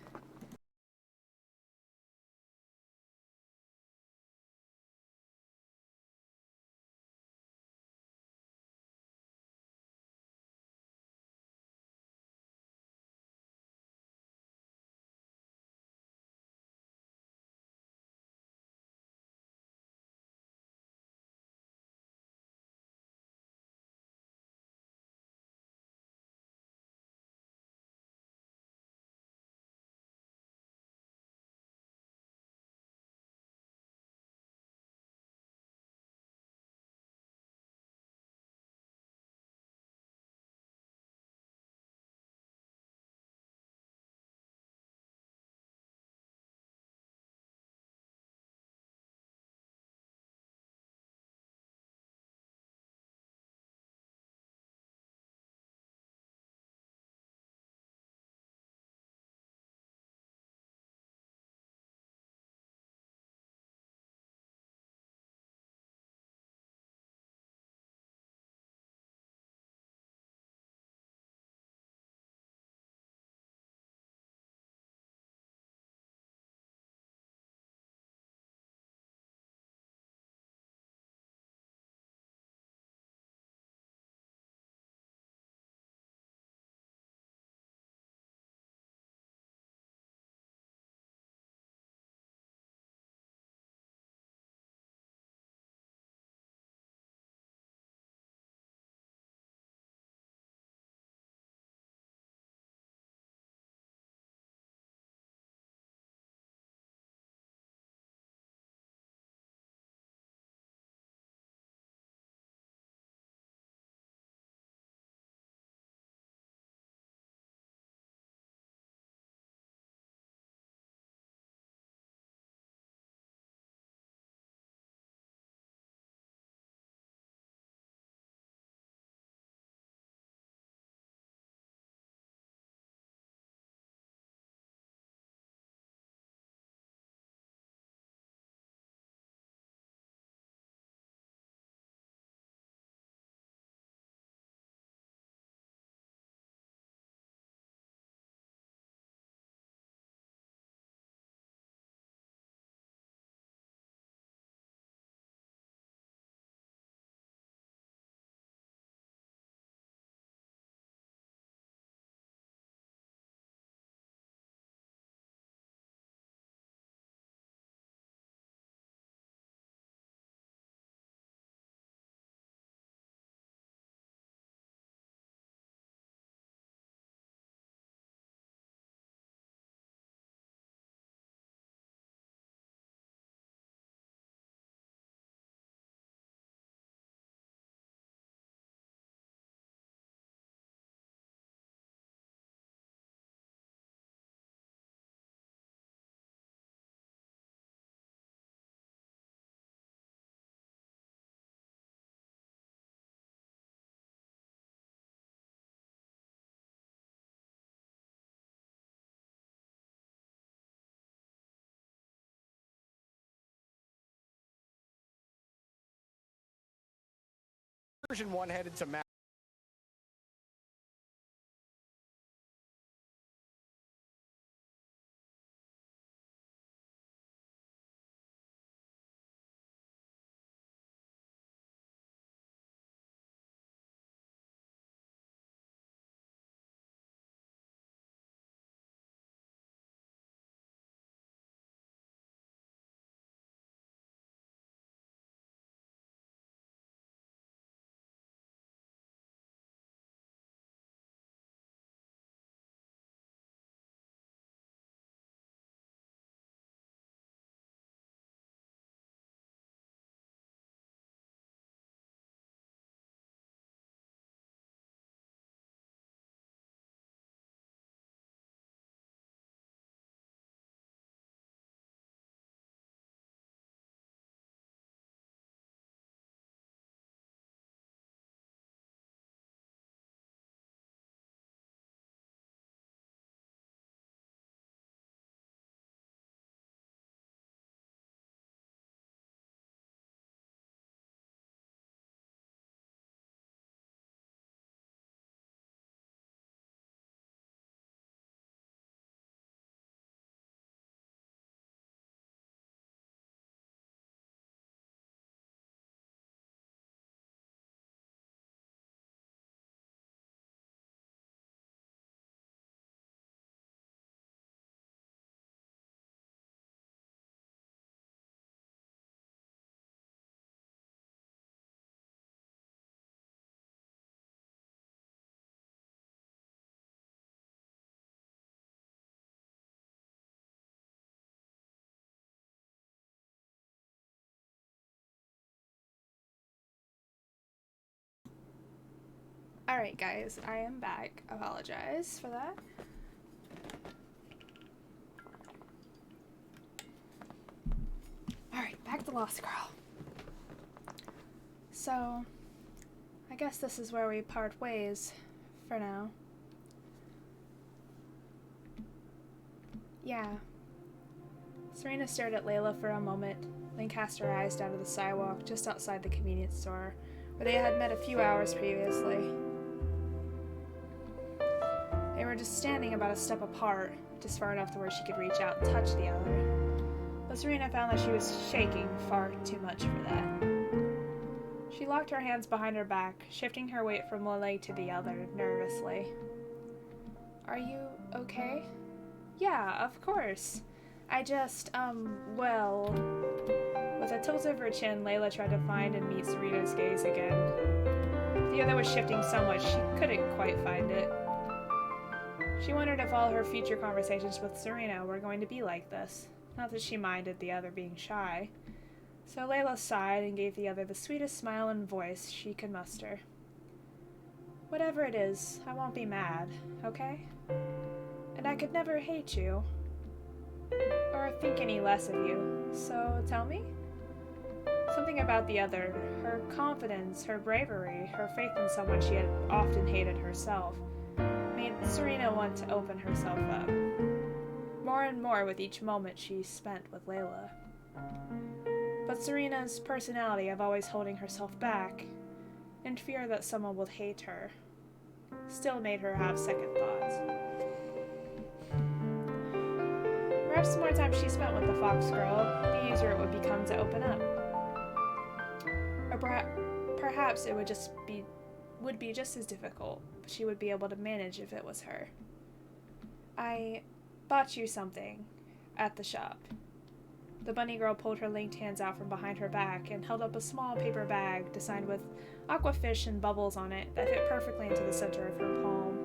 S3: Version 1 headed to Matt.
S1: Alright, guys, I am back. Apologize for that. Alright, back to Lost Girl. So, I guess this is where we part ways for now. Yeah. Serena stared at Layla for a moment, then cast her eyes down to the sidewalk just outside the convenience store, where they had met a few hours previously. They were just standing about a step apart, just far enough to where she could reach out and touch the other. But Serena found that she was shaking far too much for that. She locked her hands behind her back, shifting her weight from one leg to the other, nervously. Are you okay? Yeah, of course. I just, well... With a tilt of her chin, Layla tried to find and meet Serena's gaze again. The other was shifting so much she couldn't quite find it. She wondered if all her future conversations with Serena were going to be like this. Not that she minded the other being shy. So Layla sighed and gave the other the sweetest smile and voice she could muster. Whatever it is, I won't be mad, okay? And I could never hate you. Or think any less of you. So tell me? Something about the other, her confidence, her bravery, her faith in someone she had often hated herself, made Serena want to open herself up. More and more with each moment she spent with Layla. But Serena's personality of always holding herself back, and fear that someone would hate her, still made her have second thoughts. Perhaps the more time she spent with the Fox Girl, the easier it would become to open up. Or perhaps it would be just as difficult, but she would be able to manage if it was her. I bought you something at the shop. The bunny girl pulled her linked hands out from behind her back and held up a small paper bag designed with aquafish and bubbles on it that fit perfectly into the center of her palm.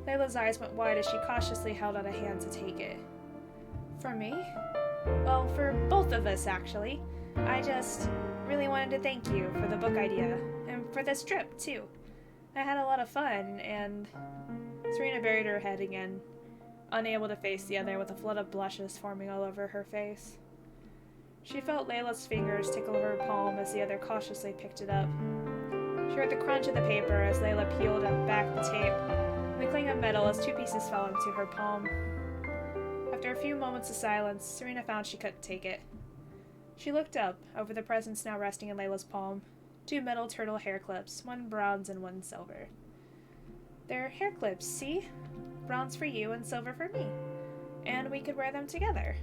S1: Layla's eyes went wide as she cautiously held out a hand to take it. For me? Well, for both of us, actually. I just really wanted to thank you for the book idea, and for this trip, too. I had a lot of fun, and... Serena buried her head again, unable to face the other with a flood of blushes forming all over her face. She felt Layla's fingers tickle her palm as the other cautiously picked it up. She heard the crunch of the paper as Layla peeled back the tape, and the cling of metal as two pieces fell into her palm. After a few moments of silence, Serena found she couldn't take it. She looked up, over the presents now resting in Layla's palm,
S2: 2 metal turtle hair clips, 1 bronze and 1 silver. They're hair clips, see? Bronze for you and silver for me. And we could wear them together.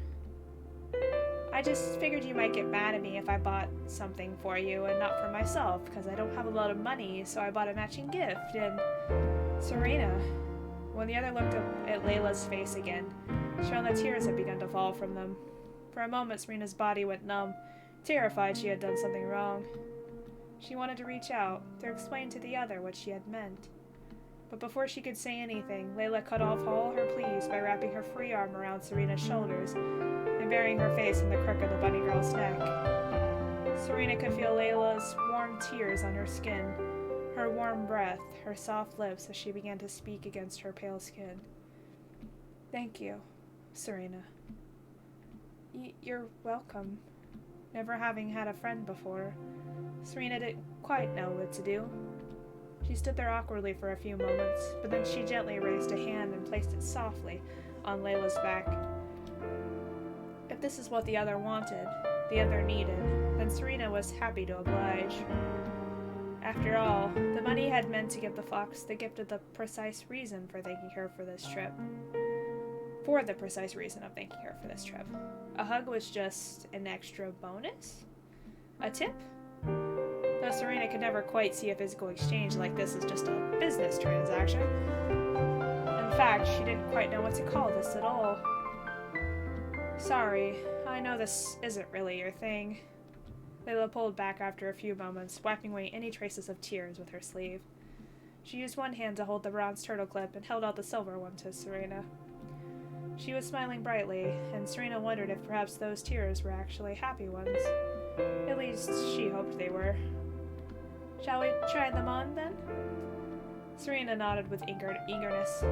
S2: I just figured you might get mad at me if I bought something for you and not for myself, because I don't have a lot of money, so I bought a matching gift, and... Serena. When the other looked up at Layla's face again, she found that tears had begun to fall from them. For a moment, Serena's body went numb, terrified she had done something wrong. She wanted to reach out, to explain to the other what she had meant. But before she could say anything, Layla cut off all her pleas by wrapping her free arm around Serena's shoulders and burying her face in the crook of the bunny girl's neck. Serena could feel Layla's warm tears on her skin, her warm breath, her soft lips as she began to speak against her pale skin. Thank you, Serena. You're welcome. Never having had a friend before, Serena didn't quite know what to do. She stood there awkwardly for a few moments, but then she gently raised a hand and placed it softly on Layla's back. If this is what the other wanted, the other needed, then Serena was happy to oblige. After all, the money had meant to give the fox the gift of the precise reason for thanking her for this trip. For the precise reason of thanking her for this trip. A hug was just an extra bonus? A tip? Though Serena could never quite see a physical exchange like this as just a business transaction. In fact, she didn't quite know what to call this at all. Sorry, I know this isn't really your thing. Layla pulled back after a few moments, wiping away any traces of tears with her sleeve. She used one hand to hold the bronze turtle clip and held out the silver one to Serena. She was smiling brightly, and Serena wondered if perhaps those tears were actually happy ones. At least, she hoped they were. Shall we try them on, then? Serena nodded with eagerness,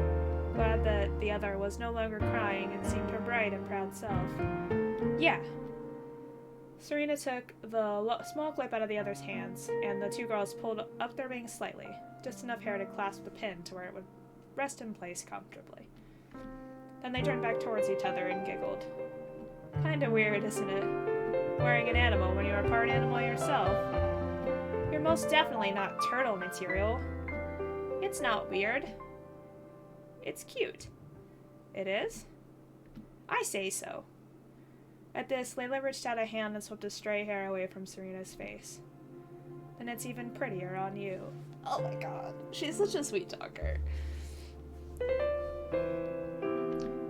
S2: glad that the other was no longer crying and seemed her bright and proud self. Yeah! Serena took the small clip out of the other's hands, and the two girls pulled up their bangs slightly, just enough hair to clasp the pin to where it would rest in place comfortably. Then they turned back towards each other and giggled. Kinda weird, isn't it? Wearing an animal when you're a part animal yourself. You're most definitely not turtle material. It's not weird. It's cute. It is? I say so. At this, Layla reached out a hand and swept a stray hair away from Serena's face. Then it's even prettier on you.
S1: Oh my god, she's such a sweet talker.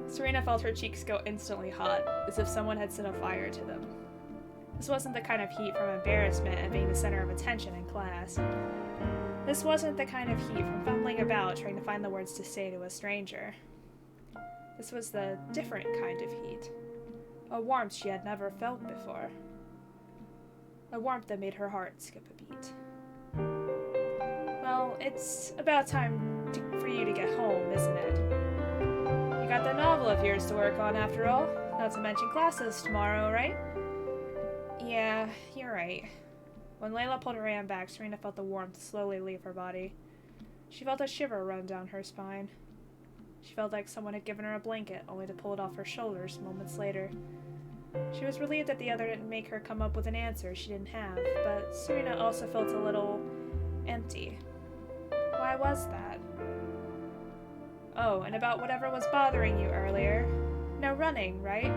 S2: Serena felt her cheeks go instantly hot, as if someone had set a fire to them. This wasn't the kind of heat from embarrassment at being the center of attention in class. This wasn't the kind of heat from fumbling about trying to find the words to say to a stranger. This was the different kind of heat. A warmth she had never felt before. A warmth that made her heart skip a beat. Well, it's about time for you to get home, isn't it? You got that novel of yours to work on after all, not to mention classes tomorrow, right? Yeah, you're right. When Layla pulled her hand back, Serena felt the warmth slowly leave her body. She felt a shiver run down her spine. She felt like someone had given her a blanket, only to pull it off her shoulders moments later. She was relieved that the other didn't make her come up with an answer she didn't have, but Serena also felt a little empty. Why was that? Oh, and about whatever was bothering you earlier. No running, right?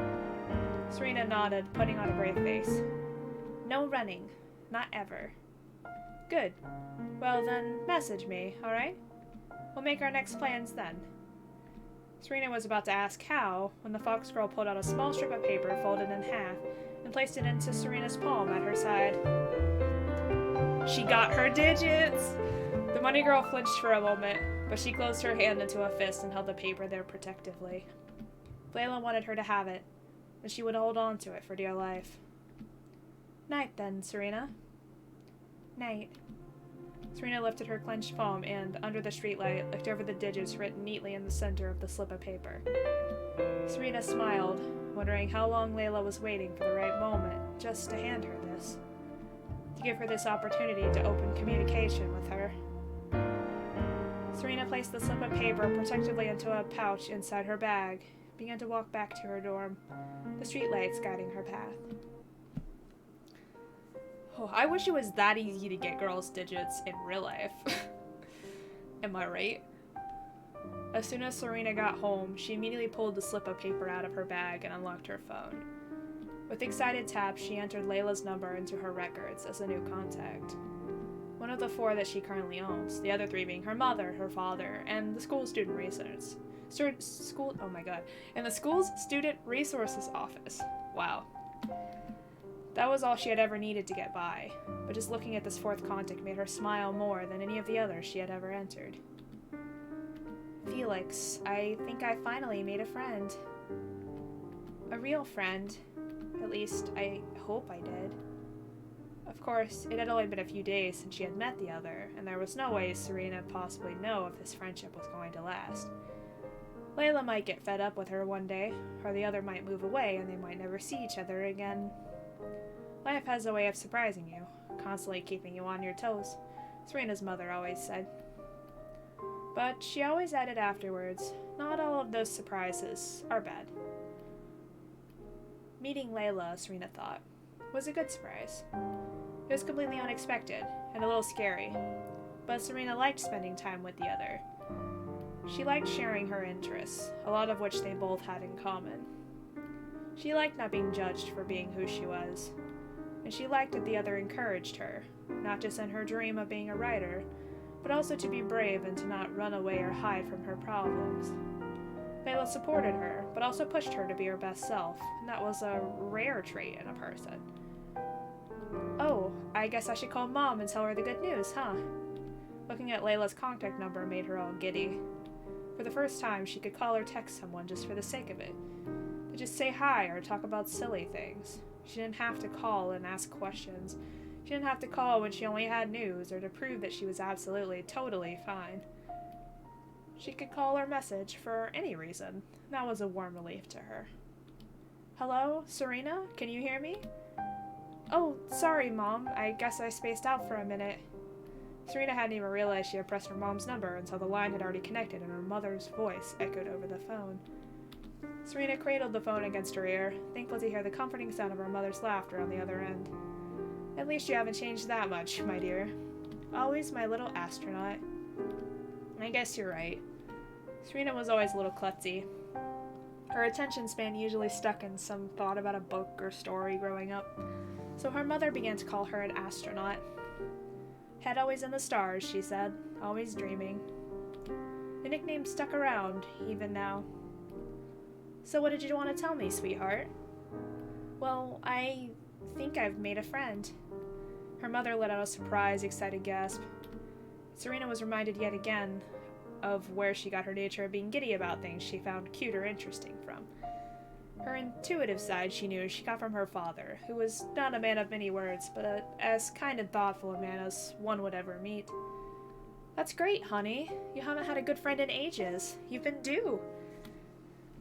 S2: Serena nodded, putting on a brave face. No running. Not ever. Good. Well then, message me, alright? We'll make our next plans then. Serena was about to ask how, when the fox girl pulled out a small strip of paper folded in half and placed it into Serena's palm at her side. She got her digits! The bunny girl flinched for a moment, but she closed her hand into a fist and held the paper there protectively. Layla wanted her to have it, but she would hold on to it for dear life. Night then, Serena. Night. Serena lifted her clenched palm and, under the streetlight, looked over the digits written neatly in the center of the slip of paper. Serena smiled, wondering how long Layla was waiting for the right moment just to hand her this. To give her this opportunity to open communication with her. Serena placed the slip of paper protectively into a pouch inside her bag, and began to walk back to her dorm, the streetlights guiding her path. Oh, I wish it was that easy to get girls' digits in real life. Am I right? As soon as Serena got home, she immediately pulled the slip of paper out of her bag and unlocked her phone. With excited taps, she entered Layla's number into her records as a new contact. One of the 4 that she currently owns, the other 3 being her mother, her father, and the school's student resources. And the school's student resources office. Wow. That was all she had ever needed to get by, but just looking at this 4th contact made her smile more than any of the others she had ever entered. Felix, I think I finally made a friend. A real friend. At least, I hope I did. Of course, it had only been a few days since she had met the other, and there was no way Serena would possibly know if this friendship was going to last. Layla might get fed up with her one day, or the other might move away and they might never see each other again. Life has a way of surprising you, constantly keeping you on your toes, Serena's mother always said. But she always added afterwards, not all of those surprises are bad. Meeting Layla, Serena thought, was a good surprise. It was completely unexpected, and a little scary, but Serena liked spending time with the other. She liked sharing her interests, a lot of which they both had in common. She liked not being judged for being who she was, and she liked that the other encouraged her, not just in her dream of being a writer, but also to be brave and to not run away or hide from her problems. Layla supported her, but also pushed her to be her best self, and that was a rare trait in a person. Oh, I guess I should call Mom and tell her the good news, huh? Looking at Layla's contact number made her all giddy. For the first time, she could call or text someone just for the sake of it. To just say hi or talk about silly things. She didn't have to call and ask questions. She didn't have to call when she only had news or to prove that she was absolutely, totally fine. She could call or message for any reason. That was a warm relief to her. Hello, Serena? Can you hear me? Oh, sorry, Mom. I guess I spaced out for a minute. Serena hadn't even realized she had pressed her mom's number until the line had already connected and her mother's voice echoed over the phone. Serena cradled the phone against her ear, thankful to hear the comforting sound of her mother's laughter on the other end. At least you haven't changed that much, my dear. Always my little astronaut. I guess you're right. Serena was always a little klutzy. Her attention span usually stuck in some thought about a book or story growing up, so her mother began to call her an astronaut. Head always in the stars, she said, always dreaming. The nickname stuck around, even now. So what did you want to tell me, sweetheart? Well, I think I've made a friend. Her mother let out a surprised, excited gasp. Serena was reminded yet again of where she got her nature of being giddy about things she found cute or interesting from. Her intuitive side, she knew, she got from her father, who was not a man of many words, but as kind and thoughtful a man as one would ever meet. That's great, honey. You haven't had a good friend in ages. You've been due.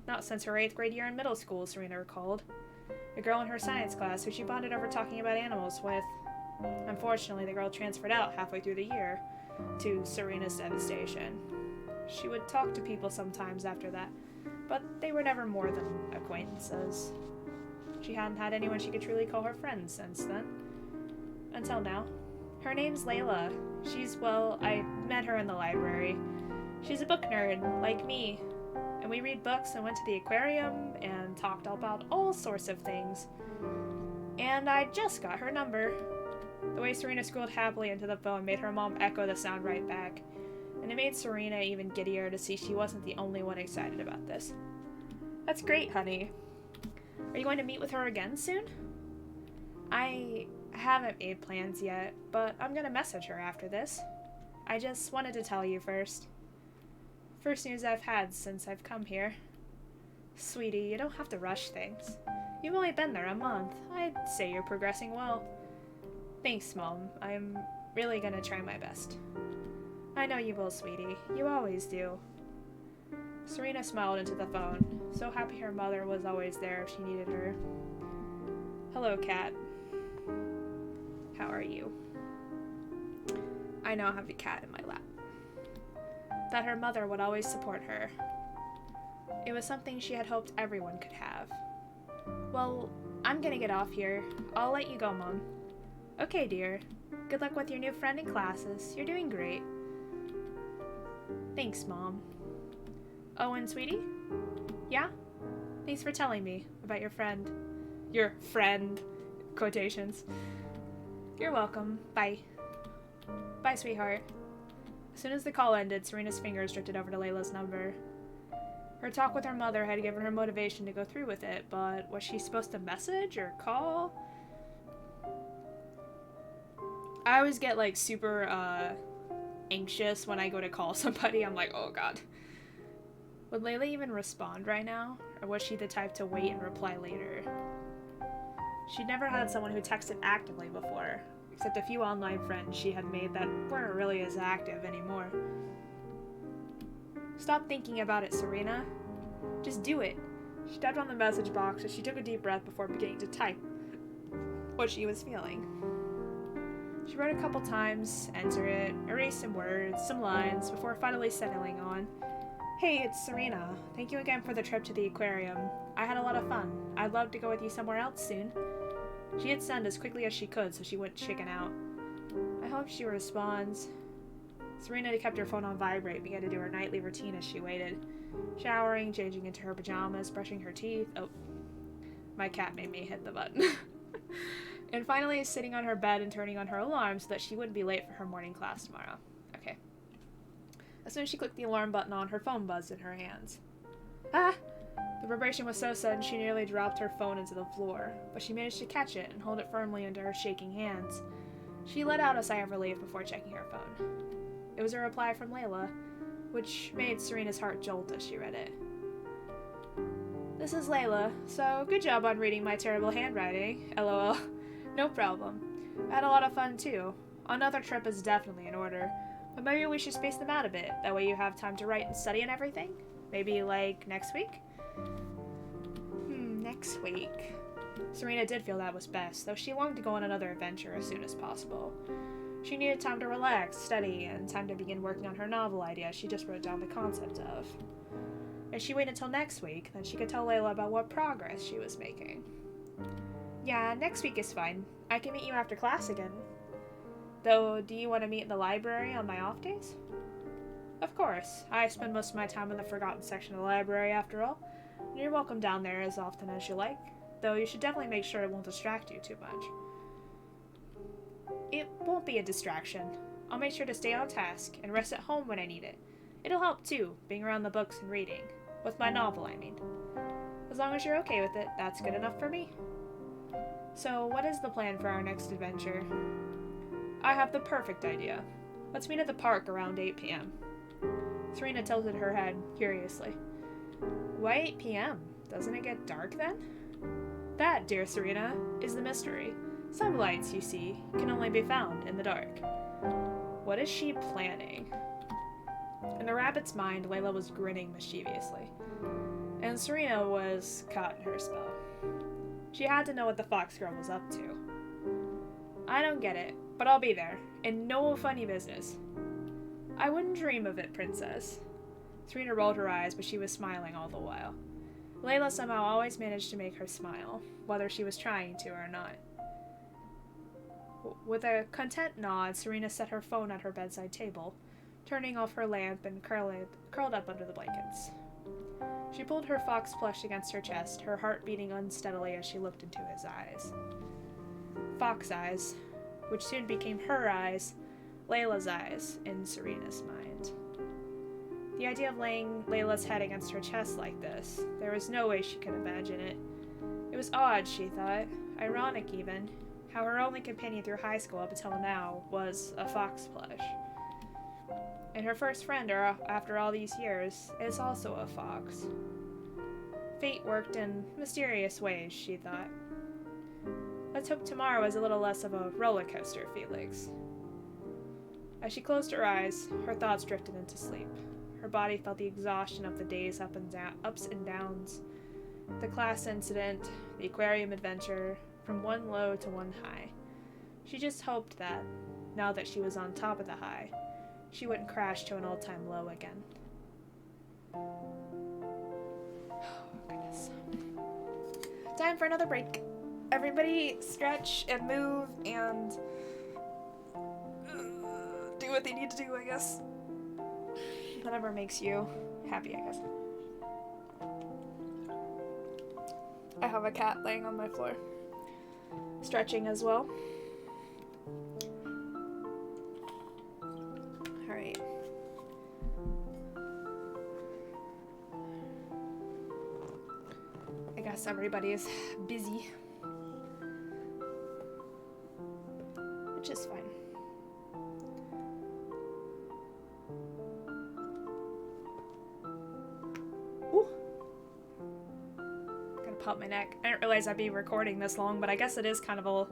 S2: Not since her 8th grade year in middle school, Serena recalled. A girl in her science class who she bonded over talking about animals with. Unfortunately, the girl transferred out halfway through the year, to Serena's devastation. She would talk to people sometimes after that, but they were never more than acquaintances. She hadn't had anyone she could truly call her friend since then. Until now. Her name's Layla. I met her in the library. She's a book nerd, like me. And we read books and went to the aquarium and talked about all sorts of things. And I just got her number. The way Serena squealed happily into the phone made her mom echo the sound right back. And it made Serena even giddier to see she wasn't the only one excited about this. That's great, honey. Are you going to meet with her again soon? I haven't made plans yet, but I'm gonna message her after this. I just wanted to tell you first. First news I've had since I've come here. Sweetie, you don't have to rush things. You've only been there a month. I'd say you're progressing well. Thanks, Mom. I'm really gonna try my best. I know you will, sweetie. You always do. Serena smiled into the phone, so happy her mother was always there if she needed her. Hello, Cat. How are you? I now have a cat in my lap. That her mother would always support her. It was something she had hoped everyone could have. Well, I'm gonna get off here. I'll let you go, Mom. Okay, dear. Good luck with your new friend and classes. You're doing great. Thanks, Mom. Owen, sweetie? Yeah? Thanks for telling me about your friend. Your friend. Quotations. You're welcome. Bye. Bye, sweetheart. As soon as the call ended, Serena's fingers drifted over to Layla's number. Her talk with her mother had given her motivation to go through with it, but was she supposed to message or call? I always get, like, super, anxious when I go to call somebody. I'm like, oh god. Would Layla even respond right now? Or was she the type to wait and reply later? She'd never had someone who texted actively before, except a few online friends she had made that weren't really as active anymore. Stop thinking about it, Serena. Just do it. She tapped on the message box as she took a deep breath before beginning to type what she was feeling. She wrote a couple times, enter it, erased some words, some lines, before finally settling on, "Hey, it's Serena. Thank you again for the trip to the aquarium. I had a lot of fun. I'd love to go with you somewhere else soon." She hit send as quickly as she could so she wouldn't chicken out. I hope she responds. Serena kept her phone on vibrate and began to do her nightly routine as she waited. Showering, changing into her pajamas, brushing her teeth. Oh, my cat made me hit the button. And finally sitting on her bed and turning on her alarm so that she wouldn't be late for her morning class tomorrow. Okay. As soon as she clicked the alarm button on, her phone buzzed in her hands. Ah! The vibration was so sudden she nearly dropped her phone into the floor, but she managed to catch it and hold it firmly into her shaking hands. She let out a sigh of relief before checking her phone. It was a reply from Layla, which made Serena's heart jolt as she read it. "This is Layla, so good job on reading my terrible handwriting, lol. No problem. I had a lot of fun too. Another trip is definitely in order, but maybe we should space them out a bit, that way you have time to write and study and everything? Maybe like next week?" Next week. Serena did feel that was best, though she longed to go on another adventure as soon as possible. She needed time to relax, study, and time to begin working on her novel idea she just wrote down the concept of. If she waited until next week, then she could tell Layla about what progress she was making. "Yeah, next week is fine. I can meet you after class again. Though, do you want to meet in the library on my off days?" "Of course. I spend most of my time in the forgotten section of the library after all. And you're welcome down there as often as you like, though you should definitely make sure it won't distract you too much." "It won't be a distraction. I'll make sure to stay on task and rest at home when I need it. It'll help too, being around the books and reading. With my novel, I mean. As long as you're okay with it, that's good enough for me." "So, what is the plan for our next adventure?" "I have the perfect idea. Let's meet at the park around 8 p.m. Serena tilted her head curiously. "Why 8 p.m.? Doesn't it get dark then?" "That, dear Serena, is the mystery. Some lights, you see, can only be found in the dark." What is she planning? In the rabbit's mind, Layla was grinning mischievously, and Serena was caught in her spell. She had to know what the fox girl was up to. "I don't get it, but I'll be there, and no funny business." "I wouldn't dream of it, princess." Serena rolled her eyes, but she was smiling all the while. Layla somehow always managed to make her smile, whether she was trying to or not. With a content nod, Serena set her phone at her bedside table, turning off her lamp and curled up under the blankets. She pulled her fox plush against her chest, her heart beating unsteadily as she looked into his eyes. Fox eyes, which soon became her eyes, Layla's eyes, in Serena's mind. The idea of laying Layla's head against her chest like this, there was no way she could imagine it. It was odd, she thought, ironic even, how her only companion through high school up until now was a fox plush. And her first friend, after all these years, is also a fox. Fate worked in mysterious ways, she thought. Let's hope tomorrow was a little less of a roller coaster, Felix. As she closed her eyes, her thoughts drifted into sleep. Her body felt the exhaustion of the day's ups and downs. The class incident, the aquarium adventure, from one low to one high. She just hoped that, now that she was on top of the high, she wouldn't crash to an all-time low again. Oh, goodness. Time for another break. everybody stretch and move and do what they need to do, I guess. Whatever makes you happy, I guess. I have a cat laying on my floor, stretching as well. Alright. I guess everybody is busy, which is fine. Ooh. Gonna pop my neck. I didn't realize I'd be recording this long, but I guess it is kind of a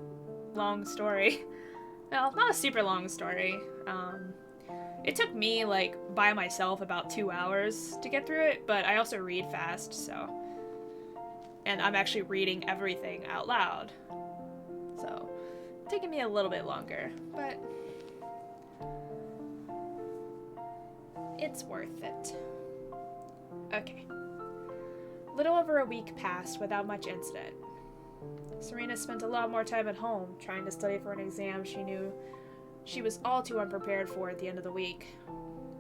S2: long story. Well, not a super long story. It took me, like, by myself about 2 hours to get through it, but I also read fast, so. And I'm actually reading everything out loud. So, taking me a little bit longer, but it's worth it. Okay. A little over a week passed without much incident. Serena spent a lot more time at home, trying to study for an exam she knew she was all too unprepared for at the end of the week.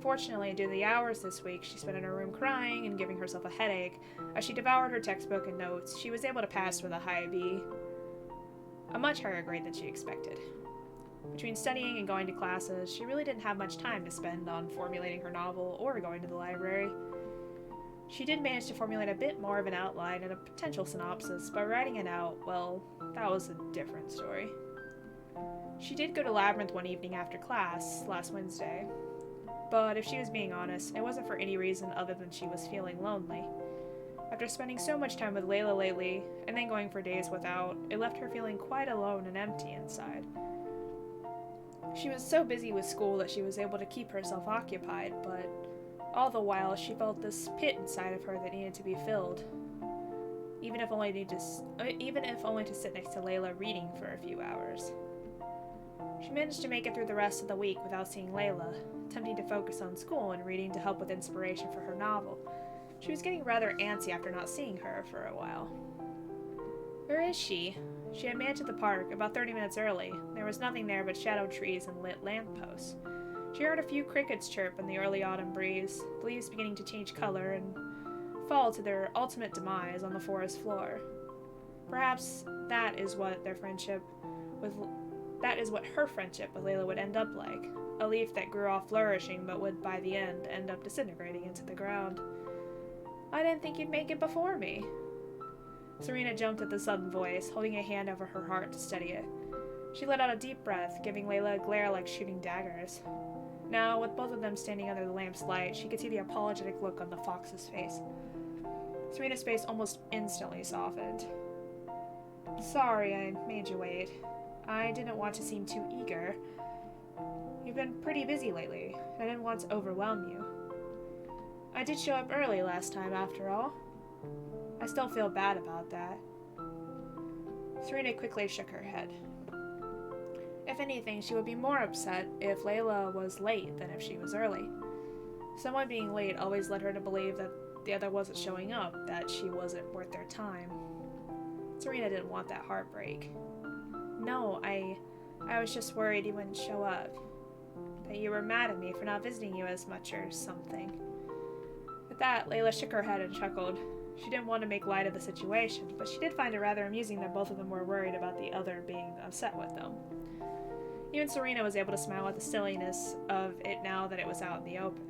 S2: Fortunately, due to the hours this week she spent in her room crying and giving herself a headache, as she devoured her textbook and notes, she was able to pass with a high B. A much higher grade than she expected. Between studying and going to classes, she really didn't have much time to spend on formulating her novel or going to the library. She did manage to formulate a bit more of an outline and a potential synopsis, but writing it out, well, that was a different story. She did go to Labyrinth one evening after class, last Wednesday, but if she was being honest, it wasn't for any reason other than she was feeling lonely. After spending so much time with Layla lately, and then going for days without, it left her feeling quite alone and empty inside. She was so busy with school that she was able to keep herself occupied, but all the while she felt this pit inside of her that needed to be filled. Even if only to sit next to Layla reading for a few hours. She managed to make it through the rest of the week without seeing Layla, attempting to focus on school and reading to help with inspiration for her novel. She was getting rather antsy after not seeing her for a while. Where is she? She had made it to the park about 30 minutes early. There was nothing there but shadowed trees and lit lampposts. She heard a few crickets chirp in the early autumn breeze, the leaves beginning to change color and fall to their ultimate demise on the forest floor. Perhaps that is what her friendship with Layla would end up like. A leaf that grew off flourishing but would, by the end, end up disintegrating into the ground. I didn't think you'd make it before me. Serena jumped at the sudden voice, holding a hand over her heart to steady it. She let out a deep breath, giving Layla a glare like shooting daggers. Now, with both of them standing under the lamp's light, she could see the apologetic look on the fox's face. Serena's face almost instantly softened. Sorry I made you wait. I didn't want to seem too eager. You've been pretty busy lately. I didn't want to overwhelm you. I did show up early last time, after all. I still feel bad about that. Serena quickly shook her head. If anything, she would be more upset if Layla was late than if she was early. Someone being late always led her to believe that the other wasn't showing up, that she wasn't worth their time. Serena didn't want that heartbreak. No, I was just worried you wouldn't show up. That you were mad at me for not visiting you as much or something. At that, Layla shook her head and chuckled. She didn't want to make light of the situation, but she did find it rather amusing that both of them were worried about the other being upset with them. Even Serena was able to smile at the silliness of it now that it was out in the open.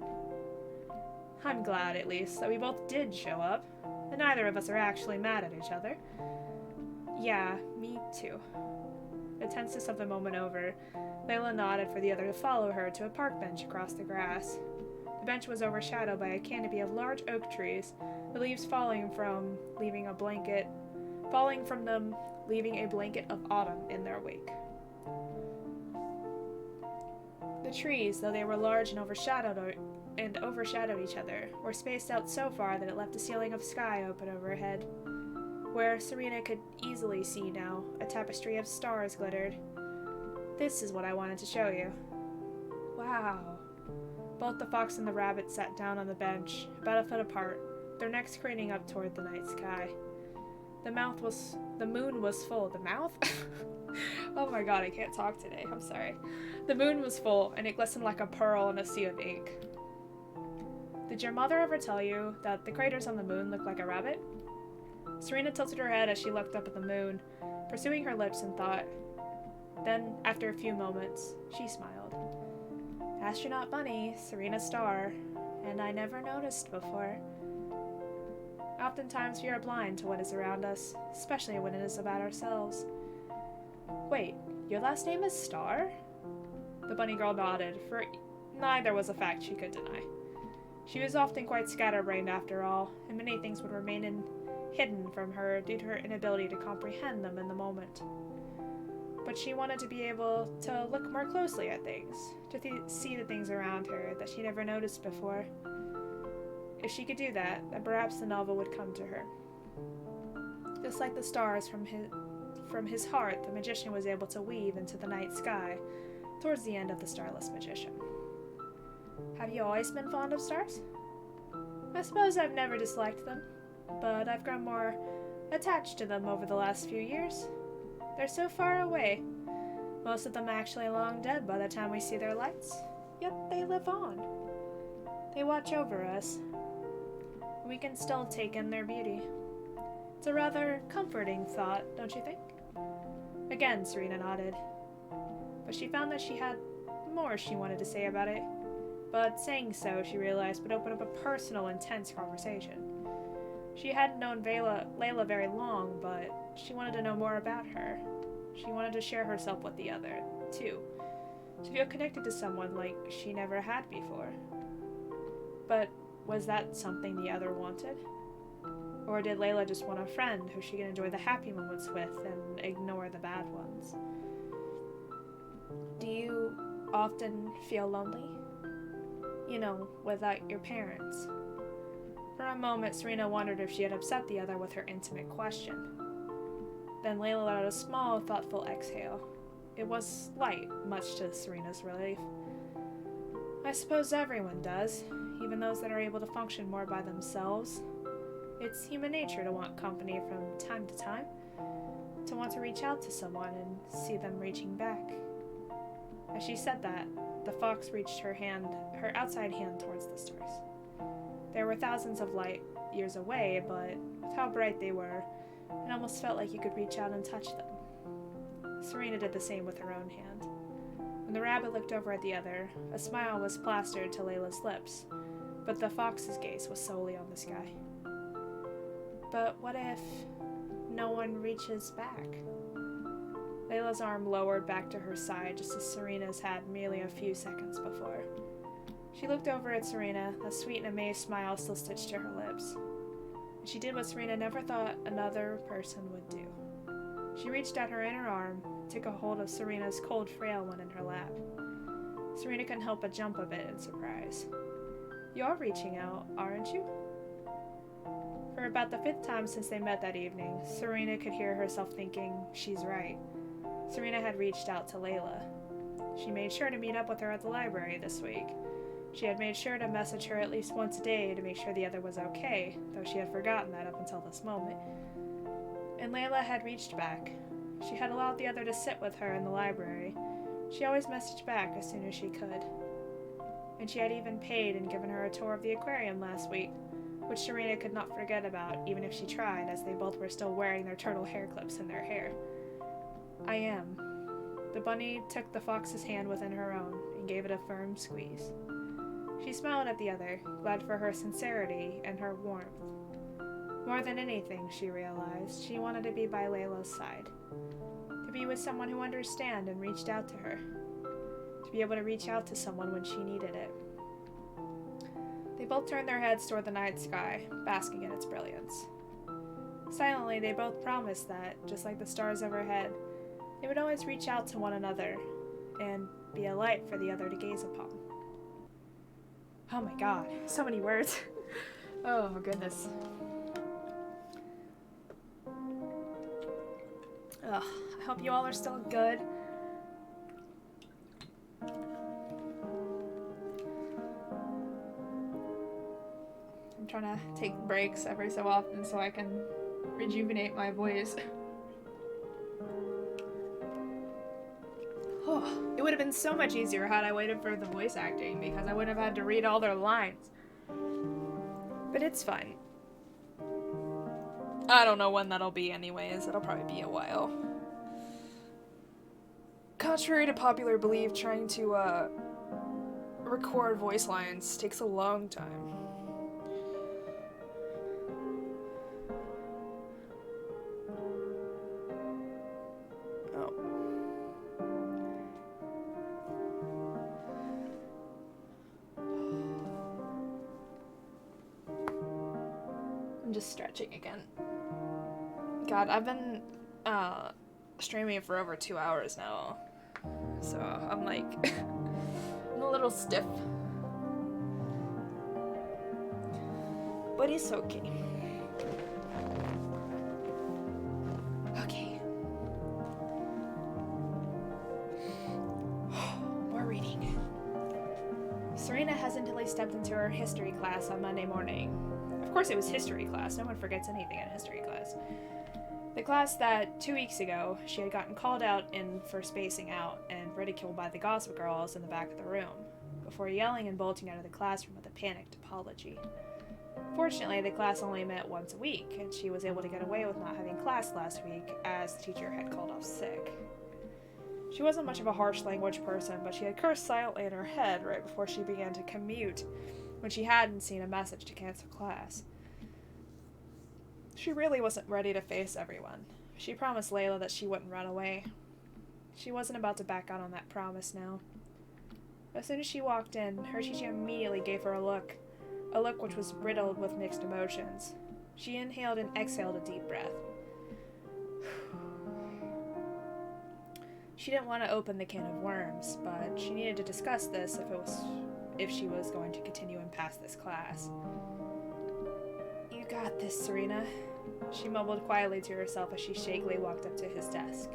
S2: I'm glad, at least, that we both did show up, and neither of us are actually mad at each other. Yeah, me too. The tenseness of the moment over, Layla nodded for the other to follow her to a park bench across the grass. The bench was overshadowed by a canopy of large oak trees, the leaves falling from them, leaving a blanket of autumn in their wake. The trees, though they were large and overshadowed each other, were spaced out so far that it left a ceiling of sky open overhead. Where Serena could easily see now, a tapestry of stars glittered. This is what I wanted to show you. Wow. Both the fox and the rabbit sat down on the bench, about a foot apart, their necks craning up toward the night sky. The moon was full. The mouth? Oh my god, I can't talk today. I'm sorry. The moon was full, and it glistened like a pearl in a sea of ink. Did your mother ever tell you that the craters on the moon look like a rabbit? Serena tilted her head as she looked up at the moon, pursuing her lips in thought. Then, after a few moments, she smiled. Astronaut Bunny, Serena Star, and I never noticed before. Oftentimes we are blind to what is around us, especially when it is about ourselves. Wait, your last name is Star? The bunny girl nodded, for neither was a fact she could deny. She was often quite scatterbrained after all, and many things would remain hidden from her due to her inability to comprehend them in the moment. But she wanted to be able to look more closely at things, to see the things around her that she never noticed before. If she could do that, then perhaps the novel would come to her. Just like the stars from his heart, the magician was able to weave into the night sky towards the end of The Starless Magician. Have you always been fond of stars? I suppose I've never disliked them, but I've grown more attached to them over the last few years. They're so far away. Most of them actually long dead by the time we see their lights, yet they live on. They watch over us. We can still take in their beauty. It's a rather comforting thought, don't you think? Again, Serena nodded. But she found that she had more she wanted to say about it. But saying so, she realized, would open up a personal, intense conversation. She hadn't known Layla very long, but she wanted to know more about her. She wanted to share herself with the other, too. To feel connected to someone like she never had before. But was that something the other wanted? Or did Layla just want a friend who she could enjoy the happy moments with and ignore the bad ones? Do you often feel lonely? You know, without your parents. For a moment, Serena wondered if she had upset the other with her intimate question. Then Layla let out a small, thoughtful exhale. It was light, much to Serena's relief. I suppose everyone does, even those that are able to function more by themselves. It's human nature to want company from time to time, to want to reach out to someone and see them reaching back. As she said that, the fox reached her outside hand towards the stars. There were thousands of light years away, but with how bright they were, it almost felt like you could reach out and touch them. Serena did the same with her own hand. When the rabbit looked over at the other, a smile was plastered to Layla's lips, but the fox's gaze was solely on the sky. But what if no one reaches back? Layla's arm lowered back to her side just as Serena's had merely a few seconds before. She looked over at Serena, a sweet and amazed smile still stitched to her lips. And she did what Serena never thought another person would do. She reached out her inner arm, took a hold of Serena's cold, frail one in her lap. Serena couldn't help but jump a bit in surprise. You're reaching out, aren't you? For about the 5th time since they met that evening, Serena could hear herself thinking, she's right. Serena had reached out to Layla. She made sure to meet up with her at the library this week. She had made sure to message her at least once a day to make sure the other was okay, though she had forgotten that up until this moment. And Layla had reached back. She had allowed the other to sit with her in the library. She always messaged back as soon as she could. And she had even paid and given her a tour of the aquarium last week, which Serena could not forget about even if she tried, as they both were still wearing their turtle hair clips in their hair. I am. The bunny took the fox's hand within her own and gave it a firm squeeze. She smiled at the other, glad for her sincerity and her warmth. More than anything, she realized, she wanted to be by Layla's side. To be with someone who understood and reached out to her. To be able to reach out to someone when she needed it. They both turned their heads toward the night sky, basking in its brilliance. Silently, they both promised that, just like the stars overhead, they would always reach out to one another and be a light for the other to gaze upon. Oh my god, so many words. Oh goodness. Ugh, I hope you all are still good. I'm trying to take breaks every so often so I can
S1: rejuvenate my voice. It would have been so much easier had I waited for the voice acting, because I wouldn't have had to read all their lines. But it's fine. I don't know when that'll be anyways. It'll probably be a while. Contrary to popular belief, trying to record voice lines takes a long time. Oh. I'm just stretching again. God, I've been streaming for over 2 hours now. So I'm like, I'm a little stiff. But it's okay. Okay. More reading. Serena hesitantly stepped into her history class on Monday morning. Of course it was history class. No one forgets anything in history class. The class that 2 weeks ago she had gotten called out in for spacing out and ridiculed by the gossip girls in the back of the room, before yelling and bolting out of the classroom with a panicked apology. Fortunately, the class only met once a week, and she was able to get away with not having class last week as the teacher had called off sick. She wasn't much of a harsh language person, but she had cursed silently in her head right before she began to commute, when she hadn't seen a message to cancel class. She really wasn't ready to face everyone. She promised Layla that she wouldn't run away. She wasn't about to back out on that promise now. As soon as she walked in, her teacher immediately gave her a look which was riddled with mixed emotions. She inhaled and exhaled a deep breath. She didn't want to open the can of worms, but she needed to discuss this if she was going to continue and pass this class. You got this, Serena, she mumbled quietly to herself as she shakily walked up to his desk.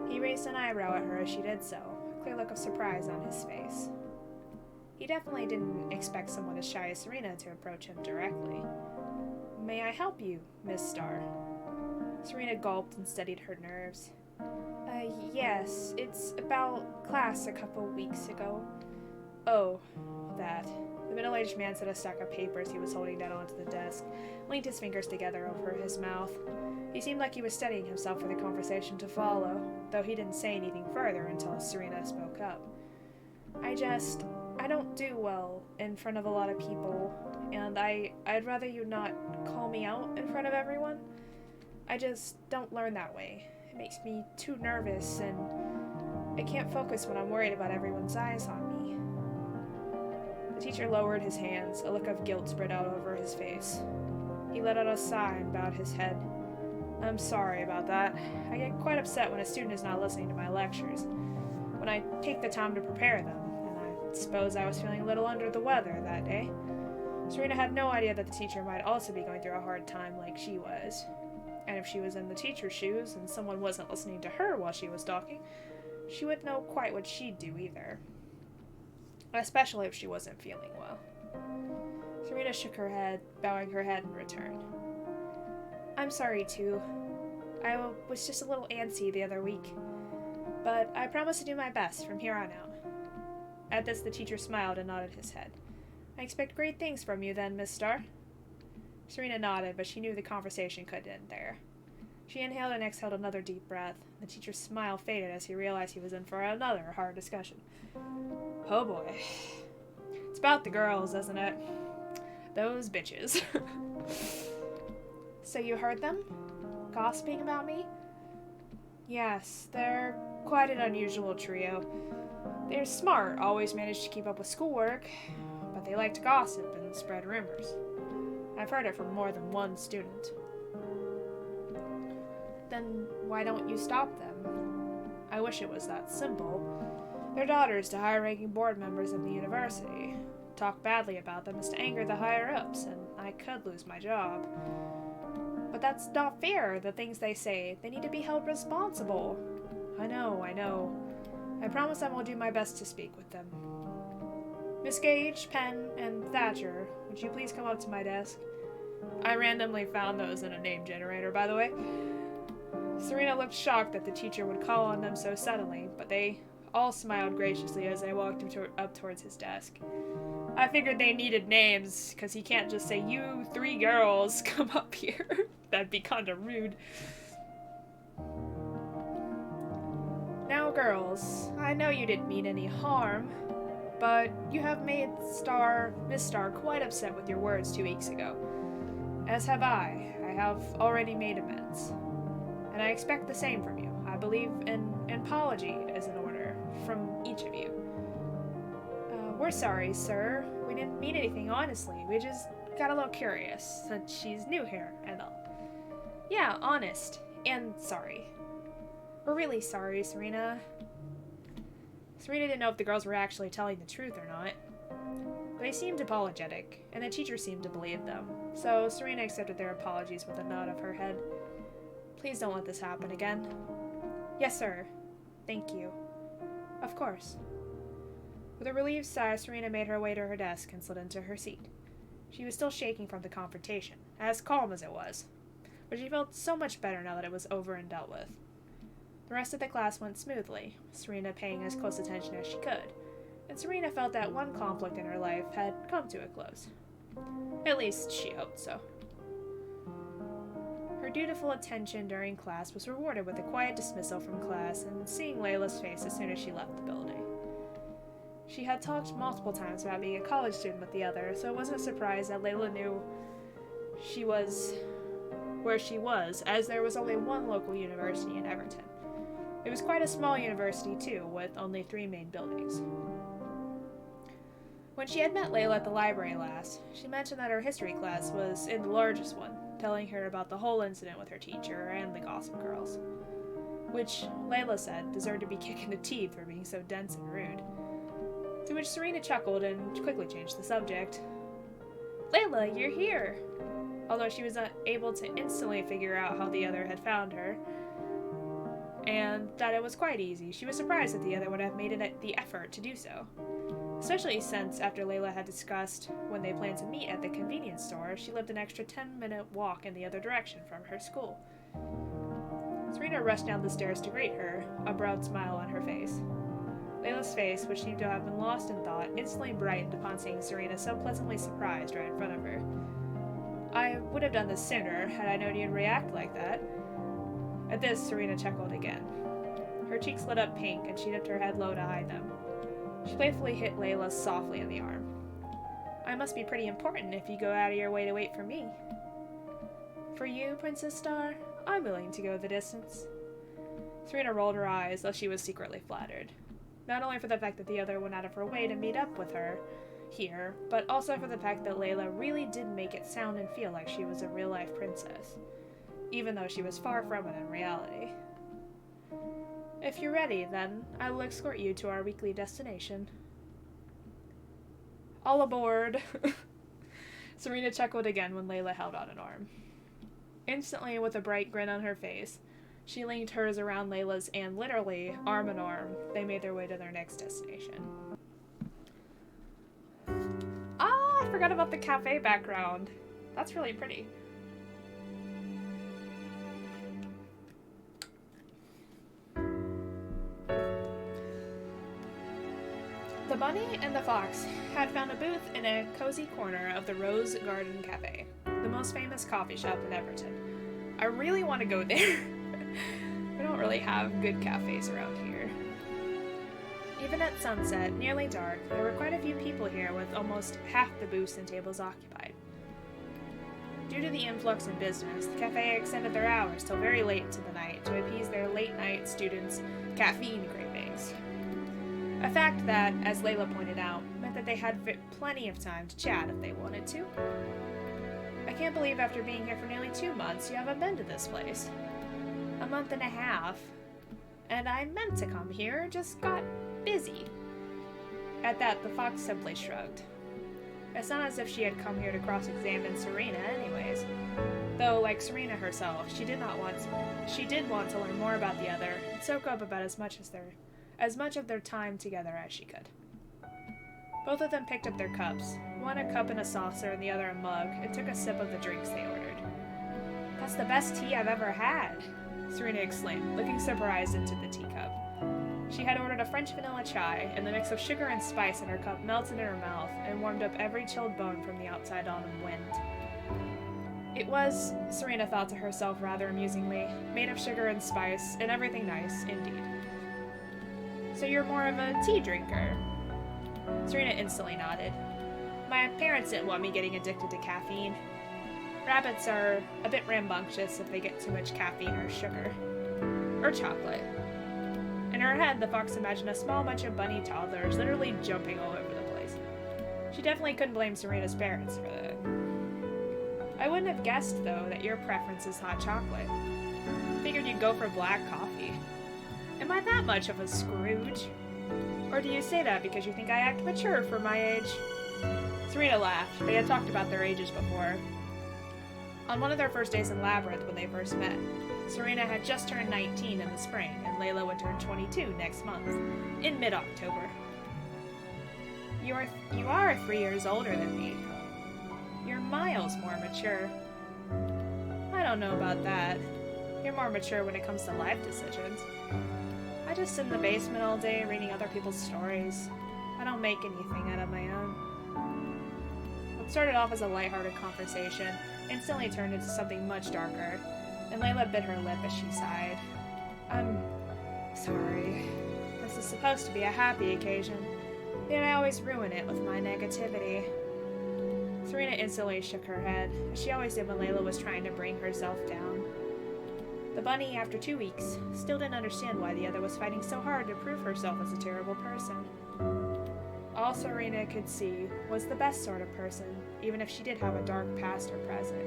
S1: He raised an eyebrow at her as she did so, a clear look of surprise on his face. He definitely didn't expect someone as shy as Serena to approach him directly. May I help you, Miss Starr? Serena gulped and steadied her nerves. Yes, it's about class a couple weeks ago. Oh, that. The middle-aged man set a stack of papers he was holding down onto the desk, linked his fingers together over his mouth. He seemed like he was steadying himself for the conversation to follow, though he didn't say anything further until Serena spoke up. I don't do well in front of a lot of people, and I'd rather you not call me out in front of everyone. I just don't learn that way. It makes me too nervous, and I can't focus when I'm worried about everyone's eyes on me. The teacher lowered his hands, a look of guilt spread out over his face. He let out a sigh and bowed his head. I'm sorry about that. I get quite upset when a student is not listening to my lectures, when I take the time to prepare them, and I suppose I was feeling a little under the weather that day. Serena had no idea that the teacher might also be going through a hard time like she was. And if she was in the teacher's shoes and someone wasn't listening to her while she was talking, she wouldn't know quite what she'd do either. Especially if she wasn't feeling well. Serena shook her head, bowing her head in return. I'm sorry, too. I was just a little antsy the other week. But I promise to do my best from here on out. At this, the teacher smiled and nodded his head. I expect great things from you then, Miss Starr. Serena nodded, but she knew the conversation couldn't end there. She inhaled and exhaled another deep breath. The teacher's smile faded as he realized he was in for another hard discussion. Oh boy. It's about the girls, isn't it? Those bitches. So you heard them? Gossiping about me? Yes, they're quite an unusual trio. They're smart, always manage to keep up with schoolwork, but they like to gossip and spread rumors. I've heard it from more than one student. Then why don't you stop them? I wish it was that simple. They're daughters to high-ranking board members of the university. Talk badly about them is to anger the higher-ups, and I could lose my job. But that's not fair, the things they say. They need to be held responsible. I know. I promise I will do my best to speak with them. Miss Gage, Penn, and Thatcher, would you please come up to my desk?
S2: I randomly found those in a name generator, by the way. Serena looked shocked that the teacher would call on them so suddenly, but they all smiled graciously as I walked up towards his desk. I figured they needed names, because he can't just say, "You 3 girls, come up here." That'd be kinda rude. Now, girls, I know you didn't mean any harm, but you have made Miss Star quite upset with your words 2 weeks ago. As have I. I have already made amends. And I expect the same from you. I believe an apology is in order from each of you. We're sorry, sir. We didn't mean anything, honestly. We just got a little curious, since she's new here and all. Yeah, honest. And sorry. We're really sorry, Serena. Serena didn't know if the girls were actually telling the truth or not. They seemed apologetic, and the teacher seemed to believe them, so Serena accepted their apologies with a nod of her head. Please don't let this happen again. Yes, sir. Thank you. Of course. With a relieved sigh, Serena made her way to her desk and slid into her seat. She was still shaking from the confrontation, as calm as it was, but she felt so much better now that it was over and dealt with. The rest of the class went smoothly, Serena paying as close attention as she could, and Serena felt that one conflict in her life had come to a close. At least, she hoped so. Her dutiful attention during class was rewarded with a quiet dismissal from class and seeing Layla's face as soon as she left the building. She had talked multiple times about being a college student with the other, so it wasn't a surprise that Layla knew she was where she was, as there was only one local university in Everton. It was quite a small university, too, with only 3 main buildings. When she had met Layla at the library last, she mentioned that her history class was in the largest one, telling her about the whole incident with her teacher and the Gossip Girls, which Layla said deserved to be kicked in the teeth for being so dense and rude. To which Serena chuckled and quickly changed the subject. Layla, you're here! Although she was able to instantly figure out how the other had found her, and that it was quite easy. She was surprised that the other would have made the effort to do so. Especially since, after Layla had discussed when they planned to meet at the convenience store, she lived an extra 10-minute walk in the other direction from her school. Serena rushed down the stairs to greet her, a broad smile on her face. Layla's face, which seemed to have been lost in thought, instantly brightened upon seeing Serena so pleasantly surprised right in front of her. I would have done this sooner, had I known you'd react like that. At this, Serena chuckled again. Her cheeks lit up pink, and she dipped her head low to hide them. She playfully hit Layla softly in the arm. I must be pretty important if you go out of your way to wait for me. For you, Princess Star, I'm willing to go the distance. Serena rolled her eyes, though she was secretly flattered. Not only for the fact that the other went out of her way to meet up with her here, but also for the fact that Layla really did make it sound and feel like she was a real-life princess, even though she was far from it in reality. If you're ready, then I will escort you to our weekly destination. All aboard! Serena chuckled again when Layla held out an arm. Instantly, with a bright grin on her face, she linked hers around Layla's and literally, arm in arm, they made their way to their next destination. Ah, I forgot about the cafe background. That's really pretty. The Bunny and the Fox had found a booth in a cozy corner of the Rose Garden Cafe, the most famous coffee shop in Everton. I really want to go there. We don't really have good cafes around here. Even at sunset, nearly dark, there were quite a few people here with almost half the booths and tables occupied. Due to the influx in business, the cafe extended their hours till very late into the night to appease their late-night students' caffeine cravings. A fact that, as Layla pointed out, meant that they had plenty of time to chat if they wanted to. I can't believe after being here for nearly 2 months, you haven't been to this place. A month and a half. And I meant to come here, just got busy. At that, the fox simply shrugged. It's not as if she had come here to cross-examine Serena anyways. Though, like Serena herself, she did want to learn more about the other and soak up about as much of their time together as she could. Both of them picked up their cups, one a cup and a saucer and the other a mug, and took a sip of the drinks they ordered. "That's the best tea I've ever had," Serena exclaimed, looking surprised into the teacup. She had ordered a French vanilla chai, and the mix of sugar and spice in her cup melted in her mouth and warmed up every chilled bone from the outside autumn wind. It was, Serena thought to herself rather amusingly, made of sugar and spice, and everything nice, indeed. "So you're more of a tea drinker?" Serena instantly nodded. "My parents didn't want me getting addicted to caffeine. Rabbits are a bit rambunctious if they get too much caffeine or sugar. Or chocolate." In her head, the fox imagined a small bunch of bunny toddlers literally jumping all over the place. She definitely couldn't blame Serena's parents for that. "I wouldn't have guessed, though, that your preference is hot chocolate. Figured you'd go for black coffee. Am I that much of a Scrooge? Or do you say that because you think I act mature for my age?" Serena laughed. They had talked about their ages before. On one of their first days in Labyrinth when they first met, Serena had just turned 19 in the spring, and Layla would turn 22 next month, in mid-October. You are 3 years older than me. You're miles more mature." "I don't know about that. You're more mature when it comes to life decisions. I just sit in the basement all day reading other people's stories. I don't make anything out of my own." What started off as a lighthearted conversation instantly turned into something much darker, and Layla bit her lip as she sighed. "I'm sorry. This is supposed to be a happy occasion, yet I always ruin it with my negativity." Serena instantly shook her head, as she always did when Layla was trying to bring herself down. The bunny, after 2 weeks, still didn't understand why the other was fighting so hard to prove herself as a terrible person. All Serena could see was the best sort of person, even if she did have a dark past or present.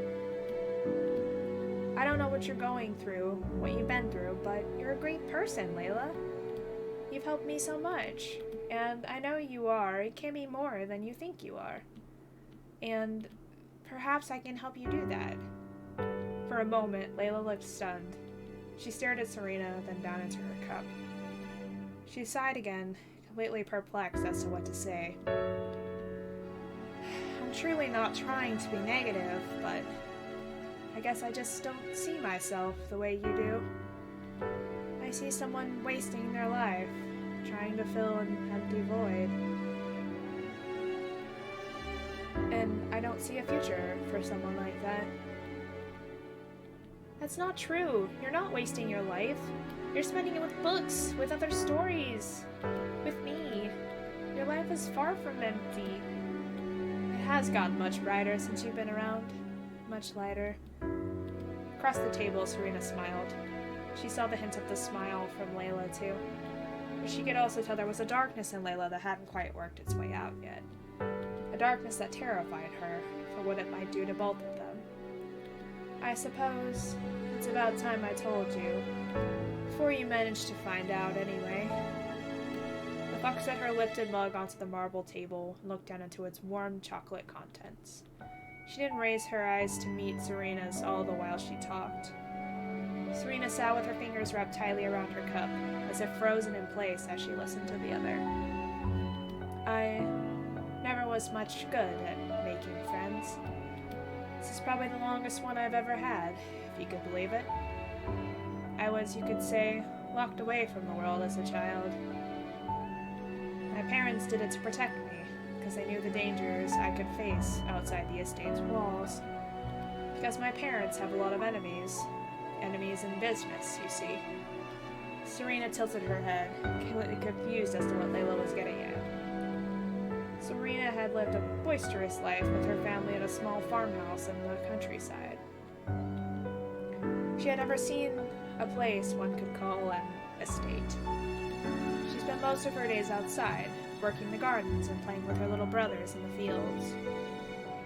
S2: "I don't know what you're going through, what you've been through, but you're a great person, Layla. You've helped me so much, and I know it can be more than you think you are. And perhaps I can help you do that." For a moment, Layla looked stunned. She stared at Serena, then down into her cup. She sighed again, completely perplexed as to what to say. "I'm truly not trying to be negative, but I guess I just don't see myself the way you do. I see someone wasting their life, trying to fill an empty void. And I don't see a future for someone like that." "That's not true. You're not wasting your life. You're spending it with books, with other stories, with me. Your life is far from empty. It has gotten much brighter since you've been around. Much lighter." Across the table, Serena smiled. She saw the hint of the smile from Layla, too. But she could also tell there was a darkness in Layla that hadn't quite worked its way out yet. A darkness that terrified her for what it might do to both of them. "I suppose it's about time I told you. Before you managed to find out, anyway." The fox set her lifted mug onto the marble table and looked down into its warm chocolate contents. She didn't raise her eyes to meet Serena's all the while she talked. Serena sat with her fingers wrapped tightly around her cup, as if frozen in place as she listened to the other. "I never was much good at making friends. This is probably the longest one I've ever had, if you could believe it. I was, you could say, locked away from the world as a child. My parents did it to protect me, because they knew the dangers I could face outside the estate's walls. Because my parents have a lot of enemies. Enemies in business, you see." Serena tilted her head, completely confused as to what Layla was getting at. Serena had lived a boisterous life with her family at a small farmhouse in the countryside. She had never seen a place one could call an estate. She spent most of her days outside, working the gardens and playing with her little brothers in the fields.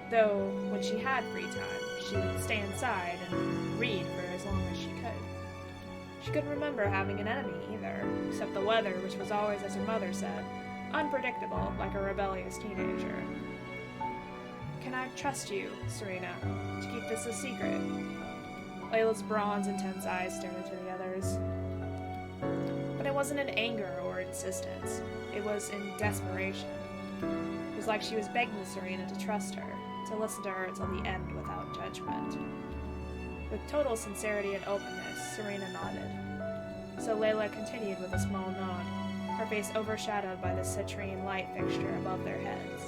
S2: Though, when she had free time, she would stay inside and read for as long as she could. She couldn't remember having an enemy either, except the weather, which was always, as her mother said, unpredictable, like a rebellious teenager. "Can I trust you, Serena, to keep this a secret?" Layla's bronze, intense eyes stared into the other's. But it wasn't in anger or insistence. It was in desperation. It was like she was begging Serena to trust her, to listen to her till the end without judgment. With total sincerity and openness, Serena nodded. So Layla continued with a small nod, her face overshadowed by the citrine light fixture above their heads.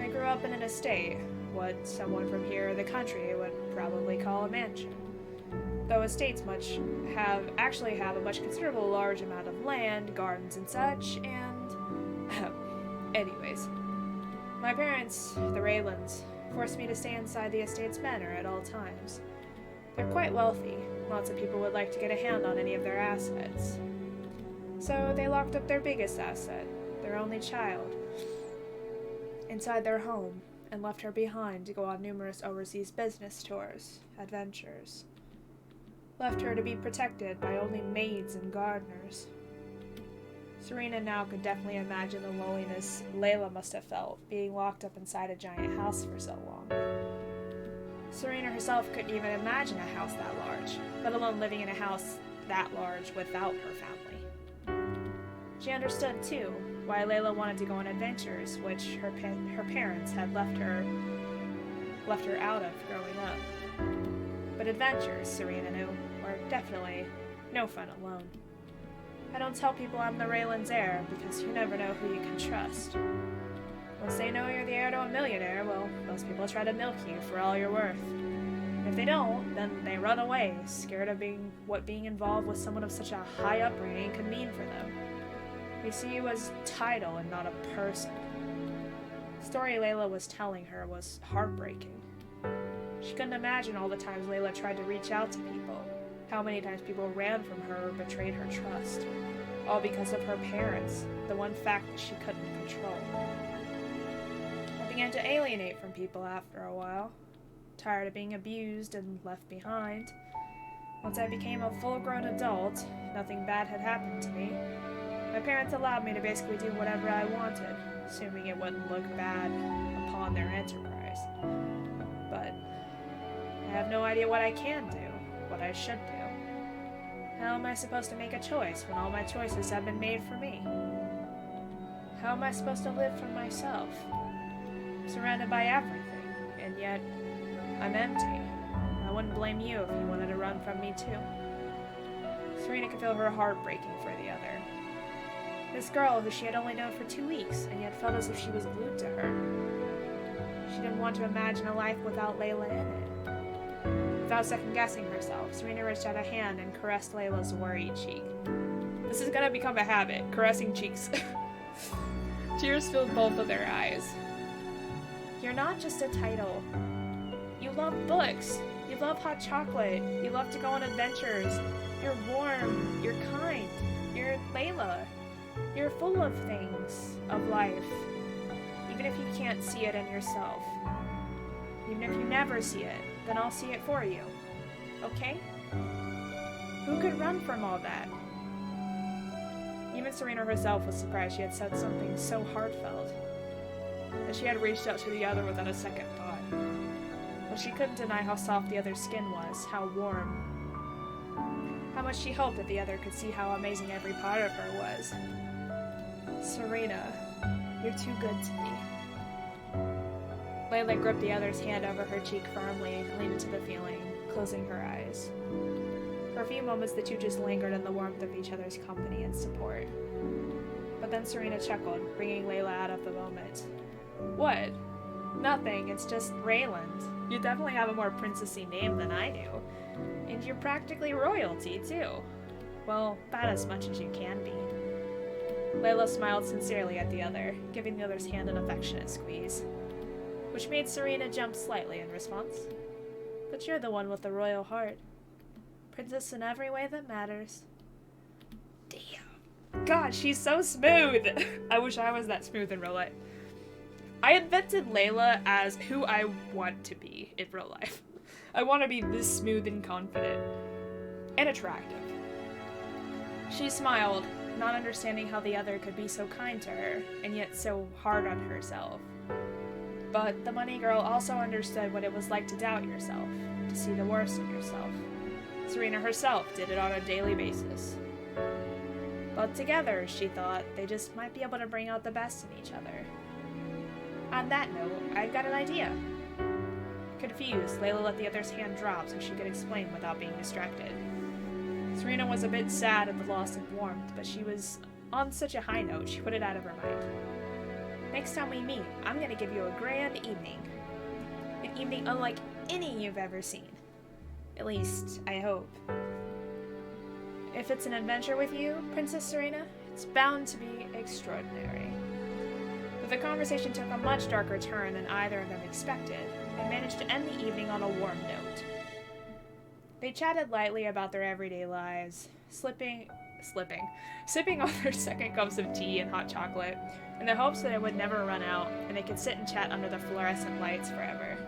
S2: I grew up in an estate, what someone from here or the country would probably call a mansion. Though estates actually have a much considerable large amount of land, gardens and such, and... anyways. My parents, the Raylands, forced me to stay inside the estate's manor at all times. They're quite wealthy. Lots of people would like to get a hand on any of their assets. So they locked up their biggest asset, their only child, inside their home, and left her behind to go on numerous overseas business tours, adventures. Left her to be protected by only maids and gardeners. Serena now could definitely imagine the loneliness Layla must have felt being locked up inside a giant house for so long. Serena herself couldn't even imagine a house that large, let alone living in a house that large without her family. She understood, too, why Layla wanted to go on adventures, which her parents had left her out of growing up. But adventures, Serena knew, were definitely no fun alone. I don't tell people I'm the Raylan's heir, because you never know who you can trust. Once they know you're the heir to a millionaire, well, most people try to milk you for all you're worth. And if they don't, then they run away, scared of what being involved with someone of such a high upbringing could mean for them. They see you as title and not a person. The story Layla was telling her was heartbreaking. She couldn't imagine all the times Layla tried to reach out to people, how many times people ran from her or betrayed her trust, all because of her parents, the one fact that she couldn't control. I began to alienate from people after a while, tired of being abused and left behind. Once I became a full-grown adult, nothing bad had happened to me. My parents allowed me to basically do whatever I wanted, assuming it wouldn't look bad upon their enterprise. But I have no idea what I can do, what I should do. How am I supposed to make a choice when all my choices have been made for me? How am I supposed to live for myself? I'm surrounded by everything, and yet I'm empty. I wouldn't blame you if you wanted to run from me too. Serena could feel her heart breaking for the other. This girl who she had only known for 2 weeks, and yet felt as if she was glued to her. She didn't want to imagine a life without Layla in it. Without second-guessing herself, Serena reached out a hand and caressed Layla's worried cheek. This is gonna become a habit, caressing cheeks. Tears filled both of their eyes. You're not just a title. You love books. You love hot chocolate. You love to go on adventures. You're warm. You're kind. You're Layla. You're full of things, of life, even if you can't see it in yourself. Even if you never see it, then I'll see it for you. Okay? Who could run from all that? Even Serena herself was surprised she had said something so heartfelt, that she had reached out to the other without a second thought. But she couldn't deny how soft the other's skin was, how warm. How much she hoped that the other could see how amazing every part of her was. Serena, you're too good to me. Layla gripped the other's hand over her cheek firmly and leaned into the feeling, closing her eyes. For a few moments, the two just lingered in the warmth of each other's company and support. But then Serena chuckled, bringing Layla out of the moment. What? Nothing, it's just Rayland. You definitely have a more princessy name than I do. And you're practically royalty, too. Well, about as much as you can be. Layla smiled sincerely at the other, giving the other's hand an affectionate squeeze, which made Serena jump slightly in response. But you're the one with the royal heart. Princess in every way that matters. Damn. God, she's so smooth! I wish I was that smooth in real life. I invented Layla as who I want to be in real life. I want to be this smooth and confident. And attractive. She smiled, not understanding how the other could be so kind to her, and yet so hard on herself. But the money girl also understood what it was like to doubt yourself, to see the worst in yourself. Serena herself did it on a daily basis. But together, she thought, they just might be able to bring out the best in each other. On that note, I've got an idea. Confused, Layla let the other's hand drop so she could explain without being distracted. Serena was a bit sad at the loss of warmth, but she was on such a high note she put it out of her mind. Next time we meet, I'm gonna give you a grand evening. An evening unlike any you've ever seen. At least, I hope. If it's an adventure with you, Princess Serena, it's bound to be extraordinary. But the conversation took a much darker turn than either of them expected, and managed to end the evening on a warm note. They chatted lightly about their everyday lives, sipping on their second cups of tea and hot chocolate, in the hopes that it would never run out, and they could sit and chat under the fluorescent lights forever.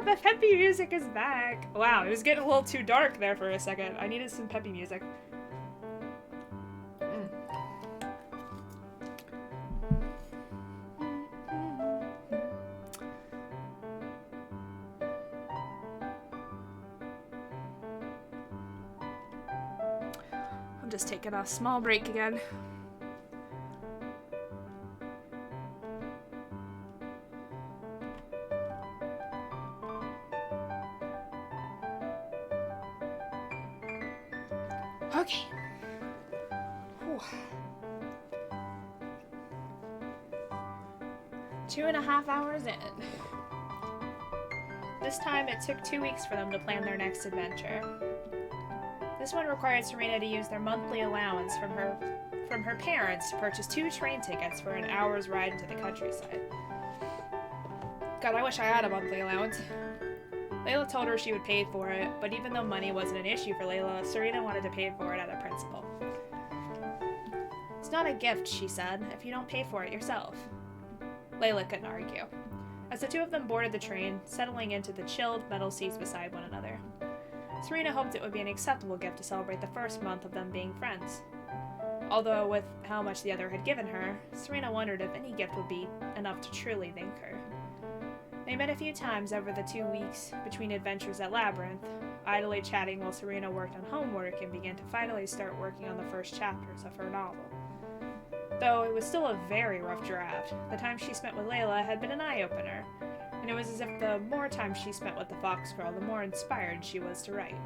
S2: The peppy music is back! Wow, it was getting a little too dark there for a second. I needed some peppy music. I'm just taking a small break again. Okay. Whew. 2.5 hours in. This time it took 2 weeks for them to plan their next adventure. This one required Serena to use their monthly allowance from her parents to purchase 2 train tickets for an hour's ride into the countryside. God, I wish I had a monthly allowance. Layla told her she would pay for it, but even though money wasn't an issue for Layla, Serena wanted to pay for it out of principle. It's not a gift, she said, if you don't pay for it yourself. Layla couldn't argue, as the two of them boarded the train, settling into the chilled metal seats beside one another. Serena hoped it would be an acceptable gift to celebrate the first month of them being friends. Although, with how much the other had given her, Serena wondered if any gift would be enough to truly thank her. They met a few times over the 2 weeks between adventures at Labyrinth, idly chatting while Serena worked on homework and began to finally start working on the first chapters of her novel. Though it was still a very rough draft, the time she spent with Layla had been an eye-opener, and it was as if the more time she spent with the Fox Girl, the more inspired she was to write.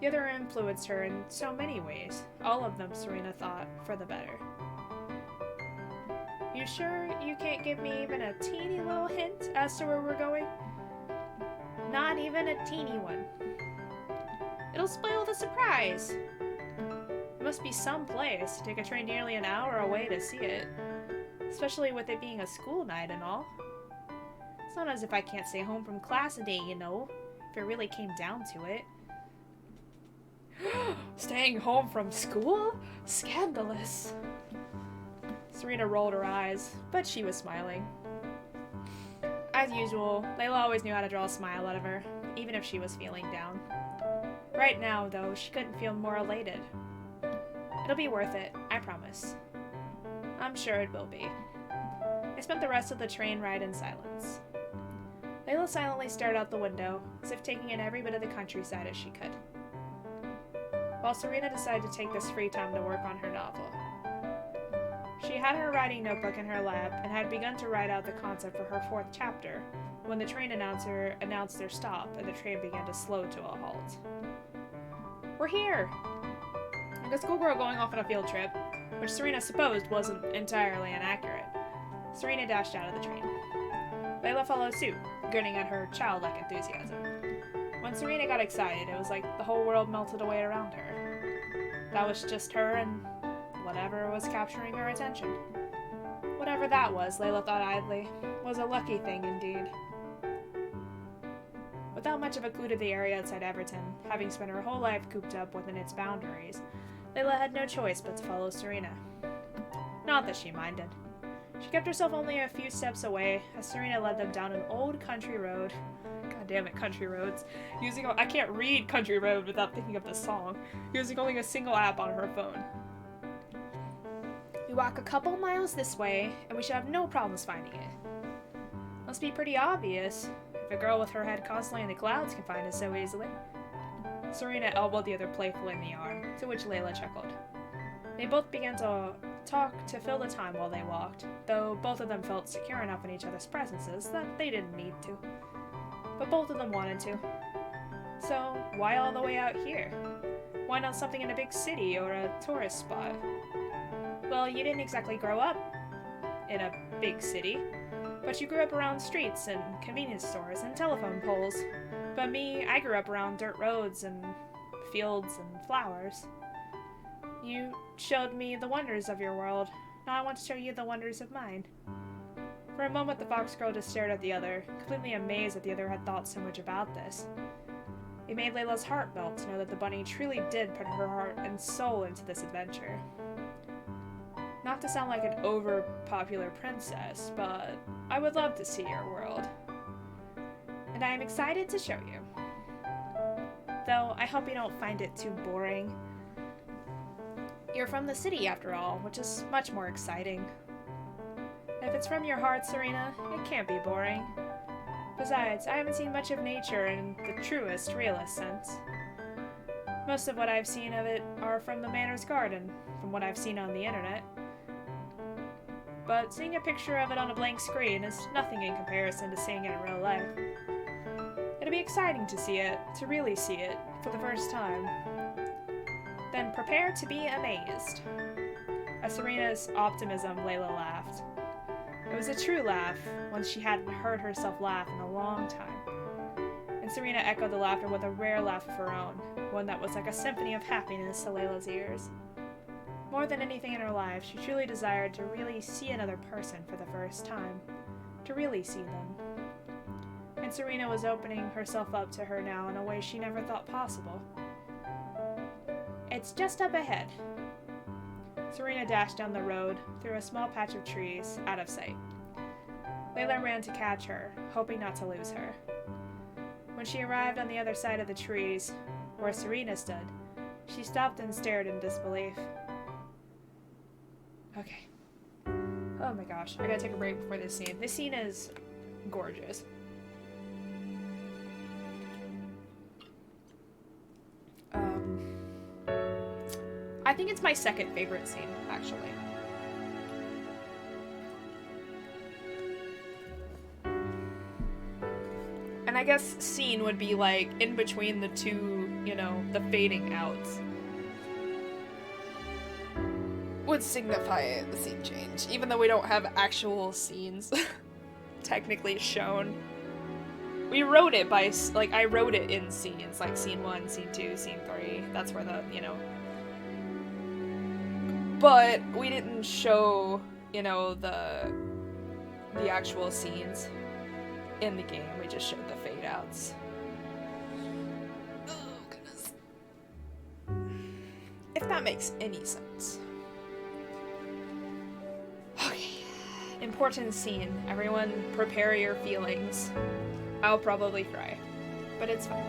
S2: The other influenced her in so many ways, all of them, Serena thought, for the better. You sure you can't give me even a teeny little hint as to where we're going? Not even a teeny one. It'll spoil the surprise. There must be some place to take a train nearly an hour away to see it, especially with it being a school night and all. It's not as if I can't stay home from class a day, you know, if it really came down to it. Staying home from school? Scandalous. Serena rolled her eyes, but she was smiling. As usual, Layla always knew how to draw a smile out of her, even if she was feeling down. Right now, though, she couldn't feel more elated. It'll be worth it, I promise. I'm sure it will be. They spent the rest of the train ride in silence. Layla silently stared out the window, as if taking in every bit of the countryside as she could, while Serena decided to take this free time to work on her novel. She had her writing notebook in her lap and had begun to write out the concept for her 4th chapter when the train announcer announced their stop and the train began to slow to a halt. We're here! Like a schoolgirl going off on a field trip, which Serena supposed wasn't entirely inaccurate. Serena dashed out of the train. Layla followed suit, grinning at her childlike enthusiasm. When Serena got excited, it was like the whole world melted away around her. That was just her and whatever was capturing her attention. Whatever that was, Layla thought idly, was a lucky thing indeed. Without much of a clue to the area outside Everton, having spent her whole life cooped up within its boundaries, Layla had no choice but to follow Serena. Not that she minded. She kept herself only a few steps away as Serena led them down an old country road. God damn it, country roads. I can't read Country Road without thinking of this song. Using only a single app on her phone. We walk a couple miles this way, and we should have no problems finding it. Must be pretty obvious, if a girl with her head constantly in the clouds can find it so easily. Serena elbowed the other playfully in the arm, to which Layla chuckled. They both began to talk to fill the time while they walked, though both of them felt secure enough in each other's presences that they didn't need to. But both of them wanted to. So, why all the way out here? Why not something in a big city or a tourist spot? Well, you didn't exactly grow up in a big city, but you grew up around streets and convenience stores and telephone poles. But me, I grew up around dirt roads and fields and flowers. You showed me the wonders of your world. Now I want to show you the wonders of mine. For a moment, the fox girl just stared at the other, completely amazed that the other had thought so much about this. It made Layla's heart melt to know that the bunny truly did put her heart and soul into this adventure. Not to sound like an over-popular princess, but I would love to see your world. And I am excited to show you. Though I hope you don't find it too boring. You're from the city, after all, which is much more exciting. If it's from your heart, Serena, it can't be boring. Besides, I haven't seen much of nature in the truest, realest sense. Most of what I've seen of it are from the Manor's garden, from what I've seen on the internet. But seeing a picture of it on a blank screen is nothing in comparison to seeing it in real life. It'll be exciting to see it, to really see it, for the first time. Then prepare to be amazed. At Serena's optimism, Layla laughed. It was a true laugh, one she hadn't heard herself laugh in a long time. And Serena echoed the laughter with a rare laugh of her own, one that was like a symphony of happiness to Layla's ears. More than anything in her life, she truly desired to really see another person for the first time. To really see them. And Serena was opening herself up to her now in a way she never thought possible. It's just up ahead. Serena dashed down the road, through a small patch of trees, out of sight. Layla ran to catch her, hoping not to lose her. When she arrived on the other side of the trees, where Serena stood, she stopped and stared in disbelief. Okay. Oh my gosh, I gotta take a break before this scene. This scene is gorgeous. I think it's my second favorite scene, actually. And I guess scene would be like in between the two, you know, the fading outs. Would signify the scene change, even though we don't have actual scenes technically shown. We wrote it by, like, I wrote it in scenes, like scene 1, scene 2, scene 3. That's where the, you know. But we didn't show, you know, the actual scenes in the game. We just showed the fade outs. Oh, goodness. If that makes any sense. Okay. Important scene. Everyone prepare your feelings. I'll probably cry. But it's fine.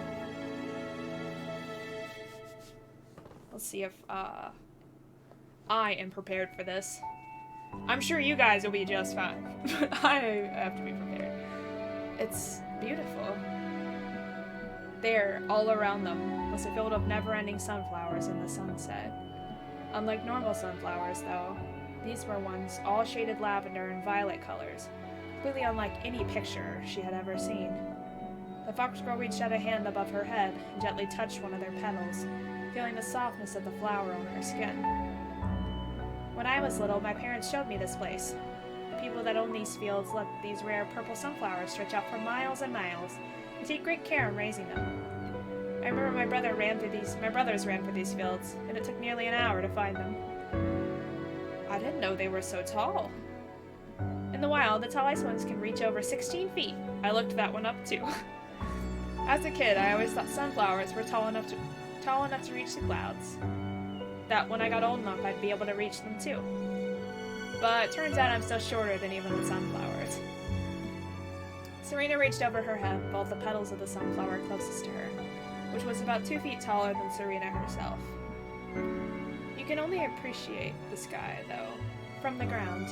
S2: Let's see if, I am prepared for this. I'm sure you guys will be just fine. I have to be prepared. It's beautiful. There, all around them, was a field of never-ending sunflowers in the sunset. Unlike normal sunflowers, though, these were ones all shaded lavender and violet colors, completely unlike any picture she had ever seen. The fox girl reached out a hand above her head and gently touched one of their petals, feeling the softness of the flower on her skin. When I was little, my parents showed me this place. The people that own these fields let these rare purple sunflowers stretch out for miles and miles, and take great care in raising them. I remember my brothers ran through these fields, and it took nearly an hour to find them. I didn't know they were so tall. In the wild, the tallest ones can reach over 16 feet. I looked that one up too. As a kid, I always thought sunflowers were tall enough to reach the clouds. That when I got old enough, I'd be able to reach them too. But it turns out I'm still shorter than even the sunflowers. Serena reached over her head and felt the petals of the sunflower closest to her, which was about 2 feet taller than Serena herself. You can only appreciate the sky, though, from the ground.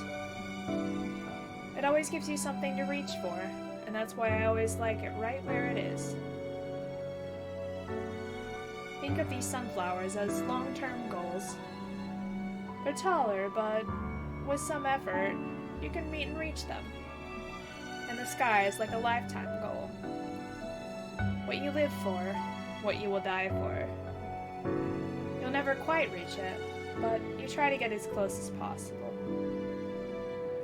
S2: It always gives you something to reach for, and that's why I always like it right where it is. think of these sunflowers as long-term goals. They're taller, but with some effort, you can meet and reach them. And the sky is like a lifetime goal. What you live for, what you will die for. You'll never quite reach it, but you try to get as close as possible.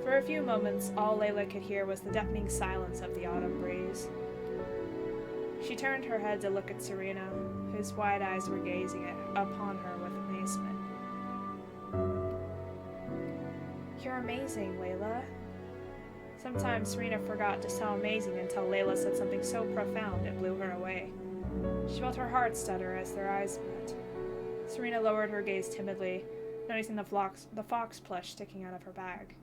S2: For a few moments, all Layla could hear was the deafening silence of the autumn breeze. She turned her head to look at Serena, whose wide eyes were gazing upon her with amazement. You're amazing, Layla. Sometimes Serena forgot just how amazing until Layla said something so profound it blew her away. She felt her heart stutter as their eyes met. Serena lowered her gaze timidly, noticing the fox plush sticking out of her bag.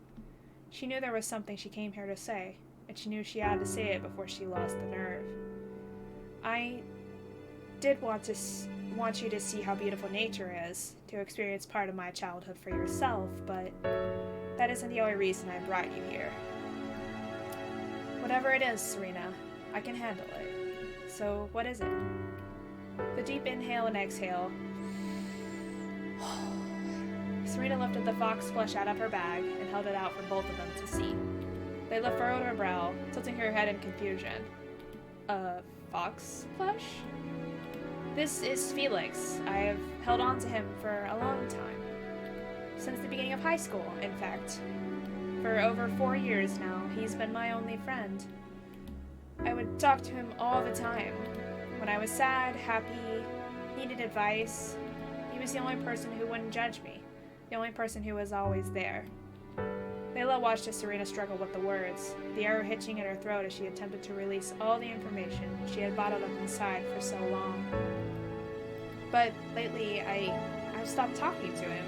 S2: She knew there was something she came here to say, and she knew she had to say it before she lost the nerve. I did want you to see how beautiful nature is, to experience part of my childhood for yourself, but that isn't the only reason I brought you here. Whatever it is, Serena, I can handle it. So, what is it? The deep inhale and exhale. Serena lifted the fox plush out of her bag and held it out for both of them to see. Layla furrowed her brow, tilting her head in confusion. A fox plush? This is Felix. I have held on to him for a long time. Since the beginning of high school, in fact. For over 4 years now, he's been my only friend. I would talk to him all the time. When I was sad, happy, needed advice, he was the only person who wouldn't judge me. The only person who was always there. Layla watched as Serena struggled with the words, the arrow hitching in her throat as she attempted to release all the information she had bottled up inside for so long. But lately, I've stopped talking to him.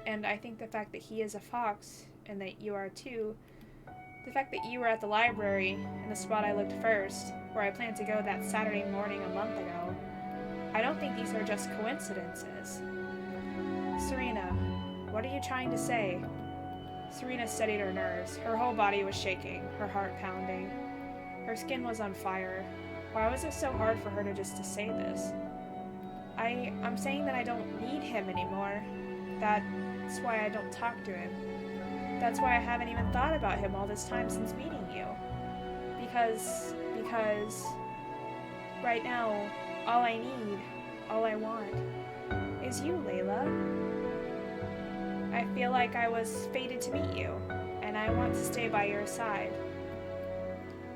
S2: And I think the fact that he is a fox, and that you are too, the fact that you were at the library, in the spot I looked first, where I planned to go that Saturday morning a month ago, I don't think these are just coincidences. Serena, what are you trying to say? Serena steadied her nerves. Her whole body was shaking, her heart pounding. Her skin was on fire. Why was it so hard for her to say this? I'm saying that I don't need him anymore. That's why I don't talk to him. That's why I haven't even thought about him all this time since meeting you. Because right now, all I need, all I want, is you, Layla. I feel like I was fated to meet you, and I want to stay by your side.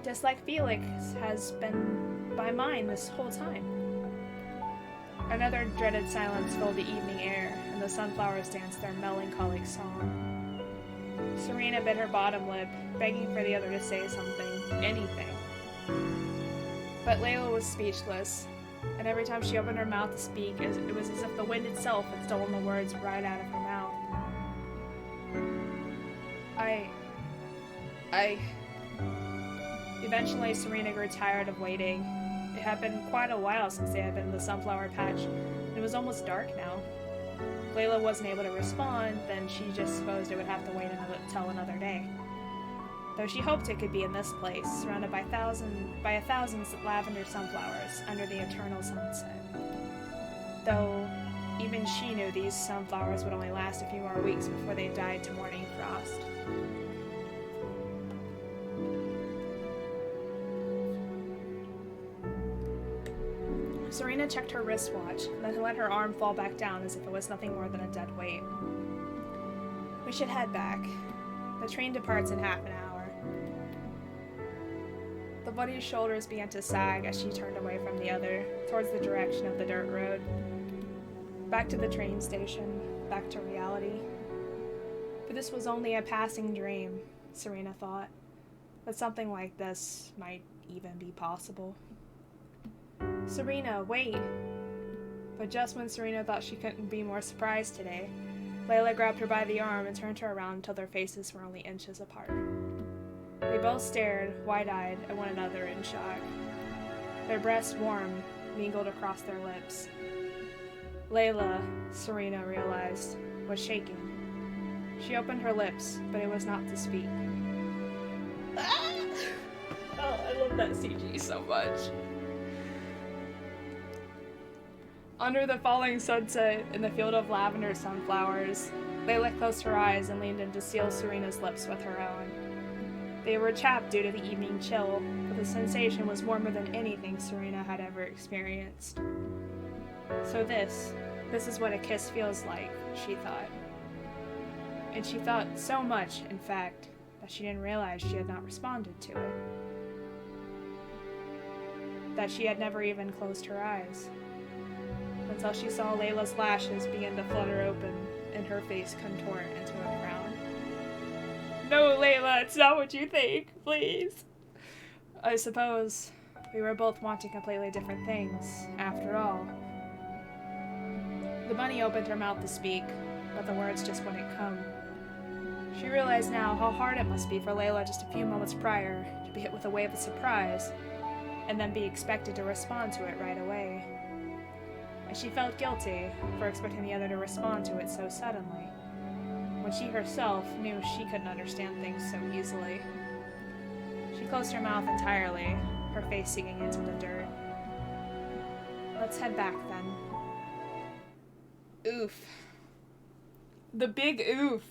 S2: Just like Felix has been by mine this whole time. Another dreaded silence filled the evening air, and the sunflowers danced their melancholic song. Serena bit her bottom lip, begging for the other to say something, anything. But Layla was speechless, and every time she opened her mouth to speak, it was as if the wind itself had stolen the words right out of her mouth. Eventually, Serena grew tired of waiting. It had been quite a while since they had been in the sunflower patch, and it was almost dark now. Layla wasn't able to respond, then she just supposed it would have to wait until another day. Though she hoped it could be in this place, surrounded by a thousand lavender sunflowers under the eternal sunset. Though even she knew these sunflowers would only last a few more weeks before they died to morning frost. Serena checked her wristwatch, then let her arm fall back down as if it was nothing more than a dead weight. We should head back. The train departs in half an hour. The buddy's shoulders began to sag as she turned away from the other, towards the direction of the dirt road. Back to the train station, back to reality. But this was only a passing dream, Serena thought. That something like this might even be possible. Serena, wait! But just when Serena thought she couldn't be more surprised today, Layla grabbed her by the arm and turned her around until their faces were only inches apart. They both stared, wide-eyed, at one another in shock. Their breaths warm, mingled across their lips. Layla, Serena realized, was shaking. She opened her lips, but it was not to speak. Oh, I love that CG so much.
S1: Under the falling sunset, in the field of lavender sunflowers, Layla closed her eyes and leaned in to seal Serena's lips with her own. They were chapped due to the evening chill, but the sensation was warmer than anything Serena had ever experienced. So this is what a kiss feels like, she thought. And she thought so much, in fact, that she didn't realize she had not responded to it. That she had never even closed her eyes. Until she saw Layla's lashes begin to flutter open and her face contort into a frown. No, Layla, it's not what you think, please. I suppose we were both wanting completely different things, after all. The bunny opened her mouth to speak, but the words just wouldn't come. She realized now how hard it must be for Layla just a few moments prior to be hit with a wave of surprise, and then be expected to respond to it right away. And she felt guilty for expecting the other to respond to it so suddenly, when she herself knew she couldn't understand things so easily. She closed her mouth entirely, her face sinking into the dirt. Let's head back then. Oof. The big oof.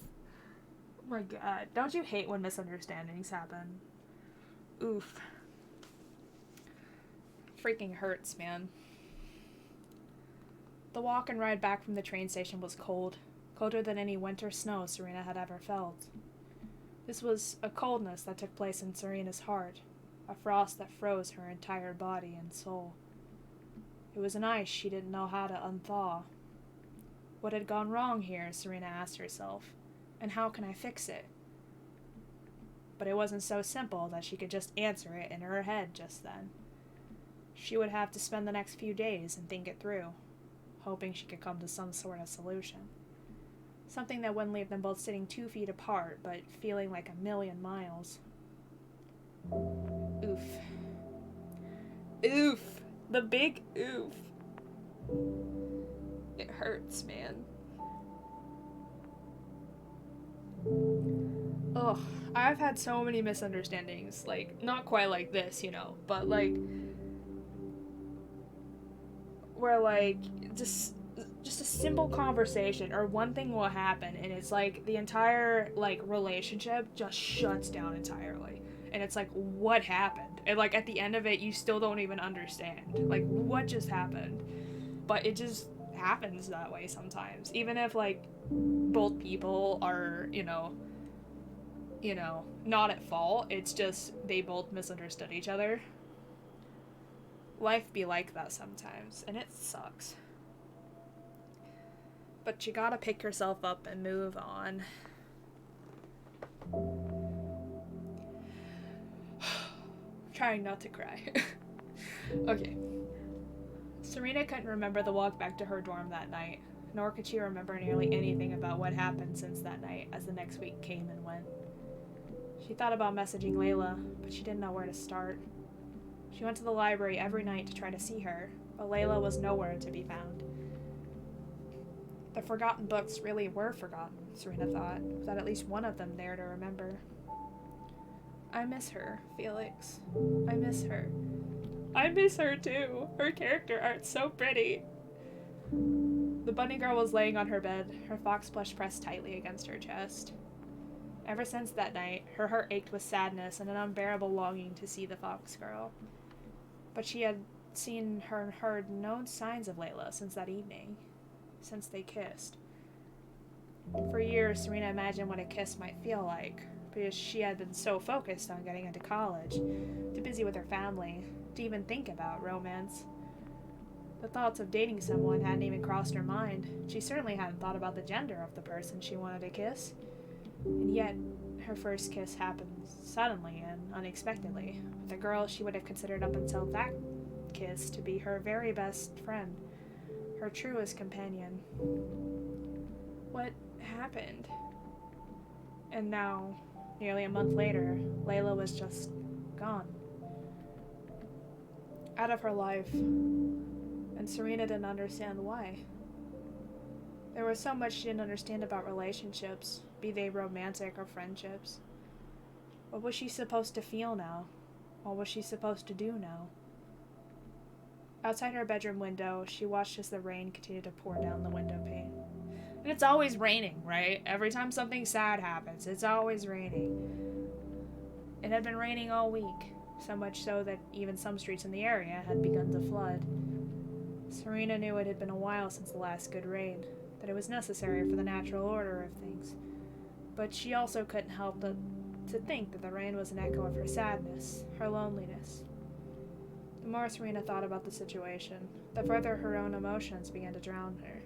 S1: Oh my god, don't you hate when misunderstandings happen? Oof. Freaking hurts, man. The walk and ride back from the train station was cold, colder than any winter snow Serena had ever felt. This was a coldness that took place in Serena's heart, a frost that froze her entire body and soul. It was an ice she didn't know how to unthaw. What had gone wrong here, Serena asked herself, and how can I fix it? But it wasn't so simple that she could just answer it in her head just then. She would have to spend the next few days and think it through, hoping she could come to some sort of solution. Something that wouldn't leave them both sitting 2 feet apart, but feeling like a million miles. Oof. Oof. The big oof. It hurts, man. Ugh. I've had so many misunderstandings. Like, not quite like this, you know, but like, where like, just a simple conversation or one thing will happen and it's like the entire like relationship just shuts down entirely, and it's like, what happened? And like at the end of it you still don't even understand like what just happened, but it just happens that way sometimes, even if like both people are you know not at fault. It's just they both misunderstood each other. Life be like that sometimes, and it sucks. But you gotta pick yourself up and move on. Trying not to cry. Okay. Serena couldn't remember the walk back to her dorm that night, nor could she remember nearly anything about what happened since that night as the next week came and went. She thought about messaging Layla, but she didn't know where to start. She went to the library every night to try to see her, but Layla was nowhere to be found. The forgotten books really were forgotten, Serena thought, without at least one of them there to remember. I miss her, Felix. I miss her. I miss her too. Her character art's so pretty. The bunny girl was laying on her bed, her fox plush pressed tightly against her chest. Ever since that night, her heart ached with sadness and an unbearable longing to see the fox girl. But she had seen her and heard no signs of Layla since that evening. Since they kissed. For years, Serena imagined what a kiss might feel like, because she had been so focused on getting into college, too busy with her family, to even think about romance. The thoughts of dating someone hadn't even crossed her mind. She certainly hadn't thought about the gender of the person she wanted to kiss. And yet, her first kiss happened suddenly and unexpectedly, with a girl she would have considered up until that kiss to be her very best friend. Her truest companion. What happened? And now, nearly a month later, Layla was just gone. Out of her life. And Serena didn't understand why. There was so much she didn't understand about relationships, be they romantic or friendships. What was she supposed to feel now? What was she supposed to do now?
S2: Outside her bedroom window, she watched as the rain continued to pour down the window pane. And it's always raining, right? Every time something sad happens, it's always raining. It had been raining all week, so much so that even some streets in the area had begun to flood. Serena knew it had been a while since the last good rain, that it was necessary for the natural order of things. But she also couldn't help but to think that the rain was an echo of her sadness, her loneliness. The more Serena thought about the situation, the further her own emotions began to drown her.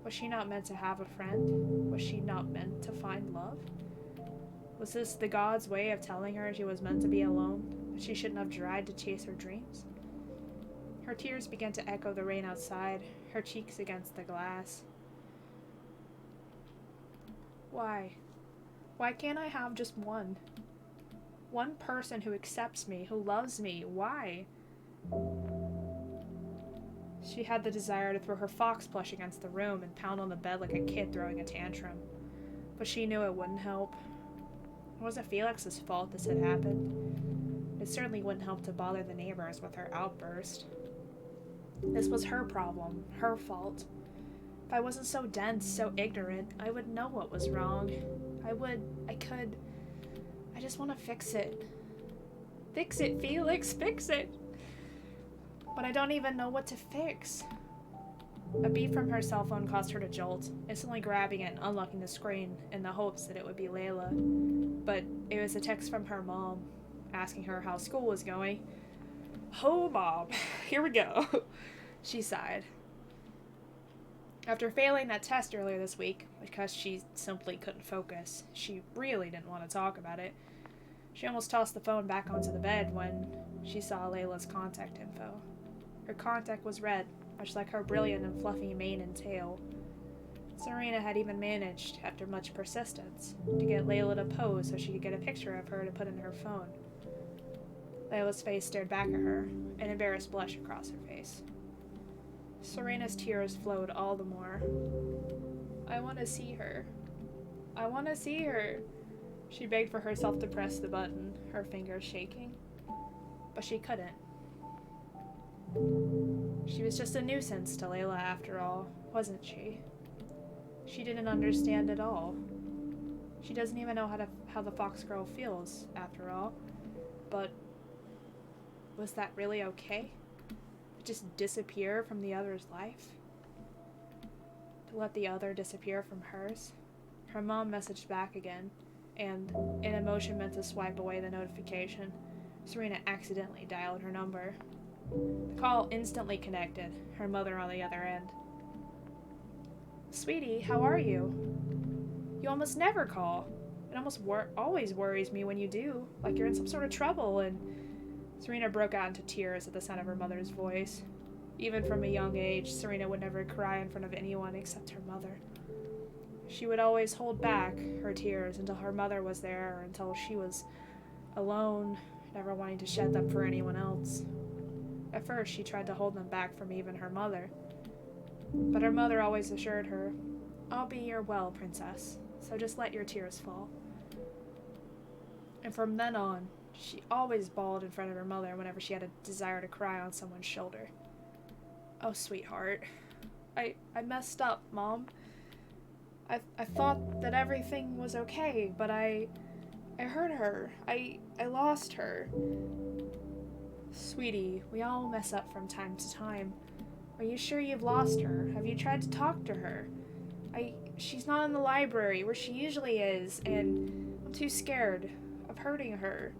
S2: Was she not meant to have a friend? Was she not meant to find love? Was this the gods' way of telling her she was meant to be alone, that she shouldn't have tried to chase her dreams? Her tears began to echo the rain outside, her cheeks against the glass. Why? Why can't I have just one? One person who accepts me, who loves me. Why? She had the desire to throw her fox plush against the room and pound on the bed like a kid throwing a tantrum. But she knew it wouldn't help. It wasn't Felix's fault this had happened. It certainly wouldn't help to bother the neighbors with her outburst. This was her problem, her fault. If I wasn't so dense, so ignorant, I would know what was wrong. I just want to fix it. Fix it, Felix, fix it! But I don't even know what to fix. A beep from her cell phone caused her to jolt, instantly grabbing it and unlocking the screen in the hopes that it would be Layla. But it was a text from her mom, asking her how school was going. Oh, Mom, here we go, she sighed. After failing that test earlier this week, because she simply couldn't focus, she really didn't want to talk about it, she almost tossed the phone back onto the bed when she saw Layla's contact info. Her contact was red, much like her brilliant and fluffy mane and tail. Serena had even managed, after much persistence, to get Layla to pose so she could get a picture of her to put in her phone. Layla's face stared back at her, an embarrassed blush across her face. Serena's tears flowed all the more. I want to see her. I want to see her. She begged for herself to press the button, her fingers shaking. But she couldn't. She was just a nuisance to Layla after all, wasn't she? She didn't understand at all. She doesn't even know how the fox girl feels, after all. But was that really okay? To just disappear from the other's life? To let the other disappear from hers? Her mom messaged back again, and, in a motion meant to swipe away the notification, Serena accidentally dialed her number. The call instantly connected, her mother on the other end. Sweetie, how are you? You almost never call. It always worries me when you do, like you're in some sort of trouble, and Serena broke out into tears at the sound of her mother's voice. Even from a young age, Serena would never cry in front of anyone except her mother. She would always hold back her tears until her mother was there, or until she was alone, never wanting to shed them for anyone else. At first, she tried to hold them back from even her mother. But her mother always assured her, I'll be your well, princess, so just let your tears fall. And from then on, she always bawled in front of her mother whenever she had a desire to cry on someone's shoulder. Oh, sweetheart. I messed up, Mom. I thought that everything was okay, but I hurt her. I lost her. Sweetie, we all mess up from time to time. Are you sure you've lost her? Have you tried to talk to her? She's not in the library where she usually is, and I'm too scared of hurting her,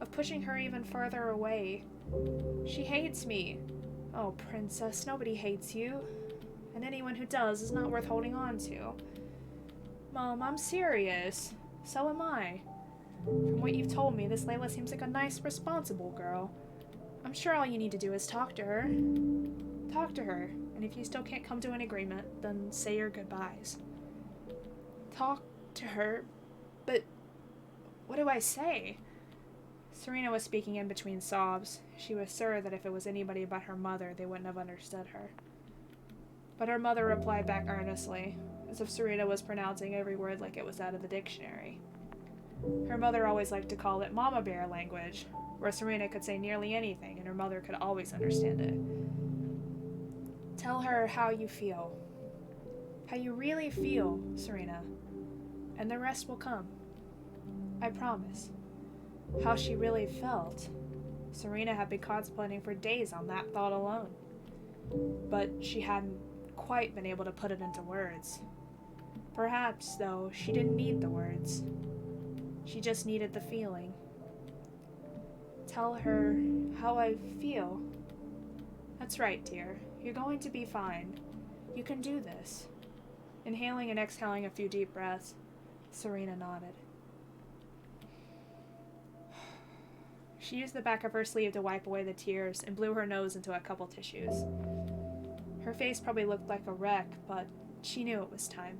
S2: of pushing her even further away. She hates me. Oh, princess, nobody hates you, and anyone who does is not worth holding on to. Mom, I'm serious. So am I. From what you've told me, this Layla seems like a nice, responsible girl. I'm sure all you need to do is talk to her. Talk to her, and if you still can't come to an agreement, then say your goodbyes. Talk to her? But what do I say? Serena was speaking in between sobs. She was sure that if it was anybody but her mother, they wouldn't have understood her. But her mother replied back earnestly, as if Serena was pronouncing every word like it was out of the dictionary. Her mother always liked to call it Mama Bear language, where Serena could say nearly anything and her mother could always understand it. Tell her how you feel. How you really feel, Serena. And the rest will come. I promise. How she really felt. Serena had been contemplating for days on that thought alone. But she hadn't quite been able to put it into words. Perhaps, though, she didn't need the words. She just needed the feeling. Tell her how I feel. That's right, dear. You're going to be fine. You can do this. Inhaling and exhaling a few deep breaths, Serena nodded. She used the back of her sleeve to wipe away the tears and blew her nose into a couple tissues. Her face probably looked like a wreck, but she knew it was time.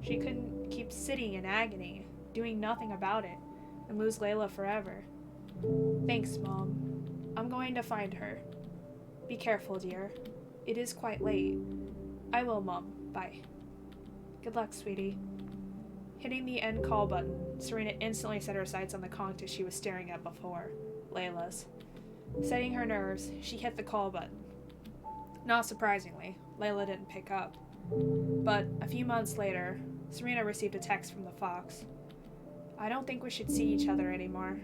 S2: She couldn't keep sitting in agony, doing nothing about it, and lose Layla forever. Thanks, Mom. I'm going to find her. Be careful, dear. It is quite late. I will, Mom. Bye. Good luck, sweetie. Hitting the end call button, Serena instantly set her sights on the cactus she was staring at before, Layla's. Setting her nerves, she hit the call button. Not surprisingly, Layla didn't pick up. But a few months later, Serena received a text from the Fox. I don't think we should see each other anymore.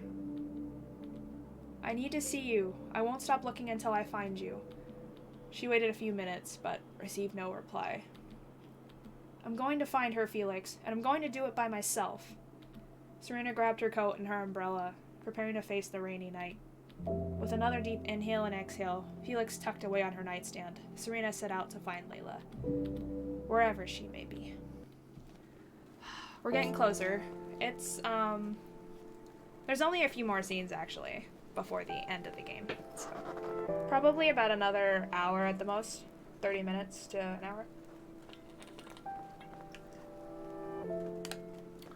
S2: I need to see you. I won't stop looking until I find you. She waited a few minutes, but received no reply. I'm going to find her, Felix, and I'm going to do it by myself. Serena grabbed her coat and her umbrella, preparing to face the rainy night. With another deep inhale and exhale, Felix tucked away on her nightstand. Serena set out to find Layla, wherever she may be. We're getting closer. It's, there's only a few more scenes, actually, before the end of the game. So, probably about another hour at the most. 30 minutes to an hour.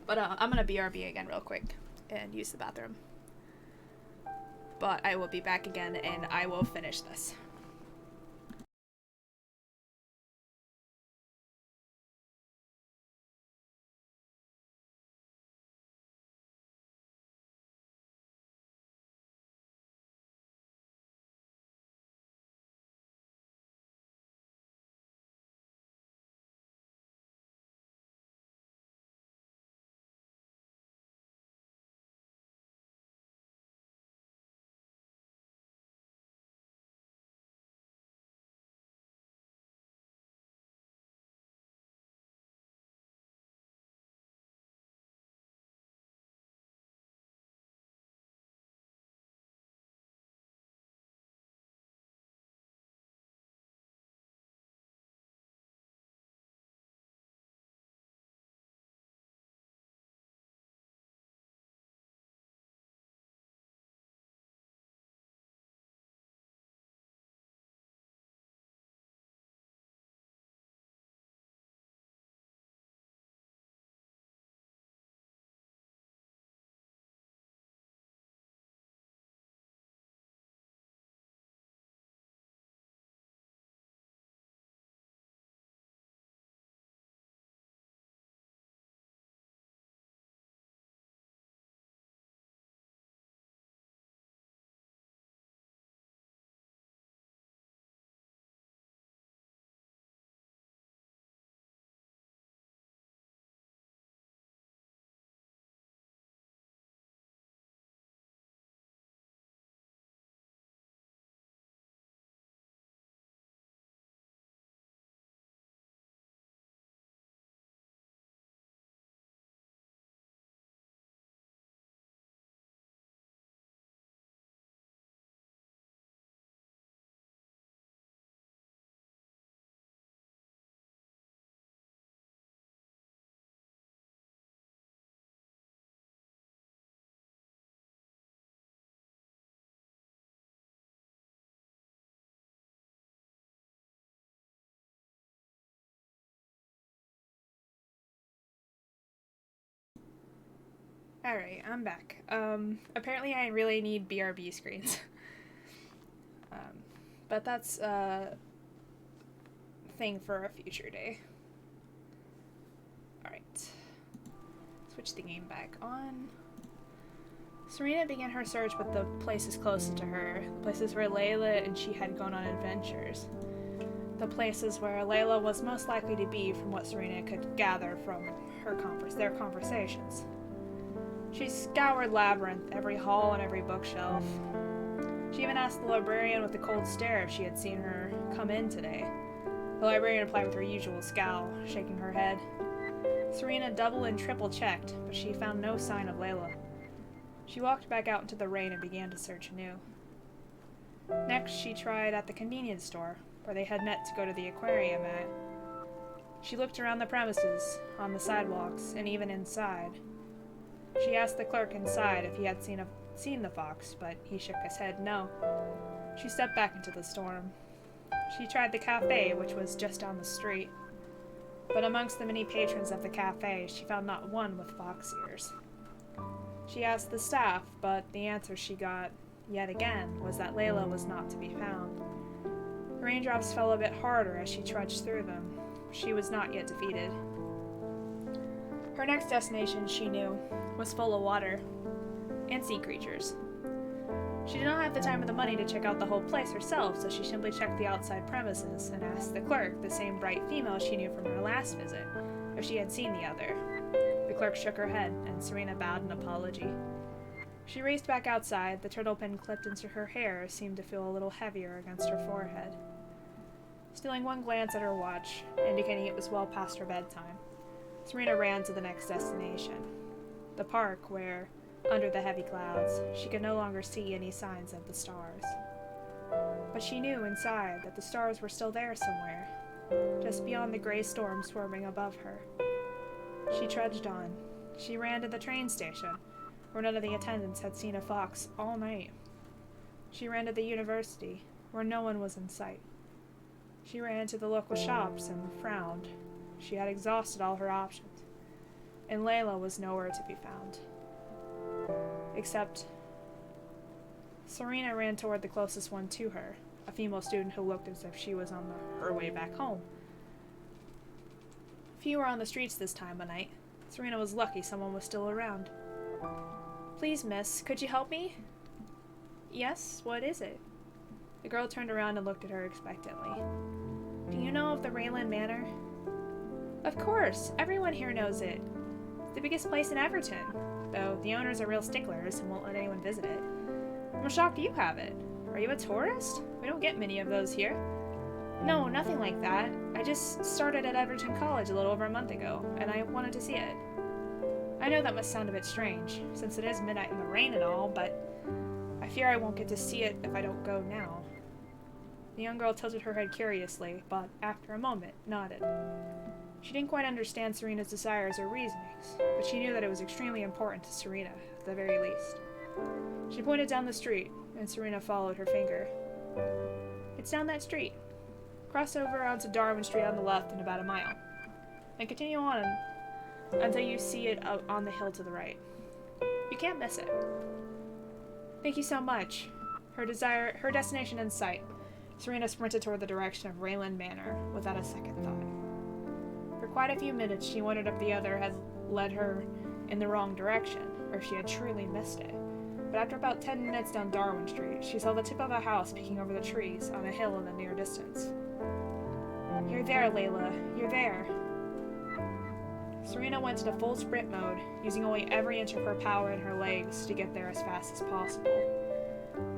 S2: But I'm gonna BRB again real quick and use the bathroom. But I will be back again and I will finish this. Alright, I'm back. Apparently I really need BRB screens. But that's a thing for a future day. Alright.
S1: switch the game back on. Serena began her search with the places closest to her, the places where Layla and she had gone on adventures. The places where Layla was most likely to be from what Serena could gather from their conversations. She scoured Labyrinth, every hall and every bookshelf. She even asked the librarian with the cold stare if she had seen her come in today. The librarian replied with her usual scowl, shaking her head. Serena double and triple checked, but she found no sign of Layla. She walked back out into the rain and began to search anew. Next, she tried at the convenience store, where they had met to go to the aquarium at. She looked around the premises, on the sidewalks, and even inside. She asked the clerk inside if he had seen the fox, but he shook his head no. She stepped back into the storm. She tried the cafe, which was just down the street. But amongst the many patrons of the cafe, she found not one with fox ears. She asked the staff, but the answer she got, yet again, was that Layla was not to be found. The raindrops fell a bit harder as she trudged through them. She was not yet defeated. Her next destination, she knew, was full of water and sea creatures. She did not have the time or the money to check out the whole place herself, so she simply checked the outside premises and asked the clerk, the same bright female she knew from her last visit, if she had seen the other. The clerk shook her head, and Serena bowed an apology. She raced back outside. The turtle pin clipped into her hair seemed to feel a little heavier against her forehead. Stealing one glance at her watch, indicating it was well past her bedtime, Serena ran to the next destination, the park where, under the heavy clouds, she could no longer see any signs of the stars. But she knew inside that the stars were still there somewhere, just beyond the gray storm swarming above her. She trudged on. She ran to the train station, where none of the attendants had seen a fox all night. She ran to the university, where no one was in sight. She ran to the local shops and frowned. She had exhausted all her options, and Layla was nowhere to be found. Except Serena ran toward the closest one to her, a female student who looked as if she was on her way back home. Few were on the streets this time of night. Serena was lucky someone was still around. "Please, miss, could you help me?" "Yes, what is it?" The girl turned around and looked at her expectantly. "Do you know of the Raylan Manor?" "Of course, everyone here knows it. It's the biggest place in Everton, though the owners are real sticklers and won't let anyone visit it. I'm shocked you have it. Are you a tourist? We don't get many of those here." "No, nothing like that. I just started at Everton College a little over a month ago, and I wanted to see it." "I know that must sound a bit strange, since it is midnight in the rain and all, but I fear I won't get to see it if I don't go now." The young girl tilted her head curiously, but after a moment, nodded. She didn't quite understand Serena's desires or reasonings, but she knew that it was extremely important to Serena, at the very least. She pointed down the street, and Serena followed her finger. "It's down that street. Cross over onto Darwin Street on the left in about a mile, and continue on until you see it up on the hill to the right. You can't miss it." "Thank you so much." Her destination in sight, Serena sprinted toward the direction of Raylan Manor without a second thought. For quite a few minutes she wondered if the other had led her in the wrong direction, or if she had truly missed it. But after about 10 minutes down Darwin Street, she saw the tip of a house peeking over the trees on a hill in the near distance. "You're there, Layla. You're there." Serena went into full sprint mode, using only every inch of her power in her legs to get there as fast as possible.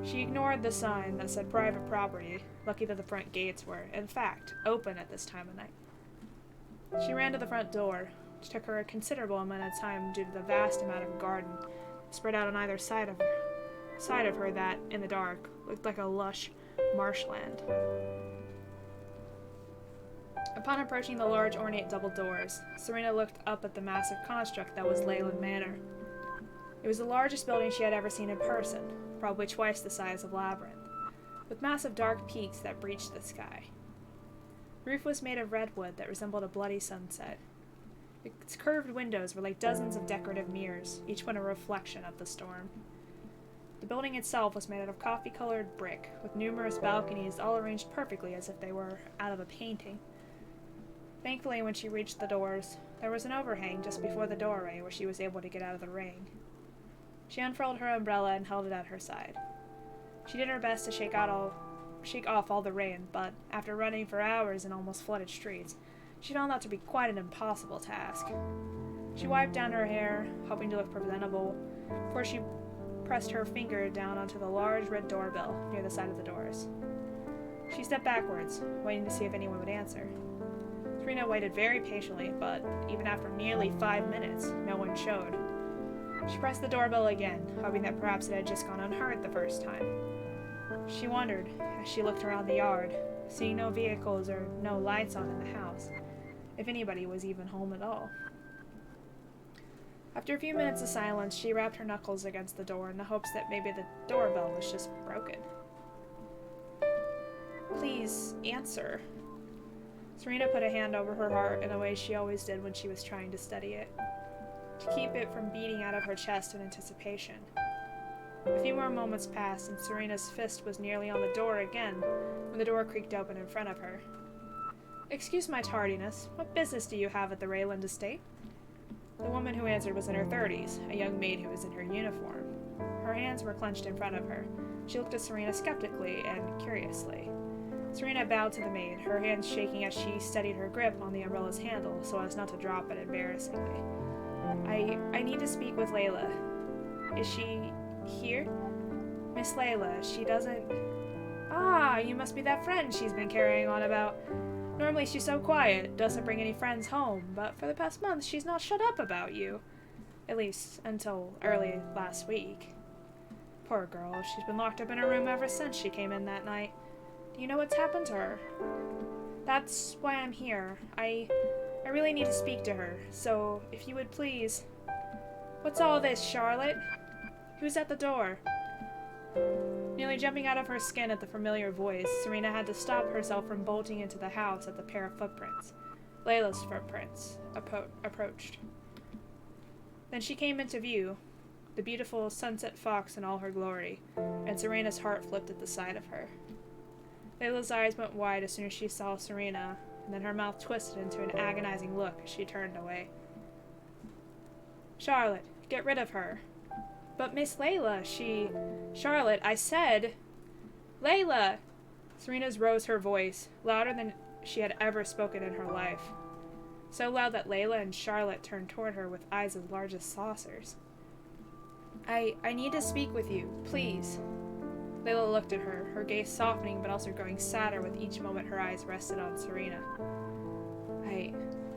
S1: She ignored the sign that said private property, lucky that the front gates were, in fact, open at this time of night. She ran to the front door, which took her a considerable amount of time due to the vast amount of garden spread out on either side of her that, in the dark, looked like a lush marshland. Upon approaching the large ornate double doors, Serena looked up at the massive construct that was Leyland Manor. It was the largest building she had ever seen in person, probably twice the size of Labyrinth, with massive dark peaks that breached the sky. The roof was made of redwood that resembled a bloody sunset. Its curved windows were like dozens of decorative mirrors, each one a reflection of the storm. The building itself was made out of coffee-colored brick, with numerous balconies all arranged perfectly as if they were out of a painting. Thankfully, when she reached the doors,
S2: There was an overhang just before the doorway where she was able to get out of the rain. She unfurled her umbrella and held it at her side. She did her best to shake off all the rain, but after running for hours in almost flooded streets, she found that to be quite an impossible task. She wiped down her hair, hoping to look presentable, before she pressed her finger down onto the large red doorbell near the side of the doors. She stepped backwards, waiting to see if anyone would answer. Serena waited very patiently, but even after nearly 5 minutes, no one showed. She pressed the doorbell again, hoping that perhaps it had just gone unheard the first time. She wondered, as she looked around the yard, seeing no vehicles or no lights on in the house, if anybody was even home at all. After a few minutes of silence, she rapped her knuckles against the door in the hopes that maybe the doorbell was just broken. "Please, answer." Serena put a hand over her heart in a way she always did when she was trying to steady it, to keep it from beating out of her chest in anticipation. A few more moments passed, and Serena's fist was nearly on the door again when the door creaked open in front of her. "Excuse my tardiness. What business do you have at the Rayland estate?" The woman who answered was in her 30s, a young maid who was in her uniform. Her hands were clenched in front of her. She looked at Serena skeptically and curiously. Serena bowed to the maid, her hands shaking as she steadied her grip on the umbrella's handle so as not to drop it embarrassingly. I need to speak with Layla. Is she here?" "Miss Layla, she doesn't..." "Ah, you must be that friend she's been carrying on about. Normally she's so quiet, doesn't bring any friends home, but for the past month she's not shut up about you. At least, until early last week. Poor girl, she's been locked up in her room ever since she came in that night. Do you know what's happened to her?" "That's why I'm here. I really need to speak to her, so if you would please..." "What's all this, Charlotte? Who's at the door?" Nearly jumping out of her skin at the familiar voice, Serena had to stop herself from bolting into the house at the pair of footprints. Layla's footprints approached. Then she came into view, the beautiful sunset fox in all her glory, and Serena's heart flipped at the sight of her. Layla's eyes went wide as soon as she saw Serena, and then her mouth twisted into an agonizing look as she turned away. "Charlotte, get rid of her." "But Miss Layla, she..." "Charlotte, I said... Layla!" Serena's rose her voice, louder than she had ever spoken in her life. So loud that Layla and Charlotte turned toward her with eyes as large as saucers. I need to speak with you, please." Layla looked at her, her gaze softening but also growing sadder with each moment her eyes rested on Serena.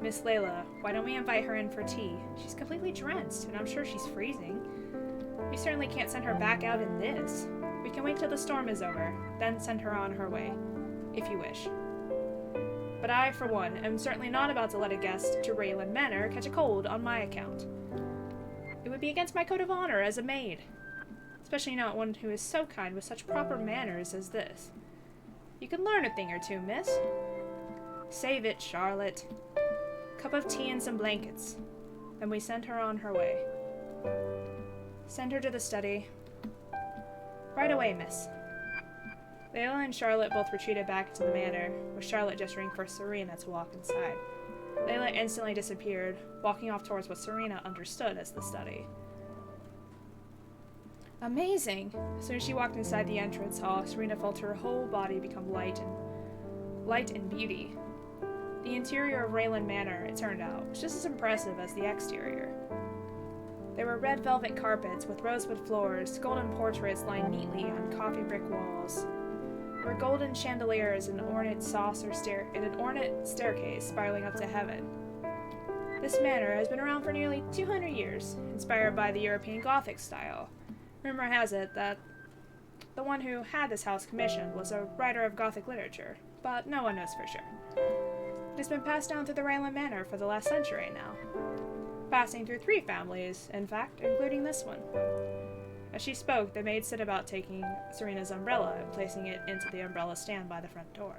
S2: Miss Layla, why don't we invite her in for tea? She's completely drenched, and I'm sure she's freezing. We certainly can't send her back out in this. We can wait till the storm is over, then send her on her way, if you wish. But I, for one, am certainly not about to let a guest to Rayland Manor catch a cold on my account. It would be against my code of honor as a maid, especially not one who is so kind with such proper manners as this. You can learn a thing or two, miss." "Save it, Charlotte. Cup of tea and some blankets." Then we sent her on her way. "Send her to the study." "Right away, miss." Layla and Charlotte both retreated back to the manor, with Charlotte gesturing for Serena to walk inside. Layla instantly disappeared, walking off towards what Serena understood as the study. Amazing! As soon as she walked inside the entrance hall, Serena felt her whole body become light and beauty. The interior of Rayland Manor, it turned out, was just as impressive as the exterior. There were red velvet carpets with rosewood floors, golden portraits lined neatly on coffee brick walls. There were golden chandeliers and an ornate staircase spiraling up to heaven. This manor has been around for nearly 200 years, inspired by the European Gothic style. Rumor has it that the one who had this house commissioned was a writer of Gothic literature, but no one knows for sure. It has been passed down through the Rayland Manor for the last century now, passing through 3 families, in fact, including this one. As she spoke, the maid set about taking Serena's umbrella and placing it into the umbrella stand by the front door.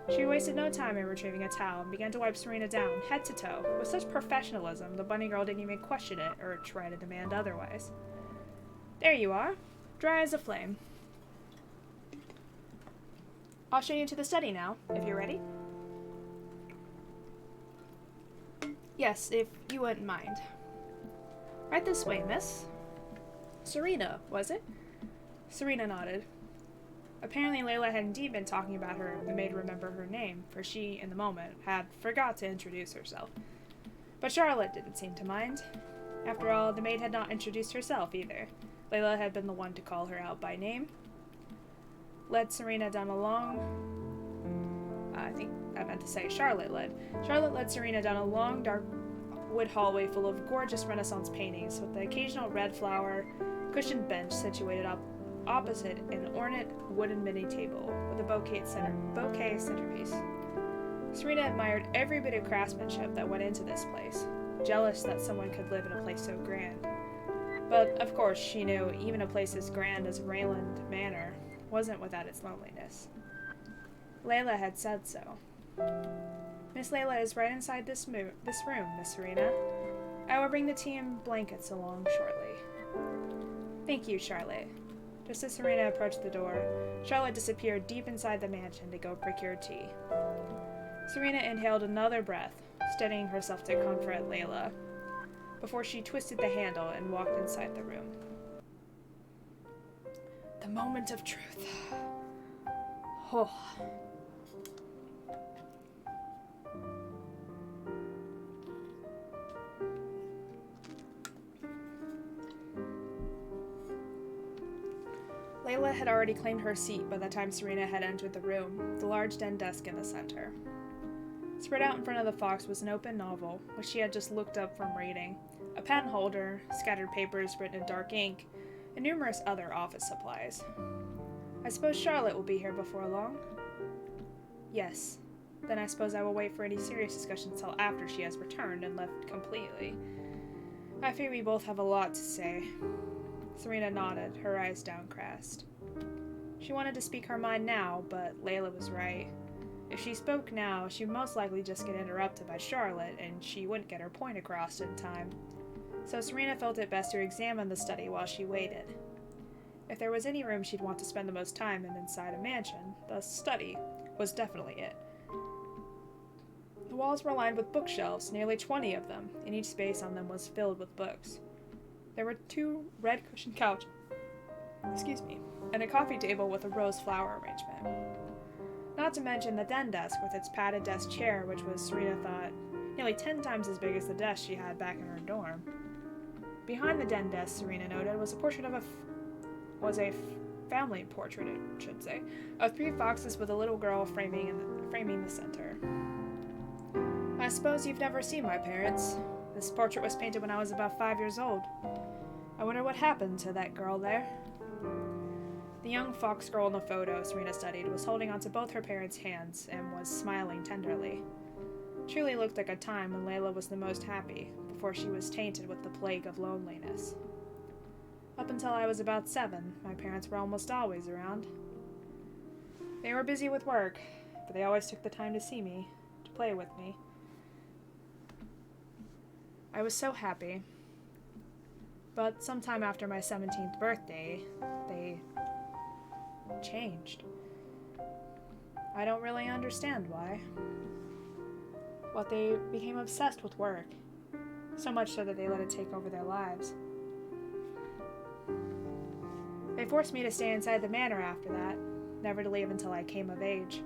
S2: She wasted no time in retrieving a towel and began to wipe Serena down, head to toe, with such professionalism the bunny girl didn't even question it or try to demand otherwise. "There you are, dry as a flame. I'll show you to the study now, if you're ready."
S1: Yes, if you wouldn't mind.
S2: Right this way, miss. Serena, was it? Serena nodded. Apparently Layla had indeed been talking about her and made remember her name, for she, in the moment, had forgot to introduce herself. But Charlotte didn't seem to mind. After all, the maid had not introduced herself either. Layla had been the one to call her out by name. Led Serena down a long... Charlotte led Serena down a long, dark wood hallway full of gorgeous Renaissance paintings, with the occasional red flower cushioned bench situated opposite an ornate wooden mini table with a bouquet centerpiece. Serena admired every bit of craftsmanship that went into this place, jealous that someone could live in a place so grand. But, of course, she knew even a place as grand as Rayland Manor wasn't without its loneliness. Layla had said so. Miss Layla is right inside this room, Miss Serena. I will bring the tea and blankets along shortly. Thank you, Charlotte. Just as Serena approached the door, Charlotte disappeared deep inside the mansion to go procure tea. Serena inhaled another breath, steadying herself to comfort Layla, before she twisted the handle and walked inside the room. The moment of truth. Oh. Layla had already claimed her seat by the time Serena had entered the room, the large den desk in the center. Spread out in front of the Fox was an open novel, which she had just looked up from reading, a pen holder, scattered papers written in dark ink, and numerous other office supplies. I suppose Charlotte will be here before long? Yes. Then I suppose I will wait for any serious discussion until after she has returned and left completely. I fear we both have a lot to say. Serena nodded, her eyes downcast. She wanted to speak her mind now, but Layla was right. If she spoke now, she would most likely just get interrupted by Charlotte, and she wouldn't get her point across in time. So Serena felt it best to examine the study while she waited. If there was any room she'd want to spend the most time in inside a mansion, the study was definitely it. The walls were lined with bookshelves, nearly 20 of them, and each space on them was filled with books. There were 2 red cushioned couches, and a coffee table with a rose flower arrangement. Not to mention the den desk with its padded desk chair, which was, Serena thought, nearly 10 times as big as the desk she had back in her dorm. Behind the den desk, Serena noted, was a family portrait, it should say, of 3 foxes with a little girl framing the center. I suppose you've never seen my parents. This portrait was painted when I was about 5 years old. I wonder what happened to that girl there. The young fox girl in the photo Serena studied was holding onto both her parents' hands and was smiling tenderly. Truly looked like a time when Layla was the most happy, before she was tainted with the plague of loneliness. Up until I was about 7, my parents were almost always around. They were busy with work, but they always took the time to see me, to play with me. I was so happy. But sometime after my 17th birthday, they changed. I don't really understand why. But they became obsessed with work, so much so that they let it take over their lives. They forced me to stay inside the manor after that, never to leave until I came of age.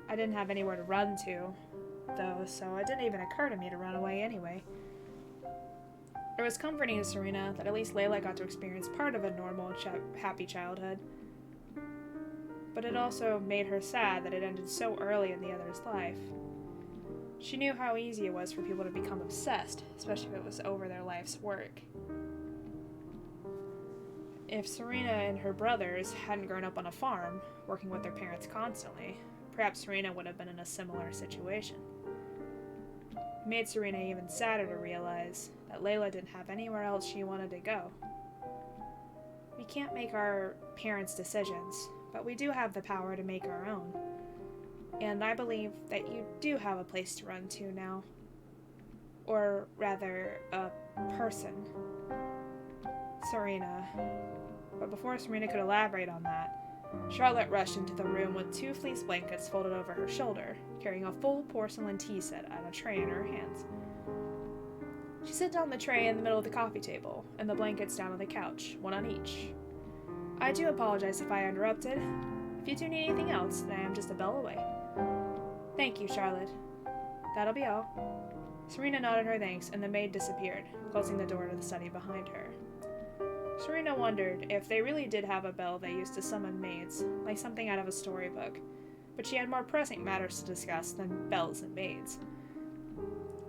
S2: I didn't have anywhere to run to, though, so it didn't even occur to me to run away anyway. It was comforting to Serena that at least Layla got to experience part of a normal, happy childhood. But it also made her sad that it ended so early in the other's life. She knew how easy it was for people to become obsessed, especially if it was over their life's work. If Serena and her brothers hadn't grown up on a farm, working with their parents constantly, perhaps Serena would have been in a similar situation. It made Serena even sadder to realize that Layla didn't have anywhere else she wanted to go. We can't make our parents' decisions, but we do have the power to make our own. And I believe that you do have a place to run to now. Or rather, a person. Serena. But before Serena could elaborate on that, Charlotte rushed into the room with 2 fleece blankets folded over her shoulder, carrying a full porcelain tea set and a tray in her hands. She set down the tray in the middle of the coffee table, and the blankets down on the couch, one on each. I do apologize if I interrupted. If you do need anything else, then I am just a bell away. Thank you, Charlotte. That'll be all. Serena nodded her thanks, and the maid disappeared, closing the door to the study behind her. Serena wondered if they really did have a bell they used to summon maids, like something out of a storybook, but she had more pressing matters to discuss than bells and maids.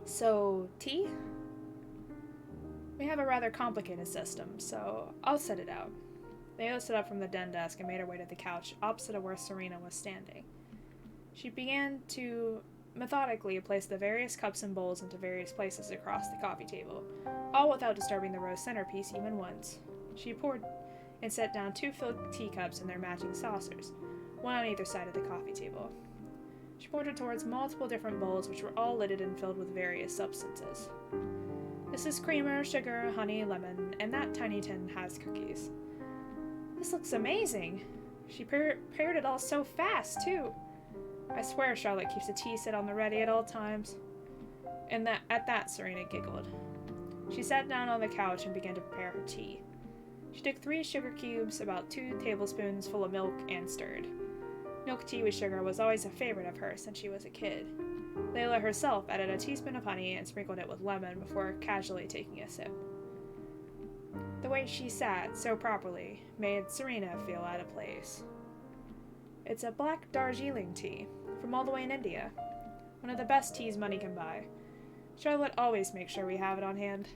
S2: So, tea? We have a rather complicated system, so I'll set it out. Layla stood up from the den desk and made her way to the couch opposite of where Serena was standing. She began to methodically place the various cups and bowls into various places across the coffee table, all without disturbing the rose centerpiece even once. She poured and set down 2 filled teacups in their matching saucers, one on either side of the coffee table. She pointed towards multiple different bowls which were all lidded and filled with various substances. This is creamer, sugar, honey, lemon, and that tiny tin has cookies. This looks amazing! She prepared it all so fast, too! I swear Charlotte keeps a tea set on the ready at all times. And at that, Serena giggled. She sat down on the couch and began to prepare her tea. She took 3 sugar cubes, about 2 tablespoons full of milk, and stirred. Milk tea with sugar was always a favorite of hers since she was a kid. Layla herself added a teaspoon of honey and sprinkled it with lemon before casually taking a sip. The way she sat so properly made Serena feel out of place. It's a black Darjeeling tea, from all the way in India. One of the best teas money can buy. Charlotte always makes sure we have it on hand.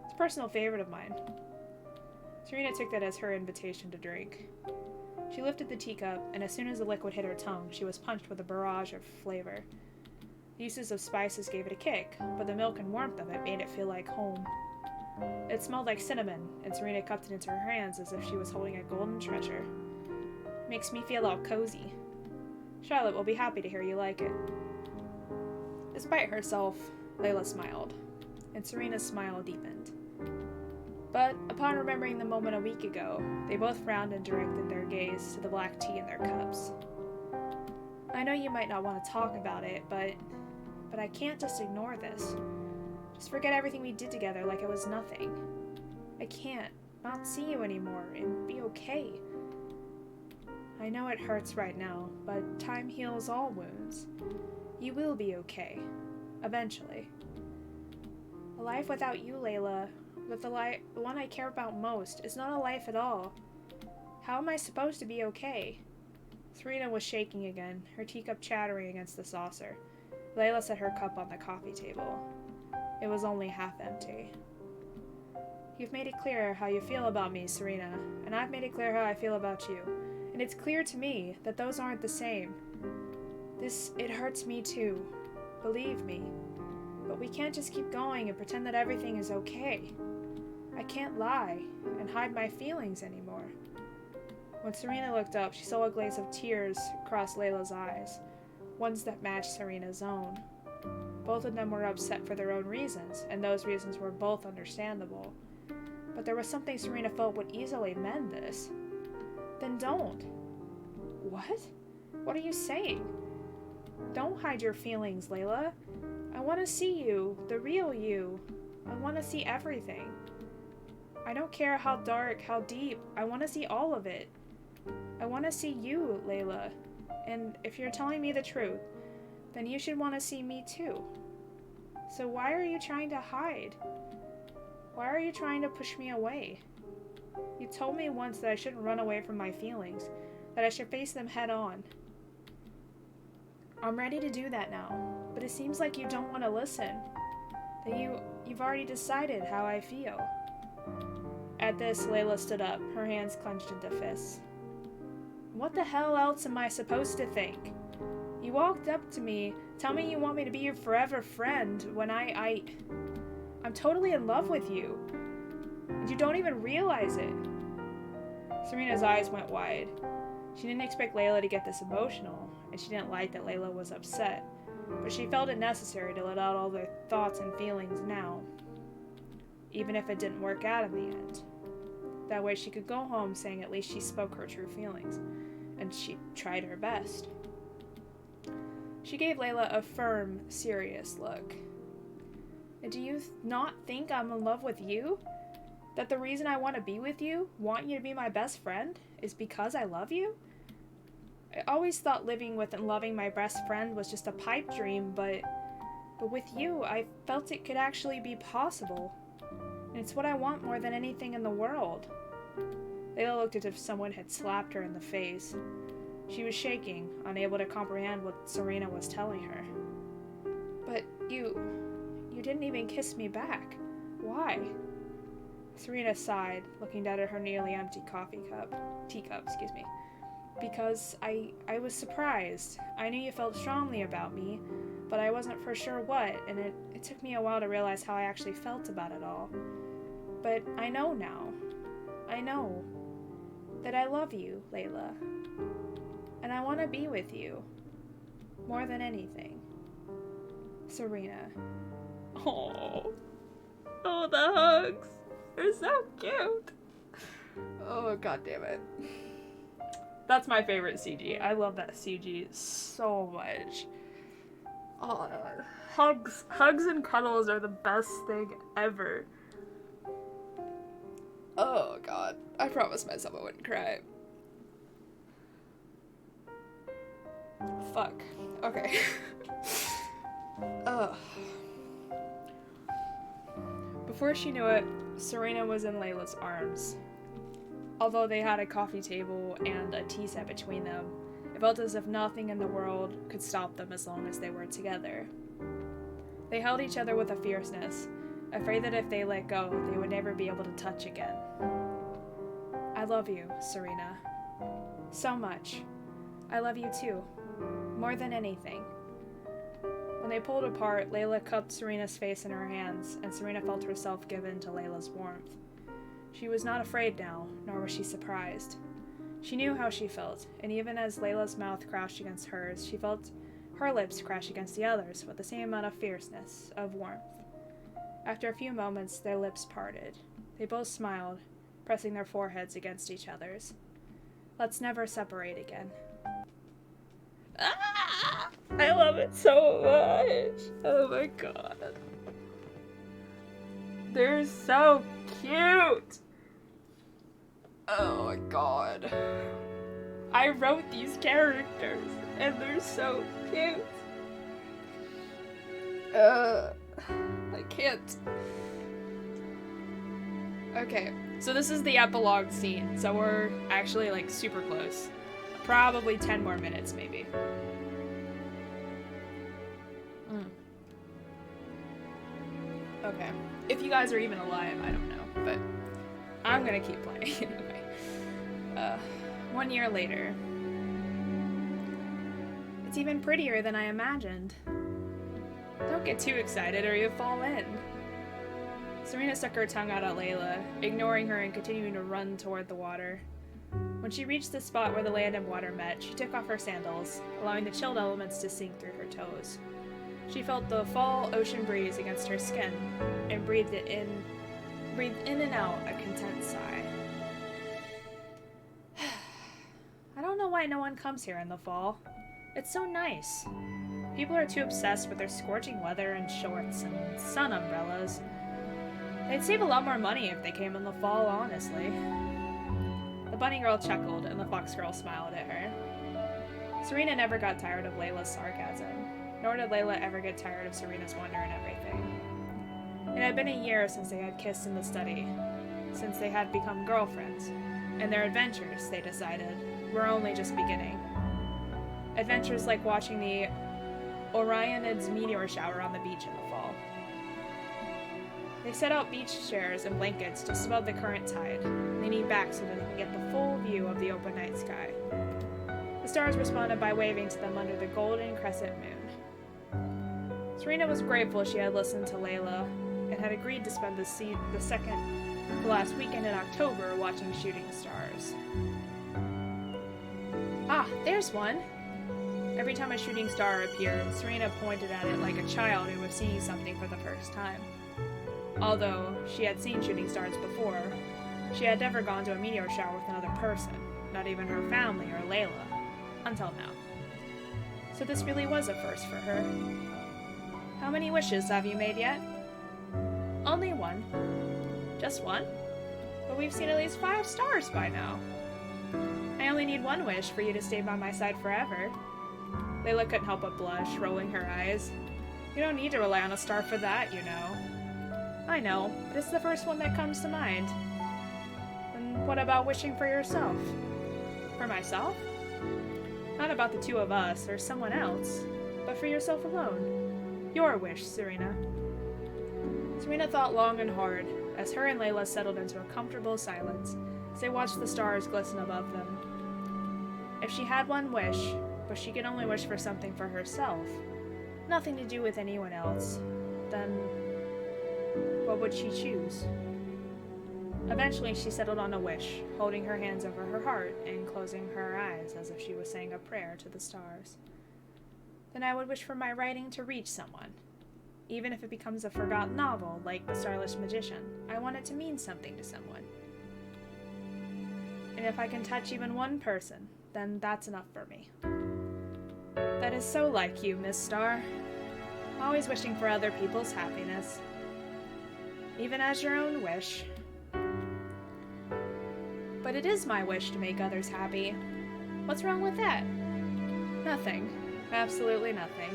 S2: It's a personal favorite of mine. Serena took that as her invitation to drink. She lifted the teacup, and as soon as the liquid hit her tongue, she was punched with a barrage of flavor. The uses of spices gave it a kick, but the milk and warmth of it made it feel like home. It smelled like cinnamon, and Serena cupped it into her hands as if she was holding a golden treasure. Makes me feel all cozy. Charlotte will be happy to hear you like it. Despite herself, Layla smiled, and Serena's smile deepened. But upon remembering the moment a week ago, they both frowned and directed their gaze to the black tea in their cups. I know you might not want to talk about it, but I can't just ignore this. Just forget everything we did together like it was nothing. I can't not see you anymore and be okay. I know it hurts right now, but time heals all wounds. You will be okay. Eventually. A life without you, Layla, with the one I care about most, is not a life at all. How am I supposed to be okay? Serena was shaking again, her teacup chattering against the saucer. Layla set her cup on the coffee table. It was only half empty. You've made it clear how you feel about me, Serena, and I've made it clear how I feel about you. And it's clear to me that those aren't the same. It hurts me too. Believe me. But we can't just keep going and pretend that everything is okay. I can't lie and hide my feelings anymore. When Serena looked up, she saw a glaze of tears cross Layla's eyes, ones that matched Serena's own. Both of them were upset for their own reasons, and those reasons were both understandable. But there was something Serena felt would easily mend this. Then don't. What? What are you saying? Don't hide your feelings, Layla. I want to see you, the real you. I want to see everything. I don't care how dark, how deep. I want to see all of it. I want to see you, Layla. And if you're telling me the truth, then you should want to see me too. So why are you trying to hide? Why are you trying to push me away? You told me once that I shouldn't run away from my feelings, that I should face them head on. I'm ready to do that now, but it seems like you don't want to listen. That you've already decided how I feel. At this, Layla stood up, her hands clenched into fists. What the hell else am I supposed to think? You walked up to me, tell me you want me to be your forever friend, when I'm totally in love with you. And you don't even realize it. Serena's eyes went wide. She didn't expect Layla to get this emotional, and she didn't like that Layla was upset, but she felt it necessary to let out all their thoughts and feelings now, even if it didn't work out in the end. That way she could go home saying at least she spoke her true feelings, and she tried her best. She gave Layla a firm, serious look. Do you not think I'm in love with you? That the reason I want to be with you, want you to be my best friend, is because I love you? I always thought living with and loving my best friend was just a pipe dream, but with you, I felt it could actually be possible. And it's what I want more than anything in the world. Layla looked as if someone had slapped her in the face. She was shaking, unable to comprehend what Serena was telling her. But you didn't even kiss me back. Why? Serena sighed, looking down at her nearly empty teacup. Because I was surprised. I knew you felt strongly about me, but I wasn't for sure what, and it took me a while to realize how I actually felt about it all. But I know now. I know that I love you, Layla. And I want to be with you. More than anything. Serena. Oh, the hugs. They're so cute. Oh, god damn it. That's my favorite CG. I love that CG so much. Oh, hugs and cuddles are the best thing ever. Oh god. I promised myself I wouldn't cry. Fuck. Okay. Ugh. Before she knew it, Serena was in Layla's arms. Although they had a coffee table and a tea set between them, it felt as if nothing in the world could stop them as long as they were together. They held each other with a fierceness, afraid that if they let go, they would never be able to touch again. I love you, Serena. So much. I love you too. More than anything. When they pulled apart, Layla cupped Serena's face in her hands, and Serena felt herself give in to Layla's warmth. She was not afraid now, nor was she surprised. She knew how she felt, and even as Layla's mouth crashed against hers, she felt her lips crash against the others with the same amount of fierceness, of warmth. After a few moments, their lips parted. They both smiled, pressing their foreheads against each other's. Let's never separate again. Ah! I love it so much. Oh my god. They're so cute. Oh my god. I wrote these characters and they're so cute. I can't. Okay, so this is the epilogue scene. So we're actually like super close. Probably 10 more minutes, maybe. Okay. If you guys are even alive, I don't know, but I'm gonna keep playing anyway. 1 year later. It's even prettier than I imagined. Don't get too excited or you'll fall in. Serena stuck her tongue out at Layla, ignoring her and continuing to run toward the water. When she reached the spot where the land and water met, she took off her sandals, allowing the chilled elements to sink through her toes. She felt the fall ocean breeze against her skin, and breathed in and out a content sigh. I don't know why no one comes here in the fall. It's so nice. People are too obsessed with their scorching weather and shorts and sun umbrellas. They'd save a lot more money if they came in the fall, honestly. The bunny girl chuckled, and the fox girl smiled at her. Serena never got tired of Layla's sarcasm, nor did Layla ever get tired of Serena's wonder and everything. It had been a year since they had kissed in the study, since they had become girlfriends, and their adventures, they decided, were only just beginning. Adventures like watching the Orionids meteor shower on the beach in the fall. They set out beach chairs and blankets just above the current tide, leaning back so that they could get the full view of the open night sky. The stars responded by waving to them under the golden crescent moon. Serena was grateful she had listened to Layla and had agreed to spend the last weekend in October watching shooting stars. Ah, there's one! Every time a shooting star appeared, Serena pointed at it like a child who was seeing something for the first time. Although she had seen shooting stars before, She had never gone to a meteor shower with another person, not even her family or Layla, until now. So this really was a first for her. How many wishes have you made yet? Only one. Just one? But we've seen at least 5 stars by now. I only need one wish for you to stay by my side forever. Layla couldn't help but blush, rolling her eyes. You don't need to rely on a star for that, you know. I know, but it's the first one that comes to mind. And what about wishing for yourself? For myself? Not about the two of us or someone else, but for yourself alone. Your wish, Serena. Serena thought long and hard as her and Layla settled into a comfortable silence as they watched the stars glisten above them. If she had one wish, but she could only wish for something for herself, nothing to do with anyone else, then what would she choose? Eventually, she settled on a wish, holding her hands over her heart and closing her eyes as if she was saying a prayer to the stars. Then I would wish for my writing to reach someone. Even if it becomes a forgotten novel, like The Starless Magician, I want it to mean something to someone. And if I can touch even one person, then that's enough for me. That is so like you, Miss Star. Always wishing for other people's happiness. Even as your own wish. But it is my wish to make others happy. What's wrong with that? Nothing. Absolutely nothing.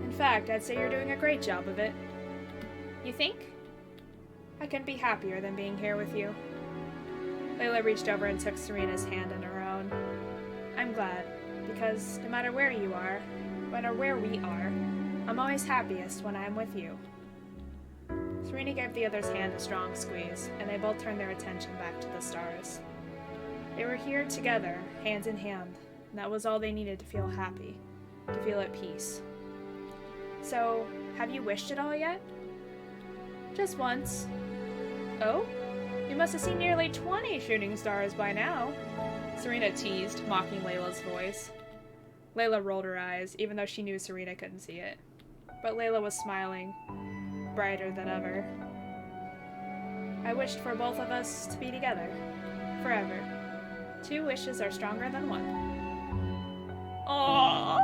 S2: In fact, I'd say you're doing a great job of it. You think? I couldn't be happier than being here with you. Layla reached over and took Serena's hand in her own. I'm glad, because no matter where you are, no matter where we are, I'm always happiest when I'm with you. Serena gave the other's hand a strong squeeze, and they both turned their attention back to the stars. They were here together, hand in hand, and that was all they needed to feel happy, to feel at peace. So, have you wished it all yet? Just once. Oh? You must have seen nearly 20 shooting stars by now, Serena teased, mocking Layla's voice. Layla rolled her eyes, even though she knew Serena couldn't see it. But Layla was smiling, brighter than ever. I wished for both of us to be together, forever. 2 wishes are stronger than one. Aww.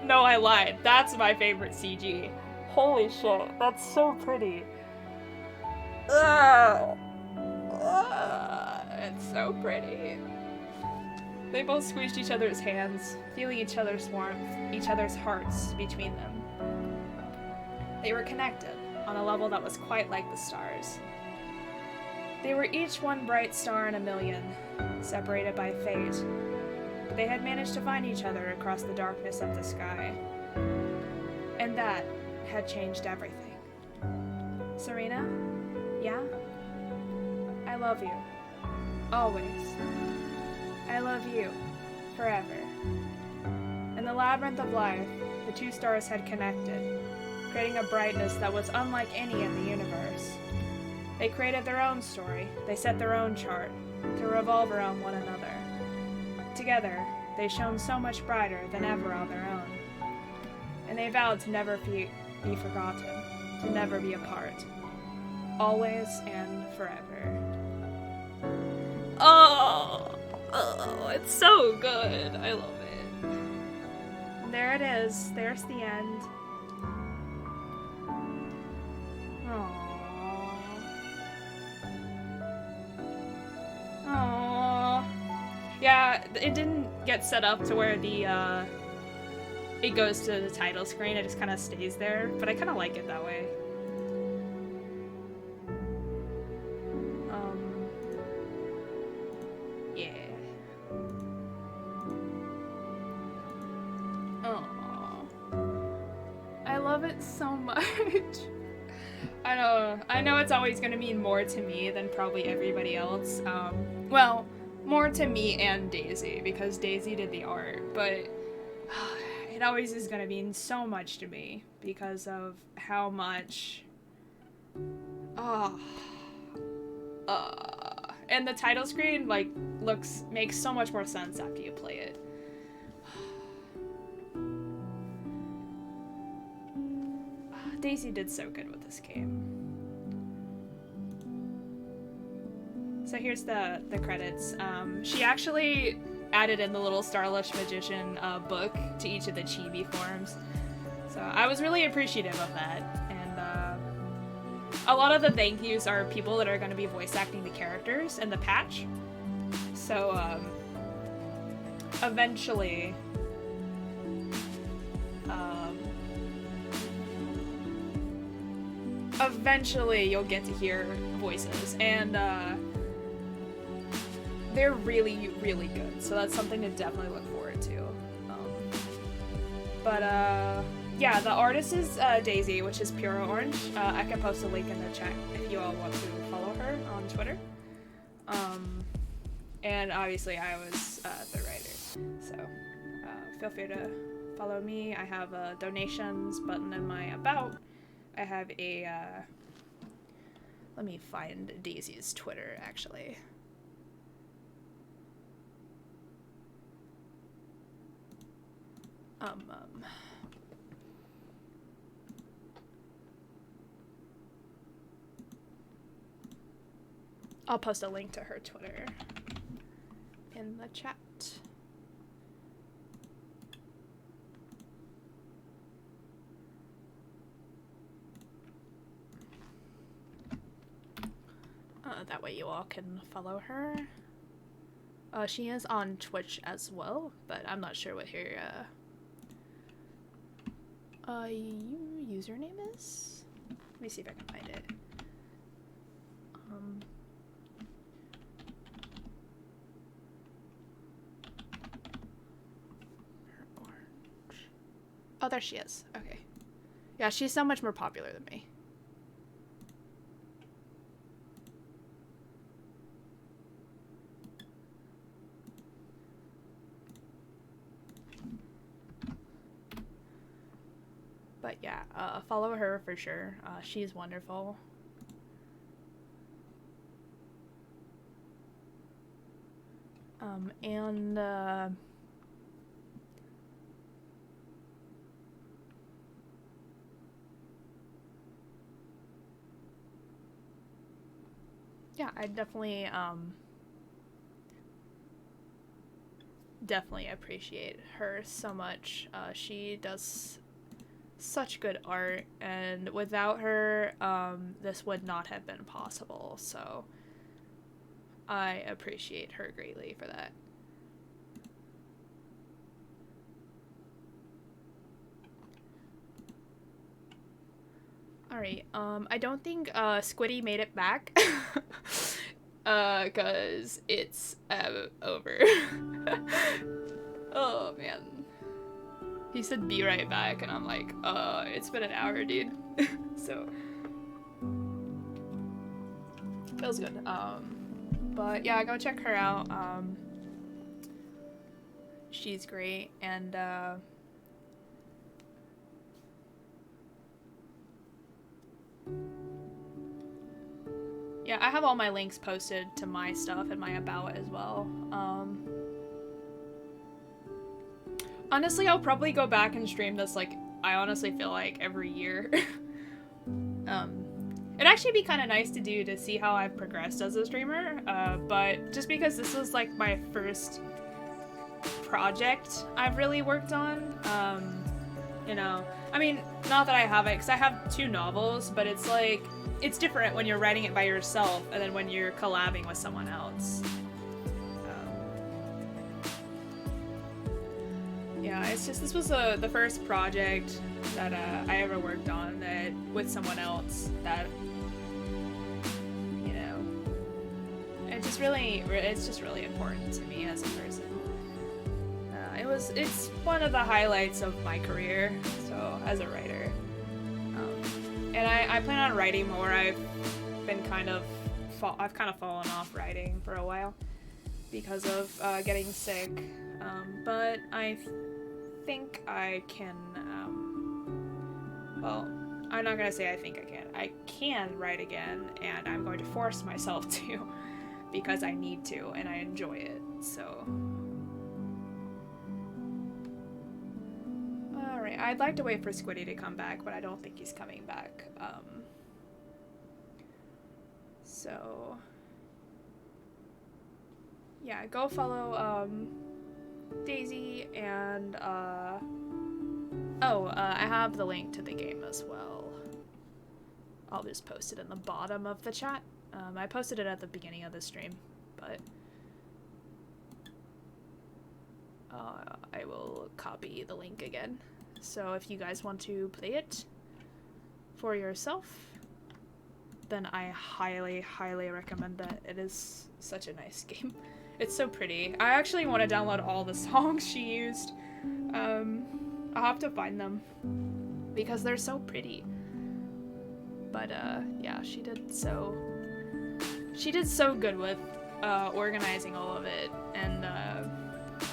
S2: No, I lied. That's my favorite CG. Holy shit, that's so pretty. It's so pretty. They both squeezed each other's hands, feeling each other's warmth, each other's hearts between them. They were connected on a level that was quite like the stars. They were each one bright star in a million, separated by fate, but they had managed to find each other across the darkness of the sky. And that had changed everything. Serena? Yeah? I love you. Always. I love you. Forever. In the labyrinth of life, the 2 stars had connected, creating a brightness that was unlike any in the universe. They created their own story, they set their own chart, to revolve around one another. Together, they shone so much brighter than ever on their own. And they vowed to never be forgotten, to never be apart. Always and forever. Oh, it's so good. I love it. And there it is. There's the end. Aww. Yeah, it didn't get set up to where it goes to the title screen. It just kind of stays there, but I kind of like it that way. Yeah. Aww. I love it so much. I know it's always gonna mean more to me than probably everybody else. Well, more to me and Daisy, because Daisy did the art, but it always is gonna mean so much to me because of how much and the title screen makes so much more sense after you play it. Daisy did so good with this game. So here's the credits. She actually added in the little Starlush Magician book to each of the chibi forms. So I was really appreciative of that. And a lot of the thank yous are people that are going to be voice acting the characters in the patch. So eventually... eventually you'll get to hear voices, and they're really, really good, so that's something to definitely look forward to. Yeah, the artist is Daisy, which is Pure Orange. I can post a link in the chat if you all want to follow her on Twitter. And obviously I was the writer, so feel free to follow me. I have a donations button in my About. I have a, let me find Daisy's Twitter, actually. I'll post a link to her Twitter in the chat. That way you all can follow her. She is on Twitch as well, but I'm not sure what her username is. Let me see if I can find it. Orange. Oh, there she is. Okay. Yeah, she's so much more popular than me. But yeah, follow her for sure. She's wonderful. Yeah, I definitely appreciate her so much. She does such good art, and without her, this would not have been possible, so I appreciate her greatly for that. Alright, I don't think Squiddy made it back, cause it's over. Oh man. He said be right back, and I'm like, it's been an hour, dude. So feels good. But yeah, go check her out. She's great, and yeah, I have all my links posted to my stuff and my About as well. Honestly, I'll probably go back and stream this, like, I honestly feel like every year. It'd actually be kind of nice to do to see how I've progressed as a streamer, but just because this was, like, my first project I've really worked on, you know, I mean, not that I haven't, because I have 2 novels, but it's, like, it's different when you're writing it by yourself and then when you're collabing with someone else. Yeah, it's just, this was the first project that I ever worked on that with someone else that, you know, it's just really important to me as a person. It's one of the highlights of my career, so, as a writer. And I plan on writing more. I've kind of fallen off writing for a while because of getting sick, but I think I can, well, I'm not gonna say I think I can. I can write again, and I'm going to force myself to, because I need to, and I enjoy it, so. Alright, I'd like to wait for Squiddy to come back, but I don't think he's coming back, so.
S1: yeah, go follow Daisy and I have the link to the game as well. I'll just post it in the bottom of the chat. I posted it at the beginning of the stream, but I will copy the link again. So if you guys want to play it for yourself, then I highly, highly recommend that. It is such a nice game. It's so pretty. I actually want to download all the songs she used. I'll have to find them because they're so pretty. But yeah, she did so good with organizing all of it, and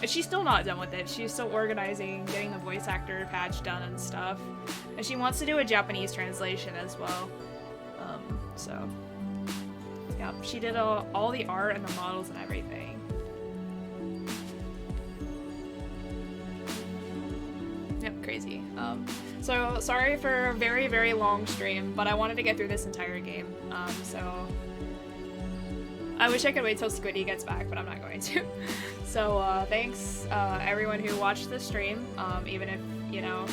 S1: she's still not done with it. She's still organizing, getting the voice actor patch done and stuff, and she wants to do a Japanese translation as well. So yeah, she did all the art and the models and everything. Yep, crazy. So sorry for a very, very long stream, but I wanted to get through this entire game. So I wish I could wait till Squiddy gets back, but I'm not going to. So thanks everyone who watched the stream. Even if, you know,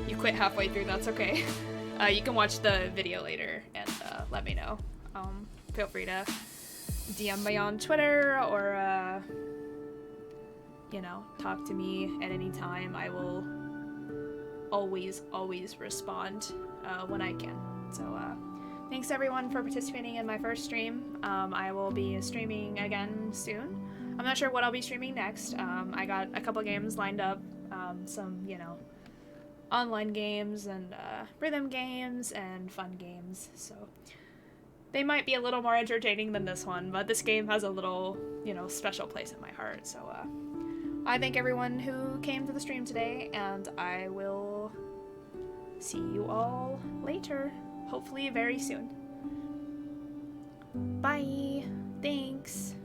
S1: you quit halfway through, that's okay. You can watch the video later and let me know. Feel free to DM me on Twitter or you know, talk to me at any time. I will always respond when I can. So thanks everyone for participating in my first stream. I will be streaming again soon. I'm not sure what I'll be streaming next. I got a couple games lined up, some, you know, online games and rhythm games and fun games, so they might be a little more entertaining than this one, but this game has a little, you know, special place in my heart. So I thank everyone who came to the stream today, and I will see you all later, hopefully very soon. Bye. Thanks.